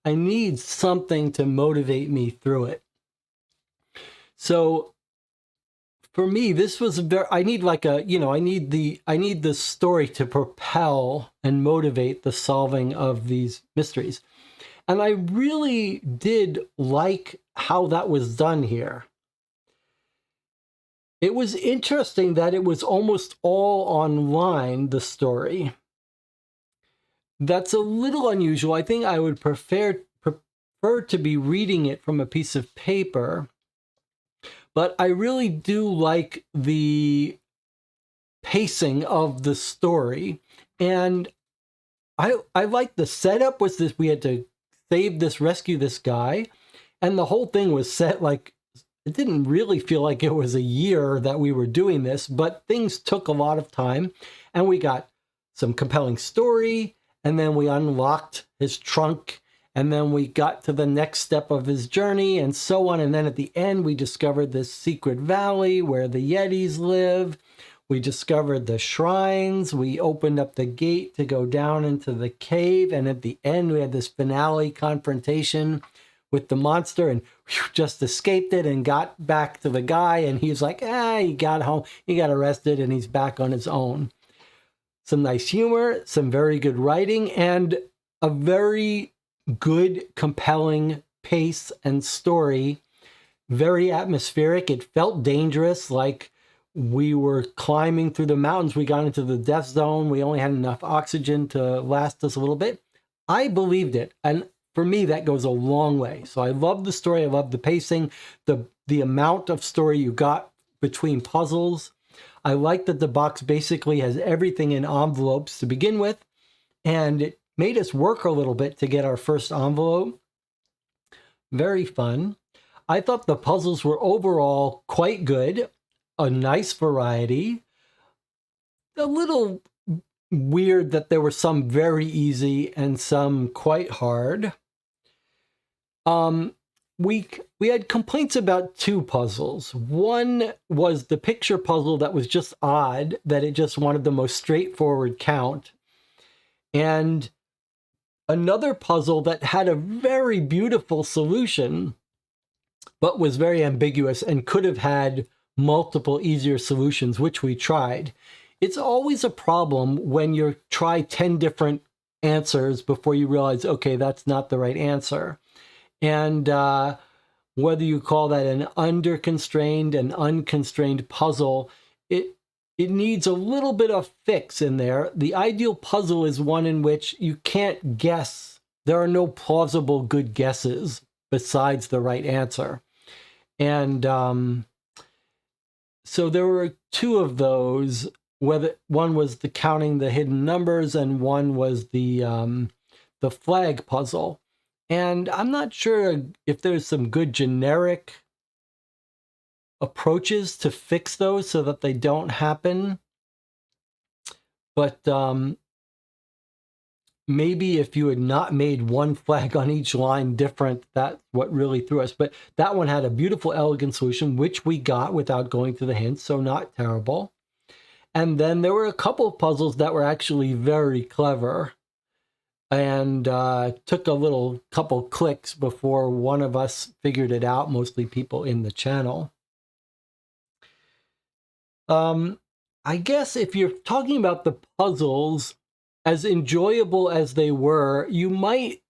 I need something to motivate me through it. So for me, this was I need like a, I need the story to propel and motivate the solving of these mysteries. And I really did like how that was done here. It was interesting that it was almost all online, the story. That's a little unusual. I think I would prefer to be reading it from a piece of paper. But I really do like the pacing of the story. And I like the setup was this, we had to rescue this guy. And the whole thing was set like, it didn't really feel like it was a year that we were doing this, but things took a lot of time. And we got some compelling story. And then we unlocked his trunk. And then we got to the next step of his journey and so on. And then at the end, we discovered this secret valley where the Yetis live. We discovered the shrines. We opened up the gate to go down into the cave. And at the end, we had this finale confrontation with the monster and just escaped it and got back to the guy. And he's like, he got home, he got arrested and he's back on his own. Some nice humor, some very good writing, and a very good, compelling pace and story. Very atmospheric. It felt dangerous, like we were climbing through the mountains. We got into the death zone. We only had enough oxygen to last us a little bit. I believed it. And for me, that goes a long way. So I love the story. I love the pacing, the amount of story you got between puzzles. I like that the box basically has everything in envelopes to begin with. And it made us work a little bit to get our first envelope. Very fun. I thought the puzzles were overall quite good, a nice variety. A little weird that there were some very easy and some quite hard. Um, we had complaints about two puzzles. One was the picture puzzle that was just odd, that it just wanted the most straightforward count. And another puzzle that had a very beautiful solution, but was very ambiguous and could have had multiple easier solutions, which we tried. It's always a problem when you try 10 different answers before you realize, okay, that's not the right answer. And whether you call that an under-constrained and unconstrained puzzle, it needs a little bit of fix in there. The ideal puzzle is one in which you can't guess. There are no plausible good guesses besides the right answer. And so there were two of those, whether one was the counting the hidden numbers and one was the flag puzzle. And I'm not sure if there's some good generic approaches to fix those so that they don't happen. But maybe if you had not made one flag on each line different, that's what really threw us. But that one had a beautiful, elegant solution, which we got without going through the hints, so not terrible. And then there were a couple of puzzles that were actually very clever and took a couple clicks before one of us figured it out, mostly people in the channel. I guess if you're talking about the puzzles, as enjoyable as they were, you might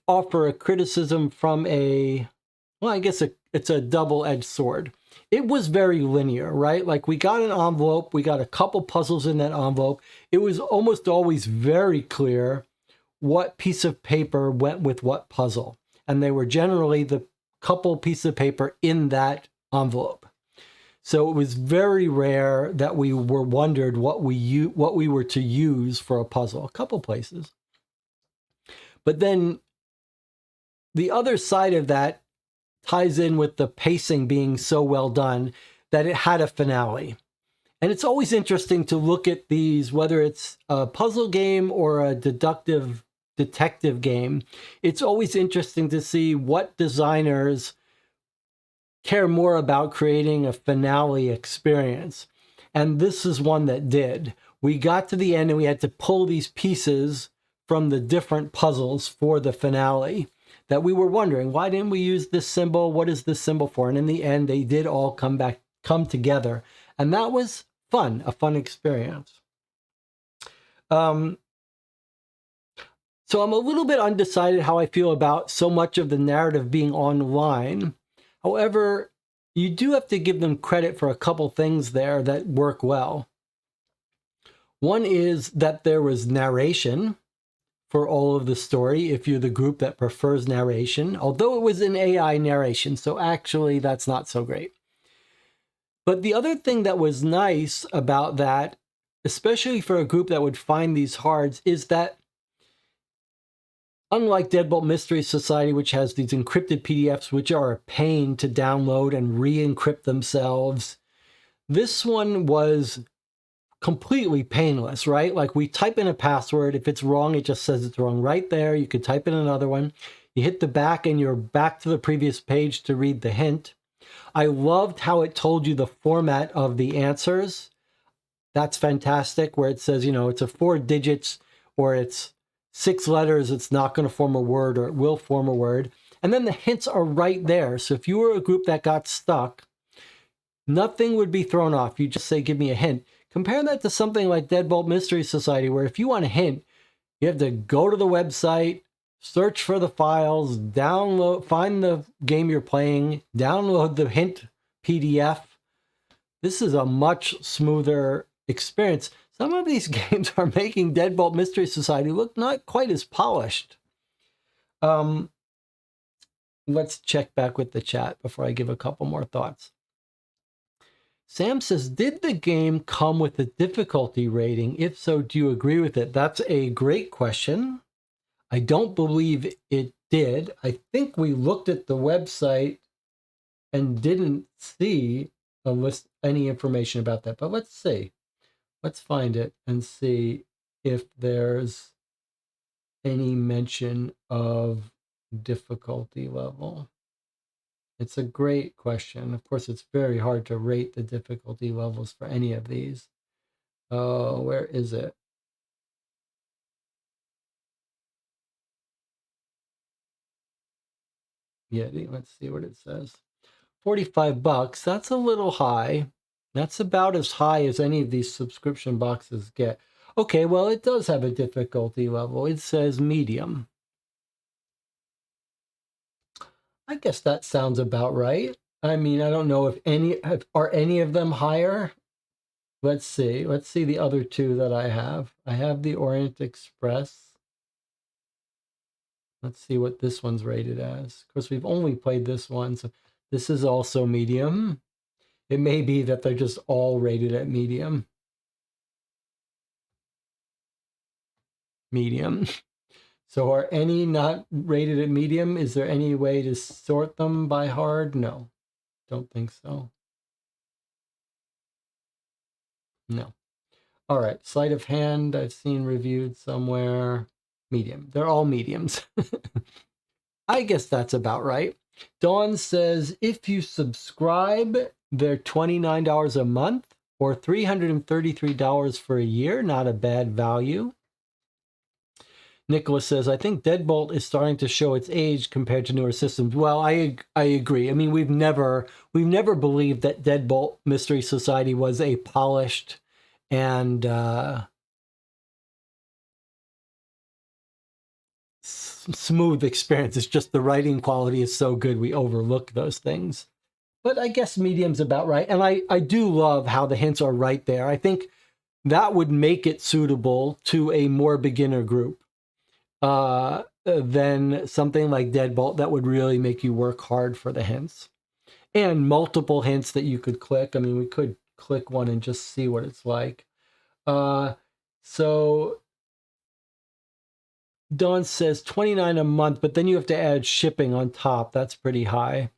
offer a criticism from well, I guess it's a double-edged sword. It was very linear, right? Like we got an envelope, we got a couple puzzles in that envelope. It was almost always very clear what piece of paper went with what puzzle. And they were generally the couple pieces of paper in that envelope. So it was very rare that we were wondered what we were to use for a puzzle. A couple places. But then the other side of that ties in with the pacing being so well done that it had a finale. And it's always interesting to look at these, whether it's a puzzle game or a detective game. It's always interesting to see what designers care more about creating a finale experience. And this is one that did. We got to the end and we had to pull these pieces from the different puzzles for the finale that we were wondering, why didn't we use this symbol? What is this symbol for? And in the end, they did all come together. And that was fun, a fun experience. So I'm a little bit undecided how I feel about so much of the narrative being online. However, you do have to give them credit for a couple things there that work well. One is that there was narration for all of the story, if you're the group that prefers narration, although it was an AI narration, so actually that's not so great. But the other thing that was nice about that, especially for a group that would find these hard, is that unlike Deadbolt Mystery Society, which has these encrypted PDFs, which are a pain to download and re-encrypt themselves, this one was completely painless, right? Like we type in a password. If it's wrong, it just says it's wrong right there. You could type in another one. You hit the back and you're back to the previous page to read the hint. I loved how it told you the format of the answers. That's fantastic, where it says, it's a 4 digits or it's 6 letters. It's not going to form a word or it will form a word. And then the hints are right there. So if you were a group that got stuck, nothing would be thrown off. You just say, give me a hint. Compare that to something like Deadbolt Mystery Society, where if you want a hint, you have to go to the website, search for the files, download, find the game you're playing, download the hint PDF. This is a much smoother experience. Some of these games are making Deadbolt Mystery Society look not quite as polished. Let's check back with the chat before I give a couple more thoughts. Sam says, did the game come with a difficulty rating? If so, do you agree with it? That's a great question. I don't believe it did. I think we looked at the website and didn't see any information about that. But let's see. Let's find it and see if there's any mention of difficulty level. It's a great question. Of course, it's very hard to rate the difficulty levels for any of these. Oh, where is it? Yeti, let's see what it says. $45. That's a little high. That's about as high as any of these subscription boxes get. Okay, well, it does have a difficulty level. It says medium. I guess that sounds about right. I mean, I don't know if are any of them higher. Let's see. Let's see the other two that I have. I have the Orient Express. Let's see what this one's rated as. Of course, we've only played this one, so this is also medium. It may be that they're just all rated at medium. Medium. So are any not rated at medium? Is there any way to sort them by hard? No, don't think so. No. All right, sleight of hand, I've seen reviewed somewhere. Medium. They're all mediums. I guess that's about right. Dawn says, if you subscribe, they're $29 a month or $333 for a year. Not a bad value. Nicholas says, I think Deadbolt is starting to show its age compared to newer systems. Well, I agree. I mean, we've never believed that Deadbolt Mystery Society was a polished and smooth experience. It's just the writing quality is so good we overlook those things. But I guess medium's about right. And I do love how the hints are right there. I think that would make it suitable to a more beginner group than something like Deadbolt that would really make you work hard for the hints. And multiple hints that you could click. I mean, we could click one and just see what it's like. So Dawn says $29 a month, but then you have to add shipping on top. That's pretty high.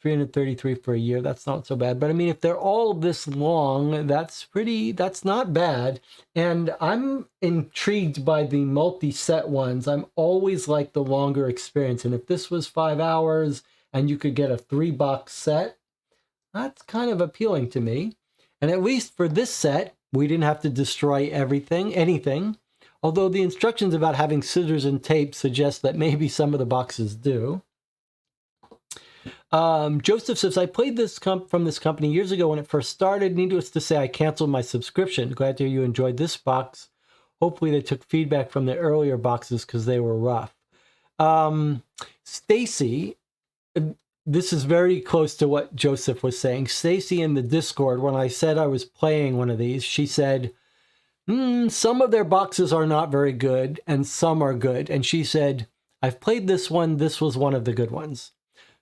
$333 for a year. That's not so bad. But I mean, if they're all this long, that's not bad. And I'm intrigued by the multi-set ones. I'm always like the longer experience. And if this was 5 hours and you could get a 3-box set, that's kind of appealing to me. And at least for this set, we didn't have to destroy anything. Although the instructions about having scissors and tape suggest that maybe some of the boxes do. Joseph says, I played this from this company years ago when it first started. Needless to say, I canceled my subscription. Glad to hear you enjoyed this box. Hopefully they took feedback from the earlier boxes because they were rough. Stacy, this is very close to what Joseph was saying. Stacy in the Discord, when I said I was playing one of these, she said, some of their boxes are not very good and some are good. And she said, I've played this one. This was one of the good ones.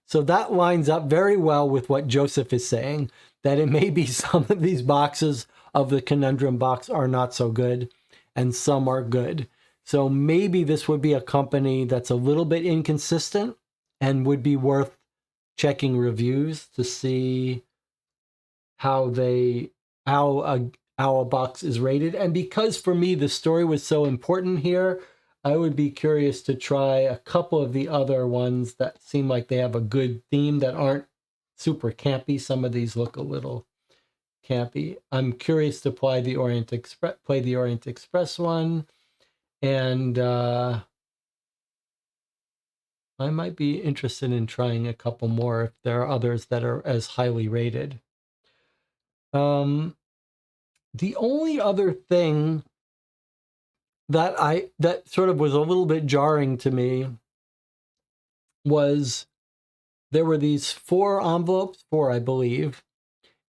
So that lines up very well with what Joseph is saying, that it may be some of these boxes of the Conundrum Box are not so good and some are good. So maybe this would be a company that's a little bit inconsistent and would be worth checking reviews to see how a box is rated. And because for me the story was so important here, I would be curious to try a couple of the other ones that seem like they have a good theme that aren't super campy. Some of these look a little campy. I'm curious to play the Orient Express one, and I might be interested in trying a couple more if there are others that are as highly rated. The only other thing that sort of was a little bit jarring to me was there were these 4 envelopes, I believe,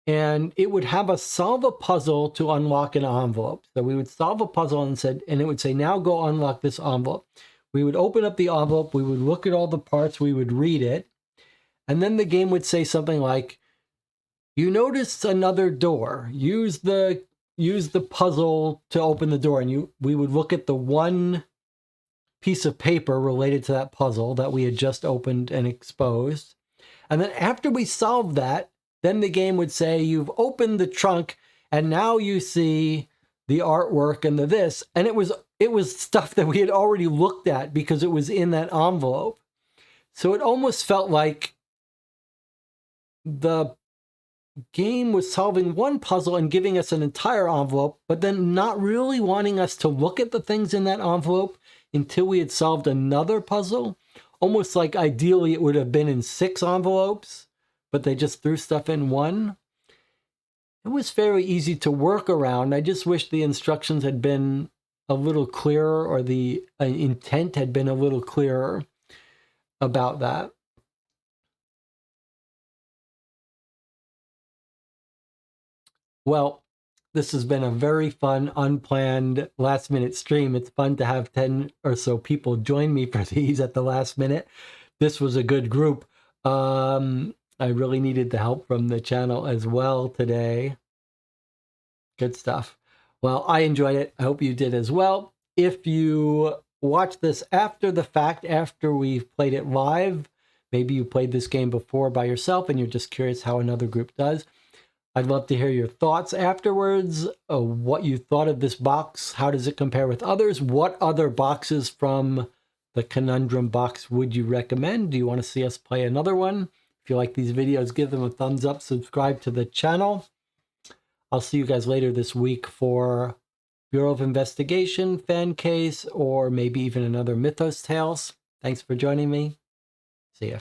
and it would have us solve a puzzle to unlock an envelope. So we would solve a puzzle and it would say, now go unlock this envelope. We would open up the envelope, we would look at all the parts, we would read it, and then the game would say something like, you noticed another door. Use the puzzle to open the door, and we would look at the one piece of paper related to that puzzle that we had just opened and exposed. And then after we solved that, then the game would say, you've opened the trunk and now you see the artwork and the this. And it was stuff that we had already looked at because it was in that envelope. So it almost felt like the game was solving one puzzle and giving us an entire envelope, but then not really wanting us to look at the things in that envelope until we had solved another puzzle. Almost like ideally it would have been in 6 envelopes, but they just threw stuff in one. It was very easy to work around. I just wish the instructions had been a little clearer, or the intent had been a little clearer about that. Well, this has been a very fun, unplanned, last-minute stream. It's fun to have 10 or so people join me for these at the last minute. This was a good group. I really needed the help from the channel as well today. Good stuff. Well, I enjoyed it. I hope you did as well. If you watch this after the fact, after we've played it live, maybe you played this game before by yourself and you're just curious how another group does, I'd love to hear your thoughts afterwards, what you thought of this box. How does it compare with others? What other boxes from the Conundrum Box would you recommend? Do you want to see us play another one? If you like these videos, give them a thumbs up, subscribe to the channel. I'll see you guys later this week for Bureau of Investigation, Fan Case, or maybe even another Mythos Tales. Thanks for joining me. See ya.